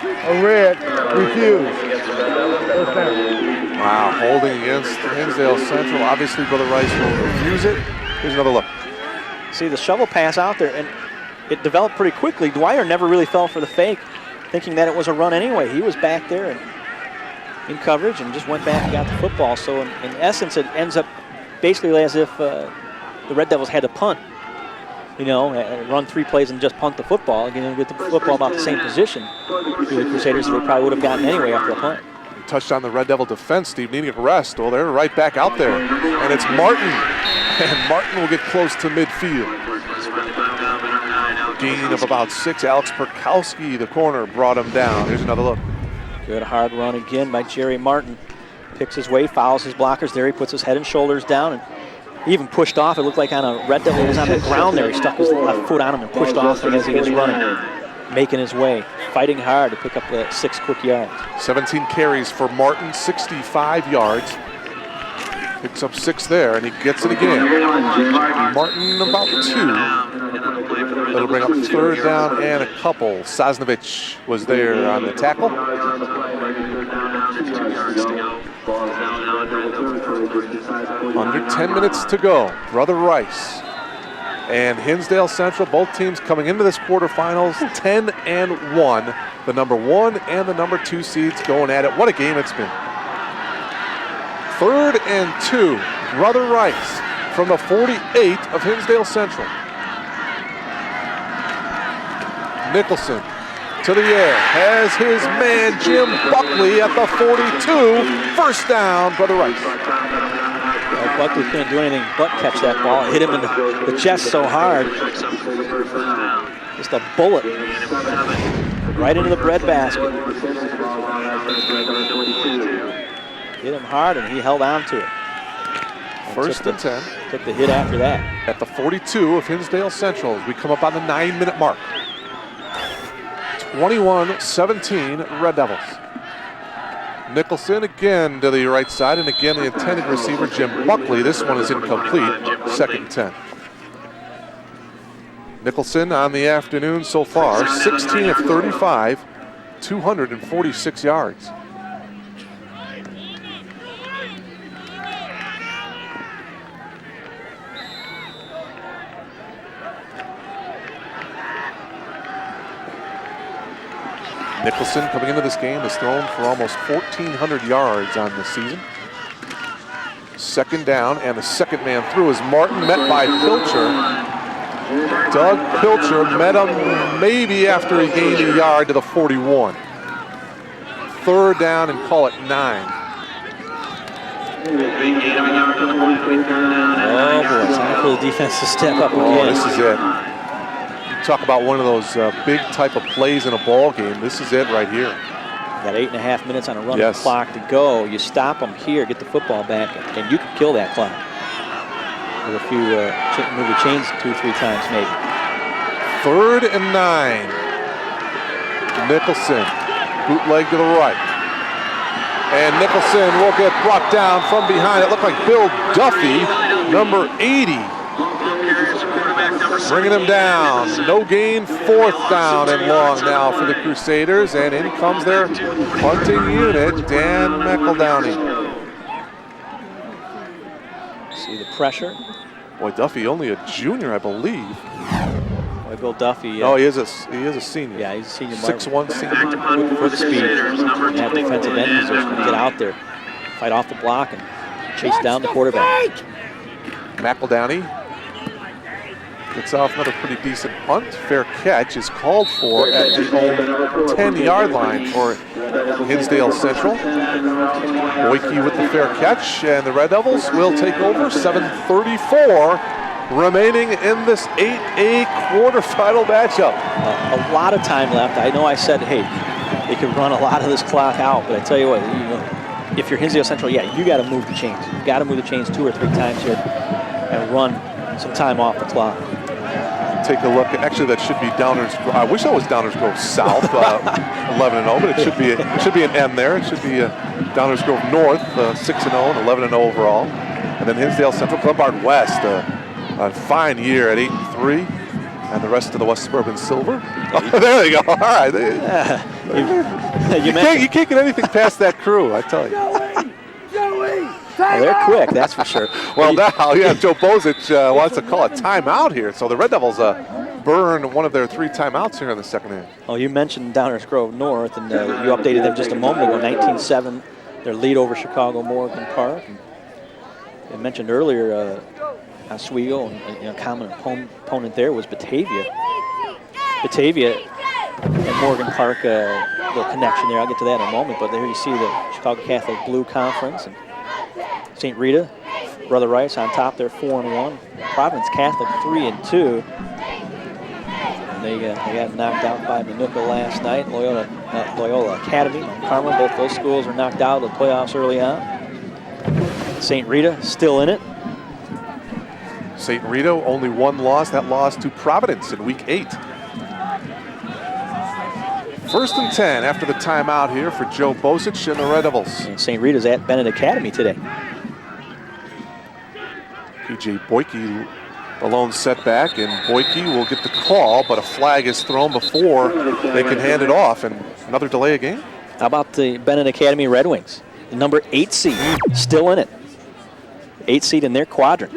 A red. Refused. First down. Wow, holding against Hinsdale Central. Obviously, Brother Rice will refuse it. Here's another look. See the shovel pass out there, and it developed pretty quickly. Dwyer never really fell for the fake, thinking that it was a run anyway. He was back there and in coverage and just went back and got the football. So in essence, it ends up basically as if the Red Devils had to punt. You know, run 3 plays and just punt the football. Again, get the football about the same position to the Crusaders that they probably would have gotten anyway after a punt. Touched on the Red Devil defense, Steve, needing a rest. Well, they're right back out there. And it's Martin. And Martin will get close to midfield. Gain of about 6. Alex Perkowski, the corner, brought him down. Here's another look. Good hard run again by Jerry Martin. Picks his way, fouls his blockers there. He puts his head and shoulders down. And he even pushed off. It looked like on a Red Devil. He was on the ground there. He stuck his left foot on him and pushed off as he was running. Making his way, fighting hard to pick up the 6 quick yards. 17 carries for Martin, 65 yards. Picks up 6 there, and he gets it again. Martin about 2. That'll bring up 3rd down and a couple. Sosnovich was there on the tackle. Under 10 minutes to go. Brother Rice and Hinsdale Central, both teams coming into this quarterfinals 10-1. The number 1 and the number 2 seeds going at it. What a game it's been. 3rd and 2. Brother Rice from the 48 of Hinsdale Central. Nicholson to the air. Has his man Jim Buckley at the 42. First down, Brother Rice. Buckley couldn't do anything but catch that ball. It hit him in the chest so hard. Just a bullet. Right into the breadbasket. Hit him hard and he held on to it. First and 10. Took the hit after that. At the 42 of Hinsdale Central, we come up on the 9-minute mark. 21-17 Red Devils. Nicholson again to the right side, and again the intended receiver, Jim Buckley. This one is incomplete. 2nd and 10. Nicholson on the afternoon so far, 16 of 35, 246 yards. Nicholson coming into this game has thrown for almost 1,400 yards on the season. 2nd down, and the second man through is Martin, met by Pilcher. Doug Pilcher met him maybe after he gained a yard to the 41. 3rd down and call it 9. Oh boy, time for the defense to step up again. Oh, this is it. Talk about one of those big type of plays in a ball game. This is it right here. Got 8.5 minutes on a running clock to go. You stop them here, get the football back, and you can kill that clock. With a few, move the chains 2-3 times maybe. 3rd and 9. Nicholson, bootleg to the right. And Nicholson will get brought down from behind. It looked like Bill Duffy, number 80. Bringing him down. No gain, 4th down and long now for the Crusaders. And in comes their punting unit, Dan McEldowney. See the pressure. Boy, Duffy only a junior, I believe. Boy, Bill Duffy. Oh, he is a senior. Yeah, he's a senior. 6'1" senior. Good foot speed in that defensive end position to get out there, fight off the block, and chase down the quarterback. McEldowney Gets off another pretty decent punt. Fair catch is called for at the own 10-yard line for Hinsdale Central. Boyke with the fair catch, and the Red Devils will take over. 7:34 remaining in this 8A quarterfinal matchup. A lot of time left. I know I said, hey, they could run a lot of this clock out, but I tell you what, if you're Hinsdale Central, yeah, you got to move the chains. You got to move the chains 2 or 3 times here and run some time off the clock. Take a look. Actually, that should be Downers. I wish that was Downers Grove South, 11-0, but it should be an M there. It should be Downers Grove North, 6-0 and 11-0 overall, and then Hinsdale Central, Clembard West, a fine year at 8-3, and the rest of the West Suburban Silver. Oh, there they go. All right, you can't get anything past that crew, I tell you. Well, they're quick, that's for sure. Well, now, yeah, Joe Bozic wants to call a timeout here. So the Red Devils burn one of their 3 timeouts here in the second half. Oh, you mentioned Downers Grove North, and you updated them just a moment ago, 19-7, their lead over Chicago Morgan Park. And you mentioned earlier Oswego, and a common opponent there was Batavia. Batavia and Morgan Park, little connection there. I'll get to that in a moment, but there you see the Chicago Catholic Blue Conference. And St. Rita, Brother Rice on top there, 4-1. Providence Catholic 3-2. And they got knocked out by Minooka last night. Loyola Academy, Mount Carmel, both those schools are knocked out of the playoffs early on. St. Rita still in it. St. Rita only 1 loss. That loss to Providence in week 8. 1st and 10 after the timeout here for Joe Bozic and the Red Devils. And St. Rita's at Bennett Academy today. P.J. Boyke, a lone setback, and Boyke will get the call, but a flag is thrown before they can hand it off, and another delay of game. How about the Bennett Academy Red Wings? The number 8 seed, still in it. 8 seed in their quadrant.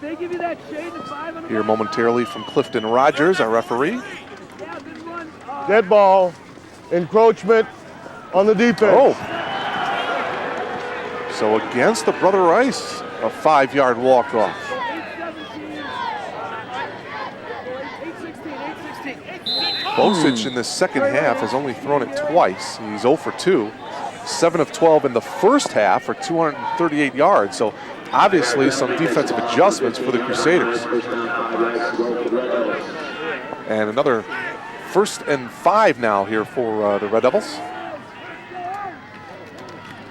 They give you that shade to 5 Here momentarily from Clifton Rogers, our referee. Dead ball, encroachment on the defense. Oh. So against the Brother Rice, a 5-yard walk-off. Bozic in the second half has only thrown it twice. He's 0 for 2. 7 of 12 in the first half for 238 yards. So obviously some defensive adjustments for the Crusaders. And another 1st and 5 now here for the Red Devils.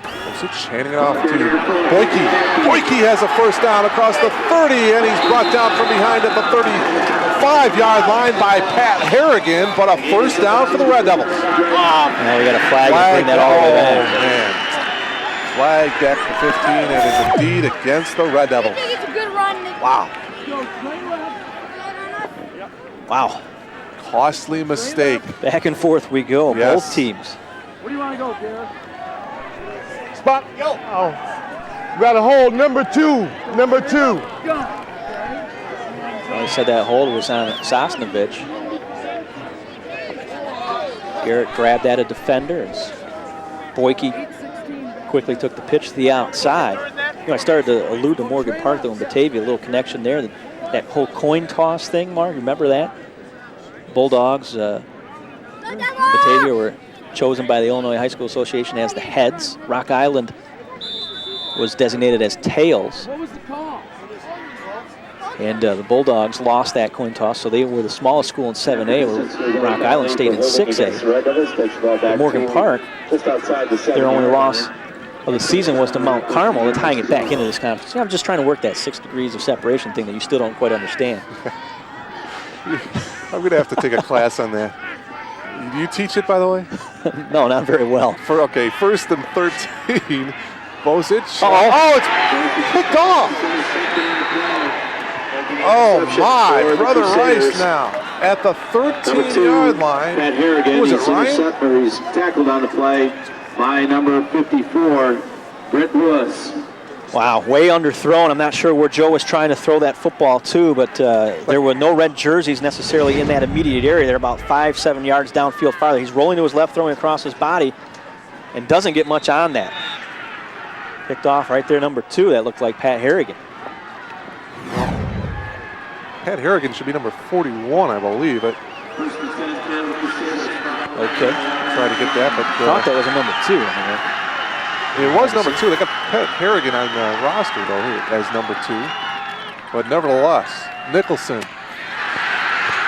Bozic handing it off to Boyke. Boyke has a first down across the 30, and he's brought down from behind at the 35-yard line by Pat Harrigan, but a first down for the Red Devils. Now we got a flag to bring that all the way back. Man. Flag back to 15, and is indeed against the Red Devils. Wow. Wow. Costly mistake. Back and forth we go, yes. Both teams. Where do you want to go, Garrett? Spot. Go. Oh. We got to hold number 2. Number 2. Well, he said that hold was on Sosnovich. Garrett grabbed at a defender as Boyke quickly took the pitch to the outside. I started to allude to Morgan Park, though, in Batavia, a little connection there. That whole coin toss thing, Mark, remember that? Bulldogs, Batavia were chosen by the Illinois High School Association as the heads. Rock Island was designated as tails. What was the call? And the Bulldogs lost that coin toss, so they were the smallest school in 7A, where Rock Island stayed in 6A. But Morgan Park, their only loss of the season was to Mount Carmel. They're tying it back into this conference. I'm just trying to work that 6 degrees of separation thing that you still don't quite understand. I'm going to have to take a class on that. Do you teach it, by the way? No, not very well. Okay, 1st and 13. Bozic. Oh, it's picked off. Oh, my. Brother Rice now at the 13-yard line. Pat Harrigan, Who was it, Ryan? He's tackled on the play by number 54, Brett Lewis. Wow, way underthrown. I'm not sure where Joe was trying to throw that football to, but there were no red jerseys necessarily in that immediate area. They're about 5-7 yards downfield farther. He's rolling to his left, throwing across his body, and doesn't get much on that. Picked off right there, number 2. That looked like Pat Harrigan. Pat Harrigan should be number 41, I believe. Okay. Try to get that, but I thought that was a number 2. It was number 2. They got Pat Harrigan on the roster, though, as number 2. But nevertheless, Nicholson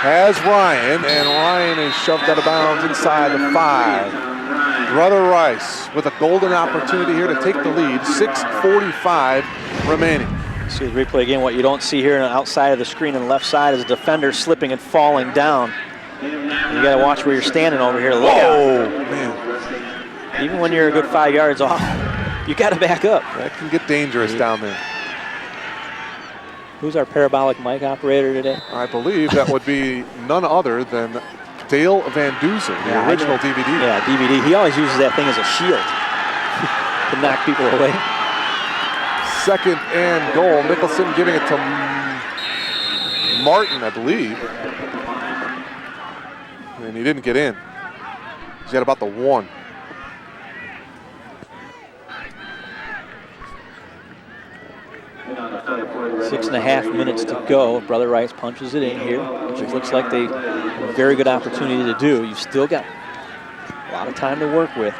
has Ryan, and Ryan is shoved out of bounds inside the 5. Brother Rice with a golden opportunity here to take the lead. 6:45 remaining. See the replay again. What you don't see here on the outside of the screen on the left side is a defender slipping and falling down. And you got to watch where you're standing over here. Look out. Man. Even when you're a good 5 yards off, you got to back up. That can get dangerous down there. Who's our parabolic mic operator today? I believe that would be none other than Dale Van Dusen, the original DVD. Yeah, DVD. He always uses that thing as a shield to knock people away. 2nd and goal. Nicholson giving it to Martin, I believe. And he didn't get in. He's at about the 1. Six and a half minutes to go. Brother Rice punches it in here, which it looks like they have a very good opportunity to do. You've still got a lot of time to work with.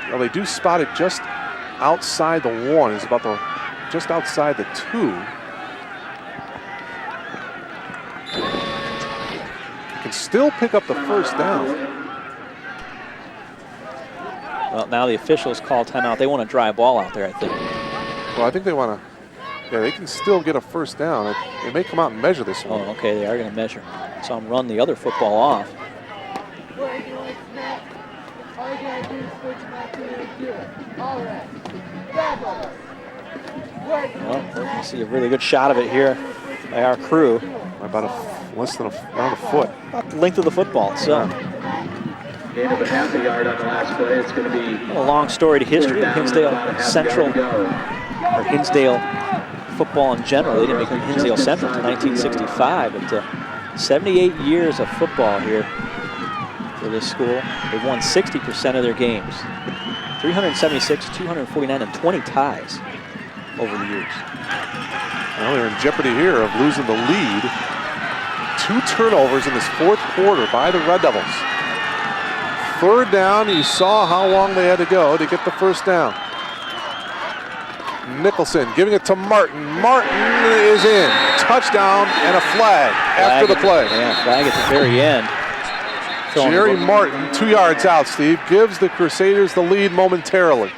Well, they do spot it just outside the 1. It's about just outside the 2. Can still pick up the first down. Well, now the officials call timeout. They want a dry ball out there, I think. Well, I think they want to. Yeah, they can still get a first down. They may come out and measure this one. Oh, okay, they are going to measure. So I'm run the other football off. Well, you see a really good shot of it here by our crew. About less than around a foot. About the length of the football itself. Gain of a half a yard on the last play. It's going to be a long storied history of Hinsdale Central, or Hinsdale football in general. They didn't become Hinsdale Central until 1965, but 78 years of football here for this school. They've won 60% of their games. 376, 249, and 20 ties over the years. Well, they're in jeopardy here of losing the lead. 2 turnovers in this 4th quarter by the Red Devils. 3rd down, you saw how long they had to go to get the first down. Nicholson giving it to Martin. Martin is in. Touchdown and a flag after the play. Yeah, flag at the very end. Jerry Martin, 2 yards out, Steve, gives the Crusaders the lead momentarily.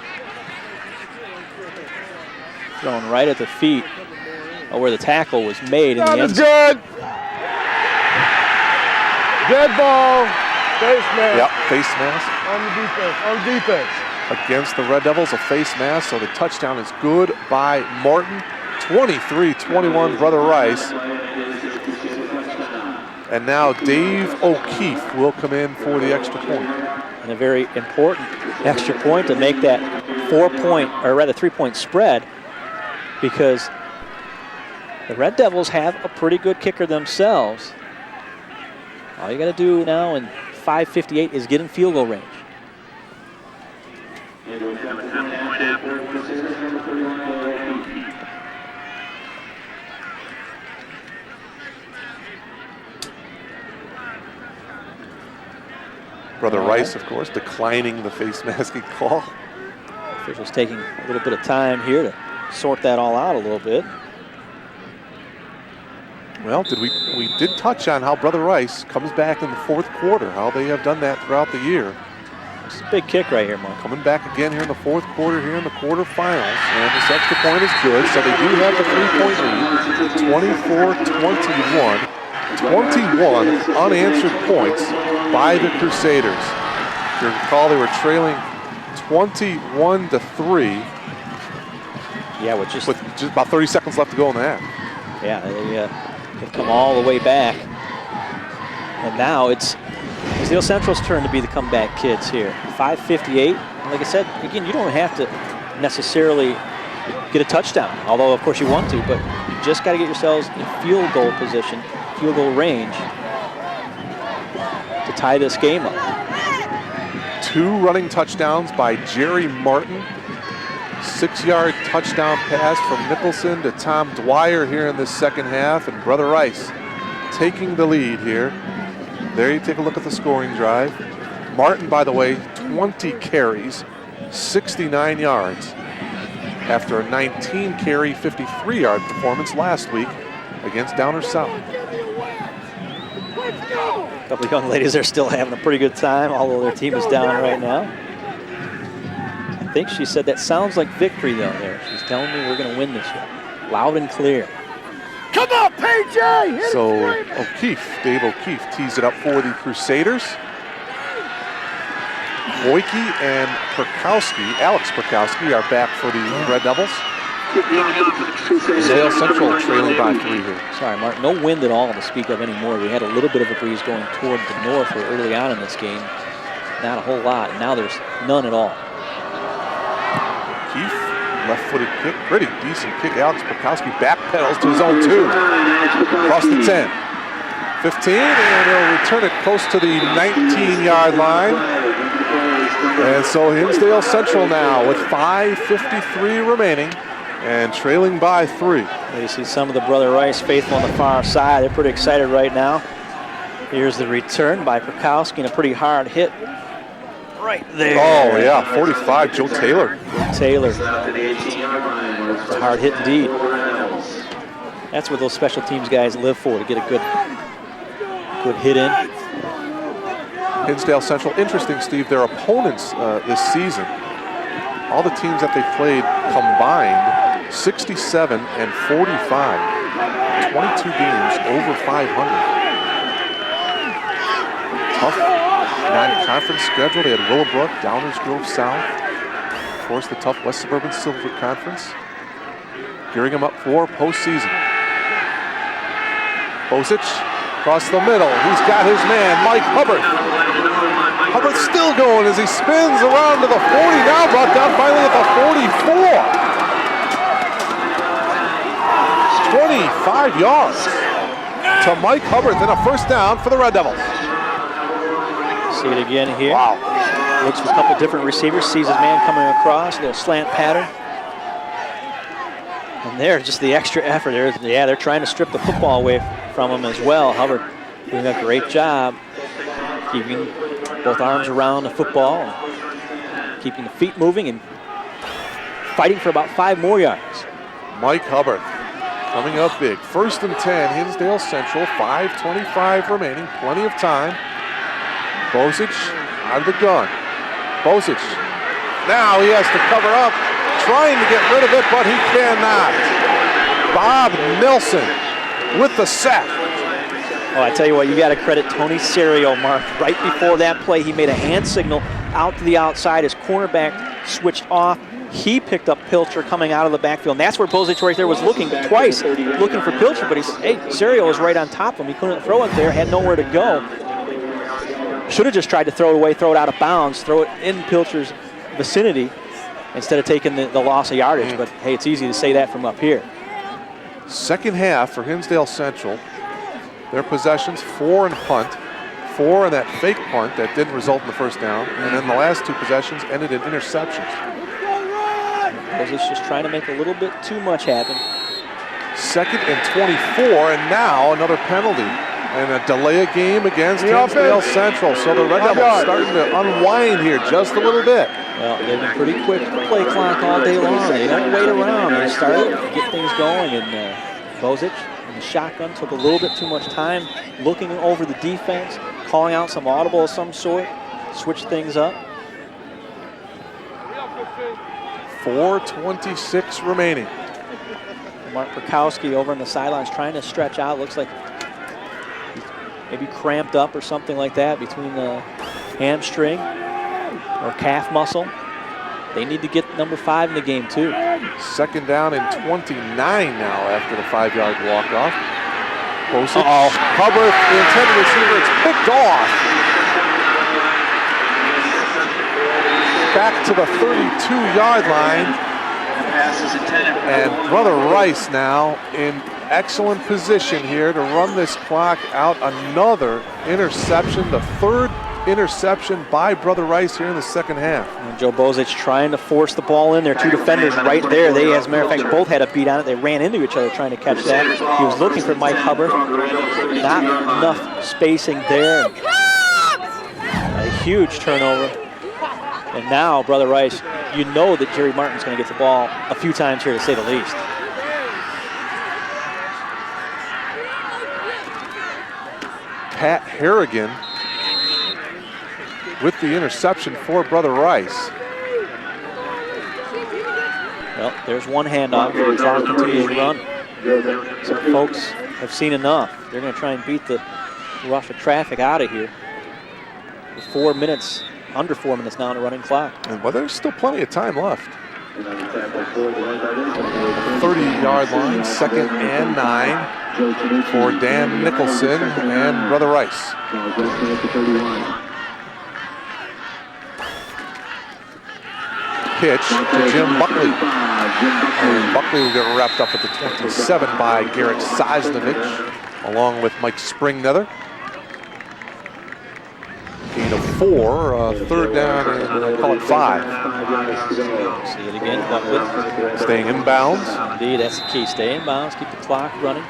Thrown right at the feet where the tackle was made. That is good. Dead ball. Face mask. Yep, face mask. On defense. Against the Red Devils, a face mask, so the touchdown is good by Martin. 23-21, Brother Rice. And now Dave O'Keefe will come in for the extra point. And a very important extra point to make that 3-point spread, because the Red Devils have a pretty good kicker themselves. All you got to do now in 5:58 is get in field goal range. Brother Rice, of course, declining the face masking call. Officials taking a little bit of time here to sort that all out a little bit. Well, we did touch on how Brother Rice comes back in the 4th quarter, how they have done that throughout the year. It's a big kick right here, Mark. Coming back again here in the 4th quarter, here in the quarterfinals. And this extra point is good, so they do have the 3-point lead. 24-21. 21 unanswered points by the Crusaders. If you recall, they were trailing 21-3. Yeah, with just about 30 seconds left to go in the half. Yeah, they've come all the way back. And now it's Hinsdale Central's turn to be the comeback kids here. 5:58. Like I said, again, you don't have to necessarily get a touchdown, although of course you want to, but you just got to get yourselves in field goal position, field goal range to tie this game up. 2 running touchdowns by Jerry Martin. 6-yard touchdown pass from Nicholson to Tom Dwyer here in the second half, and Brother Rice taking the lead here. There you take a look at the scoring drive. Martin, by the way, 20 carries, 69 yards after a 19-carry, 53-yard performance last week against Downer South. A couple of young ladies are still having a pretty good time, although their team is down right now. I think she said that sounds like victory, though, there. She's telling me we're going to win this one. Loud and clear. Come on, PJ! So Dave O'Keefe tees it up for the Crusaders. Boyke and Alex Perkowski are back for the Red Devils. Hinsdale Central trailing by 3 here. Sorry, Mark, no wind at all to speak of anymore. We had a little bit of a breeze going toward the north early on in this game. Not a whole lot, and now there's none at all. Keefe, left-footed kick, pretty decent kick. Alex Perkowski backpedals to his own 2. Across the 10. 15, and he'll return it close to the 19-yard line. And so Hinsdale Central now with 5:53 remaining and trailing by 3. You see some of the Brother Rice faithful on the far side. They're pretty excited right now. Here's the return by Perkowski and a pretty hard hit right there. Oh, yeah, 45, Joe Taylor. Taylor. It's a hard hit indeed. That's what those special teams guys live for, to get a good hit in. Hinsdale Central, interesting, Steve, their opponents this season, all the teams that they played combined, 67 and 45, 22 games over 500. Tough non-conference schedule. They had Willowbrook, Downers Grove South, of course the tough West Suburban Silver Conference, gearing them up for postseason. Bosic across the middle. He's got his man, Mike Hubbard. Hubbard still going as he spins around to the 40, now brought down finally at the 44. 25 yards to Mike Hubbard, then a first down for the Red Devils. See it again here. Wow. Looks for a couple different receivers, sees his man coming across, a little slant pattern. And there, just the extra effort. They're trying to strip the football away from him as well. Hubbard doing a great job keeping both arms around the football, and keeping the feet moving and fighting for about 5 more yards. Mike Hubbard coming up big. 1st and 10, Hinsdale Central, 5:25 remaining, plenty of time. Bosic out of the gun. Bosic, now he has to cover up, trying to get rid of it, but he cannot. Bob Nelson with the sack. Oh, I tell you what, you got to credit Tony Serio, Mark. Right before that play, he made a hand signal out to the outside. His cornerback switched off. He picked up Pilcher coming out of the backfield. And that's where Bosic right there was looking twice, looking for Pilcher, but Serio was right on top of him. He couldn't throw it there, had nowhere to go. Should have just tried to throw it away, throw it out of bounds, throw it in Pilcher's vicinity instead of taking the loss of yardage. But hey, it's easy to say that from up here. Second half for Hinsdale Central. Their possessions, 4 and punt, 4 and that fake punt that didn't result in the first down, and then the last 2 possessions ended in interceptions. Bosic just trying to make a little bit too much happen. 2nd and 24, and now another penalty and a delay of game against Hinsdale Central. So the Red Devils starting to unwind here just a little bit. Well, they've been pretty quick to the play clock all day long. They don't wait around. They start to get things going, and Bosic in the shotgun took a little bit too much time looking over the defense, calling out some audible of some sort, switch things up. 4:26 remaining. Mark Perkowski over on the sidelines trying to stretch out. Looks like he's maybe cramped up or something like that between the hamstring or calf muscle. They need to get number 5 in the game too. 2nd down and 29 now after the 5-yard walk-off. Bosic, Hubbard, the intended receiver, it's picked off. Back to the 32-yard line. And Brother Rice now in excellent position here to run this clock out. Another interception, the 3rd interception by Brother Rice here in the second half. And Joe Bozich trying to force the ball in there. Two defenders right there. They, as a matter of fact, both had a beat on it. They ran into each other trying to catch that. He was looking for Mike Hubbard. Not enough spacing there. A huge turnover. And now, Brother Rice, you know that Jerry Martin's going to get the ball a few times here, to say the least. Pat Harrigan with the interception for Brother Rice. Well, there's one handoff. The clock continues to run. Some folks have seen enough. They're going to try and beat the rush of traffic out of here. With 4 minutes, under 4 minutes now on the running clock. And well, there's still plenty of time left. 30-yard line, 2nd and 9 for Dan Nicholson and Brother Rice. Pitch to Jim Buckley. And Buckley will get wrapped up at the 27 by Garrett Sosnovich, along with Mike Springnether. Gain of 4, 3rd down, and call it 5. See it again, Buckley. Staying inbounds. Indeed, that's the key. Stay inbounds, keep the clock running.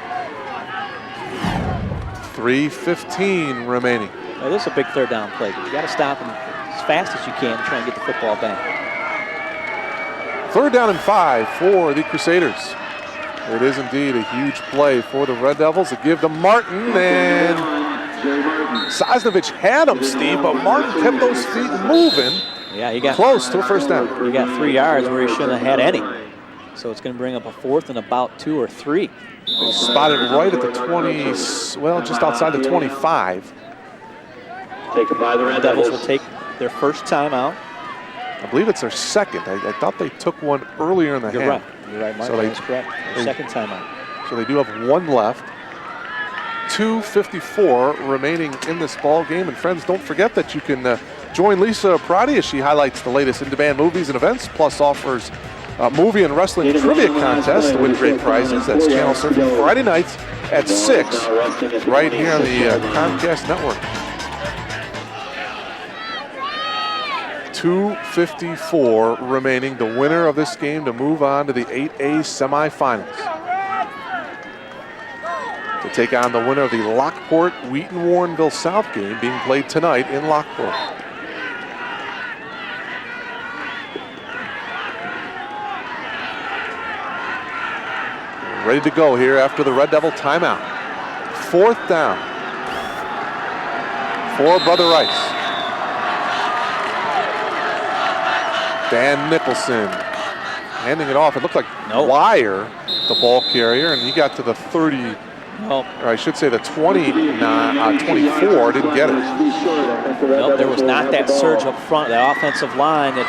3:15 remaining. Now, this is a big 3rd down play, but you got to stop them as fast as you can to try and get the football back. 3rd down and 5 for the Crusaders. It is indeed a huge play for the Red Devils to give to Martin, and Sosnovich had him, Steve, but Martin kept those feet moving. Yeah, he got close to a 1st down. He got 3 yards where he shouldn't have had any. So it's going to bring up a 4th and about 2 or 3. They spotted right at the 20, well, just outside the 25. Taken by the Red Devils will take their first timeout. I believe it's their 2nd. I thought they took one earlier in the half. You're right. You're right, Mark. So That's correct. Their 2nd timeout. So they do have 1 left. 2:54 remaining in this ball game. And friends, don't forget that you can join Lisa Prati as she highlights the latest in-demand movies and events, plus offers movie and wrestling trivia contest to win great prizes. That's channel surfing Friday nights at 6 right here on the Comcast network. 2:54 remaining. The winner of this game to move on to the 8A semifinals. To take on the winner of the Lockport-Wheaton-Warrenville South game being played tonight in Lockport. Ready to go here after the Red Devil timeout. 4th down for Brother Rice. Dan Nicholson handing it off. It looked like Wire, the ball carrier, and he got to the 30, or I should say the 24, didn't get it. Nope, there was not that surge up front, that offensive line that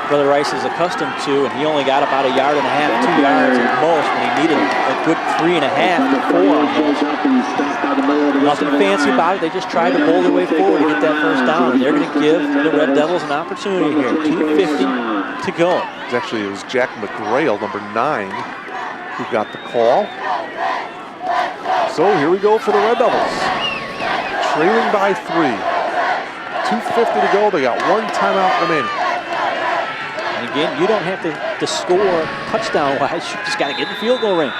Brother Rice is accustomed to, and he only got about 1.5 yards, 2 yards at most, when he needed a good 3.5 to 4. Nothing fancy about it. They just tried to bowl their way forward to get that first down, and they're going to give the Red Devils an opportunity here. 2:50 to go. It was Jack McGrail, number 9, who got the call. So here we go for the Red Devils. Trailing by 3. 2:50 to go. They got 1 timeout remaining. And again, you don't have to score touchdown-wise. You just got to get in field goal range.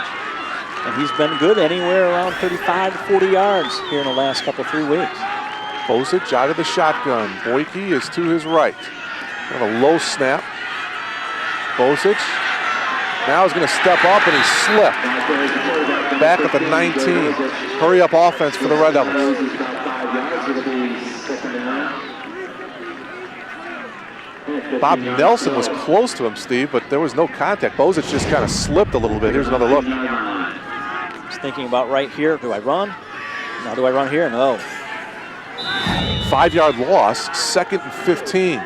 And he's been good anywhere around 35 to 40 yards here in the last 3 weeks. Bozich out of the shotgun. Boyke is to his right. Kind of a low snap. Bozich now is going to step up, and he slipped. Back at the 19. Hurry up offense for the Red Devils. Bob Nelson was close to him, Steve, but there was no contact. Bozich just kind of slipped a little bit. Here's another look. Just thinking about right here. Do I run? Now do I run here? No. 5-yard loss, 2nd and 15.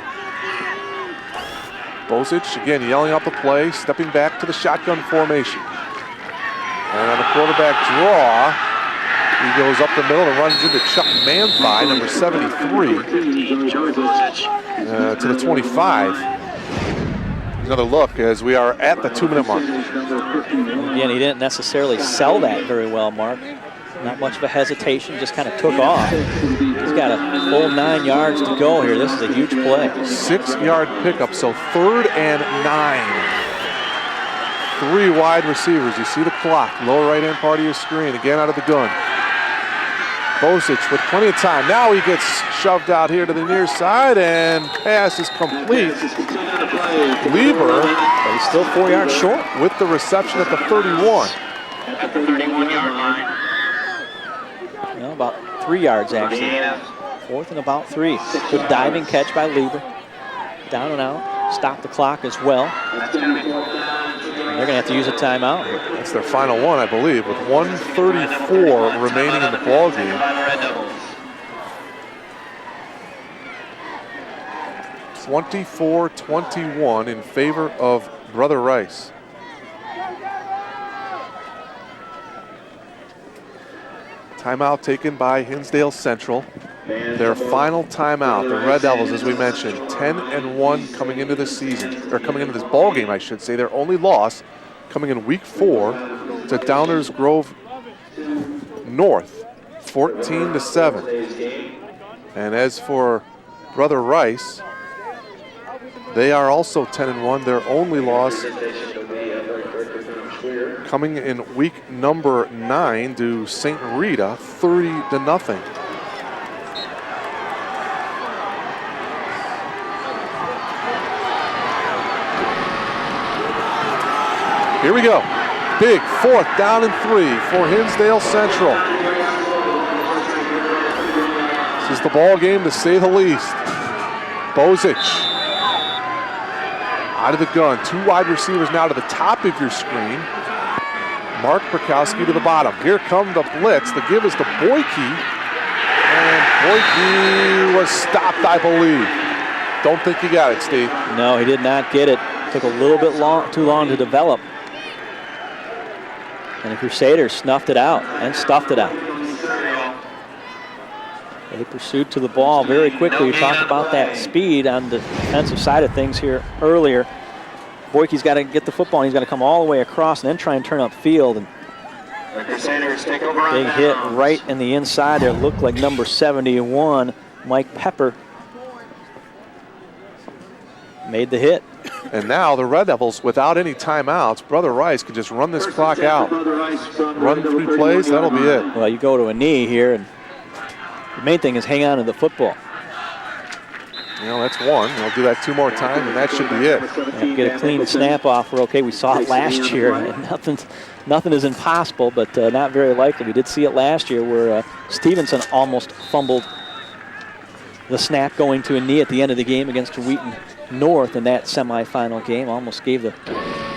Bozich, again, yelling out the play, stepping back to the shotgun formation. And on the quarterback draw, he goes up the middle and runs into Chuck Manthei, number 73, to the 25. Another look as we are at the 2-minute mark. Again, he didn't necessarily sell that very well, Mark. Not much of a hesitation, just kind of took off. He's got a full 9 yards to go here. This is a huge play. 6-yard pickup, so 3rd and 9. 3 wide receivers. You see the clock, lower right-hand part of your screen. Again out of the gun. Bosic with plenty of time. Now he gets shoved out here to the near side, and pass is complete. Lieber, but he's still 4 yards short. With the reception at the 31. At the 31-yard line. No, about 3 yards actually. 4th and about 3. Good diving catch by Lieber. Down and out. Stop the clock as well. They're going to have to use a timeout. That's their final one, I believe, with 1:34 remaining in the ball game. 24-21 in favor of Brother Rice. Timeout taken by Hinsdale Central. Their final timeout, the Red Devils, as we mentioned, 10-1 coming into the season, or coming into this ball game, I should say. Their only loss coming in week 4 to Downers Grove North, 14-7. And as for Brother Rice, they are also 10-1. Their only loss coming in week number 9 to St. Rita, 30-0. Here we go. Big 4th down and 3 for Hinsdale Central. This is the ball game to say the least. Bosic out of the gun. 2 wide receivers now to the top of your screen. Mark Perkowski to the bottom. Here come the blitz. The give is to Boyke. And Boyke was stopped, I believe. Don't think he got it, Steve. No, he did not get it. Took a little bit too long to develop. And the Crusaders snuffed it out and stuffed it out. They pursued to the ball very quickly. We talked about that speed on the defensive side of things here earlier. Boyke's got to get the football, and he's got to come all the way across and then try and turn upfield. And The Crusaders take over on big hit right in the inside there. Looked like number 71, Mike Pepper, made the hit. And now the Red Devils, without any timeouts, Brother Rice can just run this clock out. Run 3 plays, that'll be it. Well, you go to a knee here, and the main thing is hang on to the football. You know, that's one. They'll do that 2 more times, and that should be it. Yeah, get a clean snap off. We're okay. We saw it last year. And nothing is impossible, but not very likely. We did see it last year where Stevenson almost fumbled the snap going to a knee at the end of the game against Wheaton North in that semifinal game. Almost gave the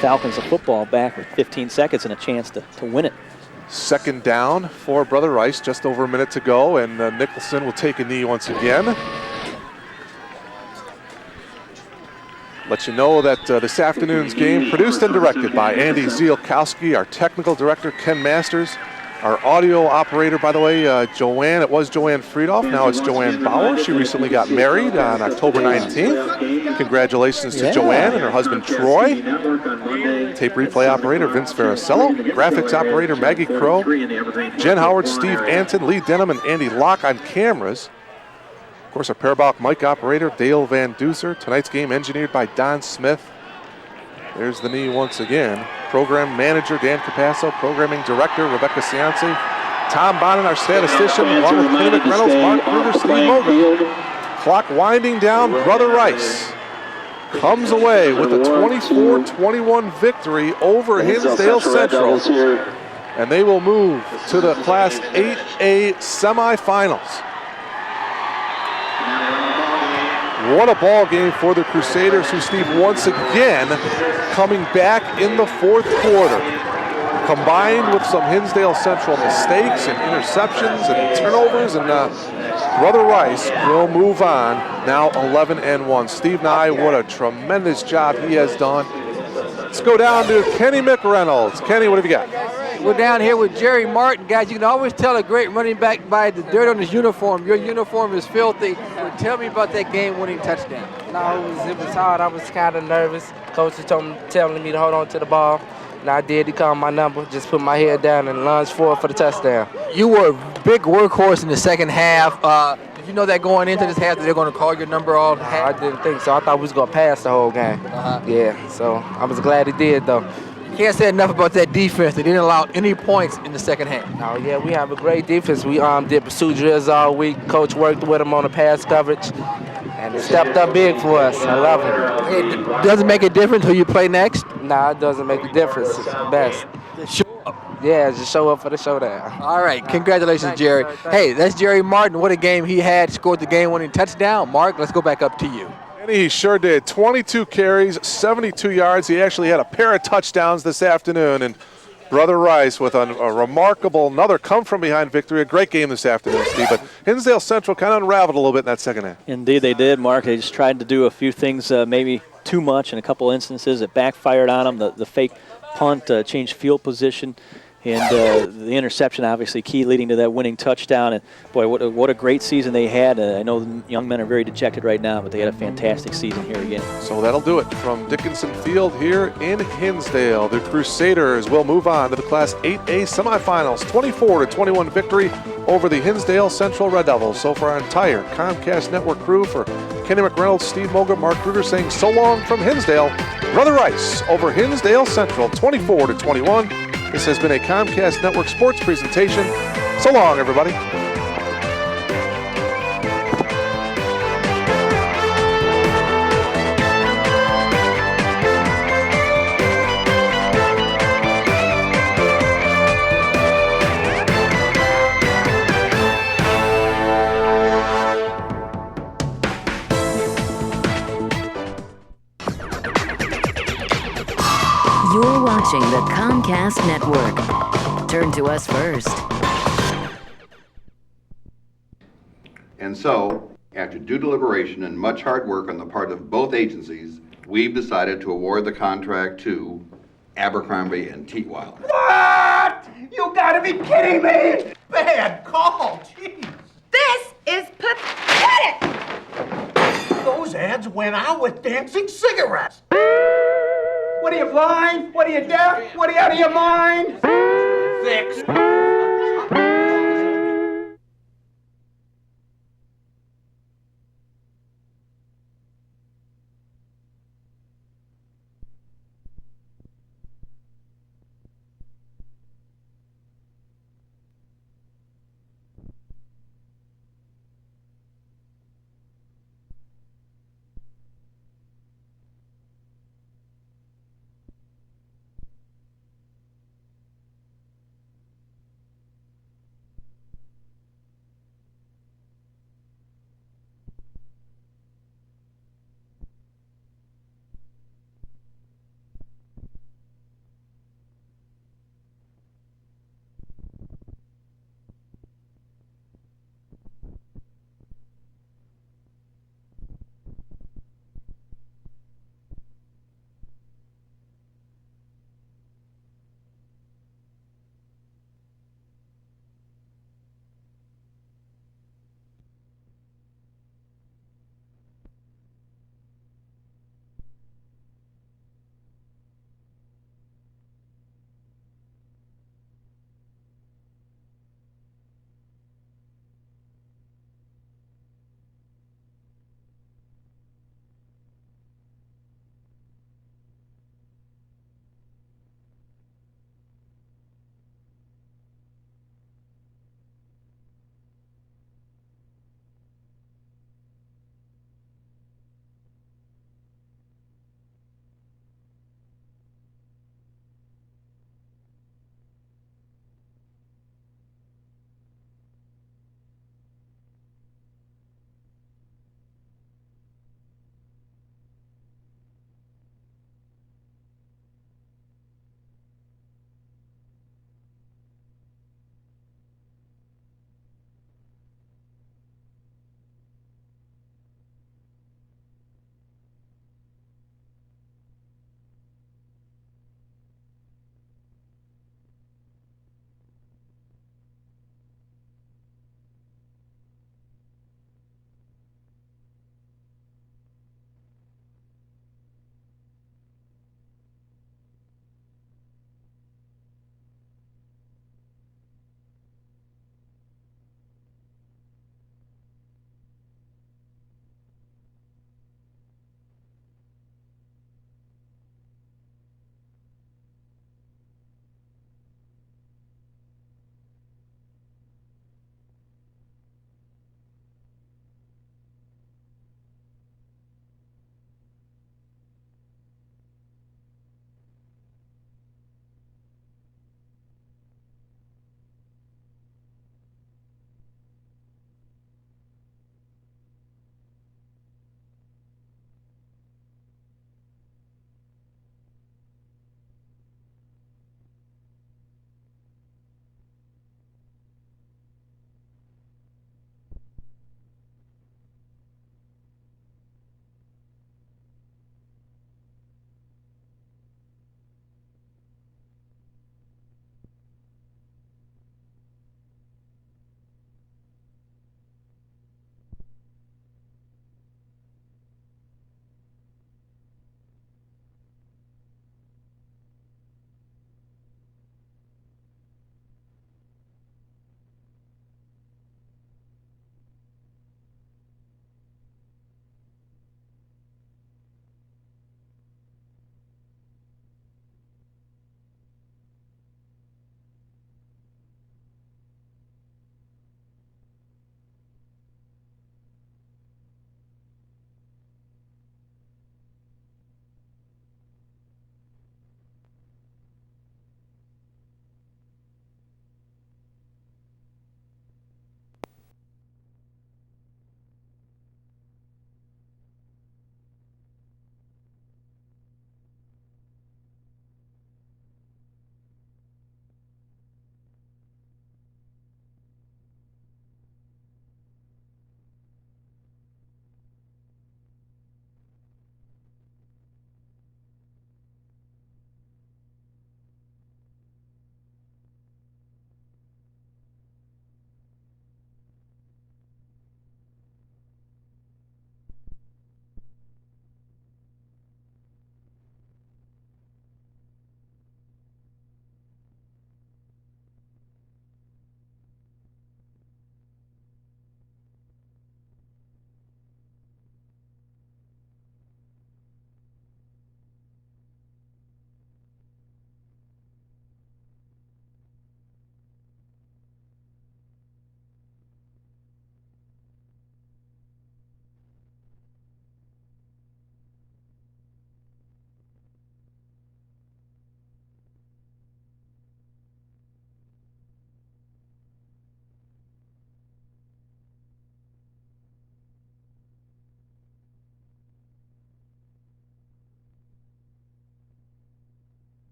Falcons the football back with 15 seconds and a chance to win it. 2nd down for Brother Rice, just over a minute to go, and Nicholson will take a knee once again. Let you know that this afternoon's game produced and directed by Andy Zielkowski, our technical director Ken Masters, our audio operator, by the way, Joanne. It was Joanne Friedhoff, now it's Joanne Bauer. She recently got married on October 19th. Congratulations to Joanne and her husband Troy. Tape replay operator Vince Faricello, graphics operator Maggie Crow, Jen Howard, Steve Anton, Lee Denham, and Andy Locke on cameras. Of course, our parabolic mic operator Dale Van Duser. Tonight's game engineered by Don Smith. There's the knee once again. Program manager Dan Capasso, programming director Rebecca Cianci, Tom Bonnet, our statistician, along with Kenny McReynolds, Mark Kruger, Steve Mogan. Clock winding down. Brother Rice comes away with a 24-21 victory over Hinsdale Central, and they will move to the Class 8A semifinals. What a ball game for the Crusaders, who, Steve, once again coming back in the 4th quarter. Combined with some Hinsdale Central mistakes and interceptions and turnovers, and Brother Rice will move on, now 11-1. Steve Nye, what a tremendous job he has done. Let's go down to Kenny McReynolds. Kenny, what have you got? We're down here with Jerry Martin. Guys, you can always tell a great running back by the dirt on his uniform. Your uniform is filthy. But tell me about that game-winning touchdown. No, it was hard. I was kind of nervous. Coach was telling me to hold on to the ball. And I did. He called my number. Just put my head down and lunged forward for the touchdown. You were a big workhorse in the second half. Did you know that going into this half that they're going to call your number all half? I didn't think so. I thought we was going to pass the whole game. Yeah, so I was glad he did, though. Can't say enough about that defense. They didn't allow any points in the second half. Oh, yeah, we have a great defense. We did pursuit drills all week. Coach worked with them on the pass coverage. And stepped up big for us. I love him. It doesn't make a difference who you play next? Nah, it doesn't make a difference. It's the best. Show up. Yeah, just show up for the showdown. All right, congratulations, Jerry. Hey, that's Jerry Martin. What a game he had. Scored the game-winning touchdown. Mark, let's go back up to you. And he sure did. 22 carries, 72 yards. He actually had a pair of touchdowns this afternoon. And Brother Rice with a remarkable, another come-from-behind victory. A great game this afternoon, Steve. But Hinsdale Central kind of unraveled a little bit in that second half. Indeed, they did, Mark. They just tried to do a few things, maybe too much in a couple instances. It backfired on them. The fake punt changed field position. And the interception, obviously, key, leading to that winning touchdown. And, boy, what a great season they had. I know the young men are very dejected right now, but they had a fantastic season here again. So that'll do it from Dickinson Field here in Hinsdale. The Crusaders will move on to the Class 8A semifinals. 24-21 victory over the Hinsdale Central Red Devils. So for our entire Comcast Network crew, for Kenny McReynolds, Steve Moga, Mark Kruger saying so long from Hinsdale. Brother Rice over Hinsdale Central, 24-21. This has been a Comcast Network sports presentation. So long, everybody. You're watching the Comcast Network. Turn to us first. And so, after due deliberation and much hard work on the part of both agencies, we've decided to award the contract to Abercrombie and Teetwiler. What? You gotta be kidding me! Bad call, jeez. This is pathetic! Those ads went out with dancing cigarettes. What are you, blind? What are you, deaf? What are you, out of your mind? Fixed.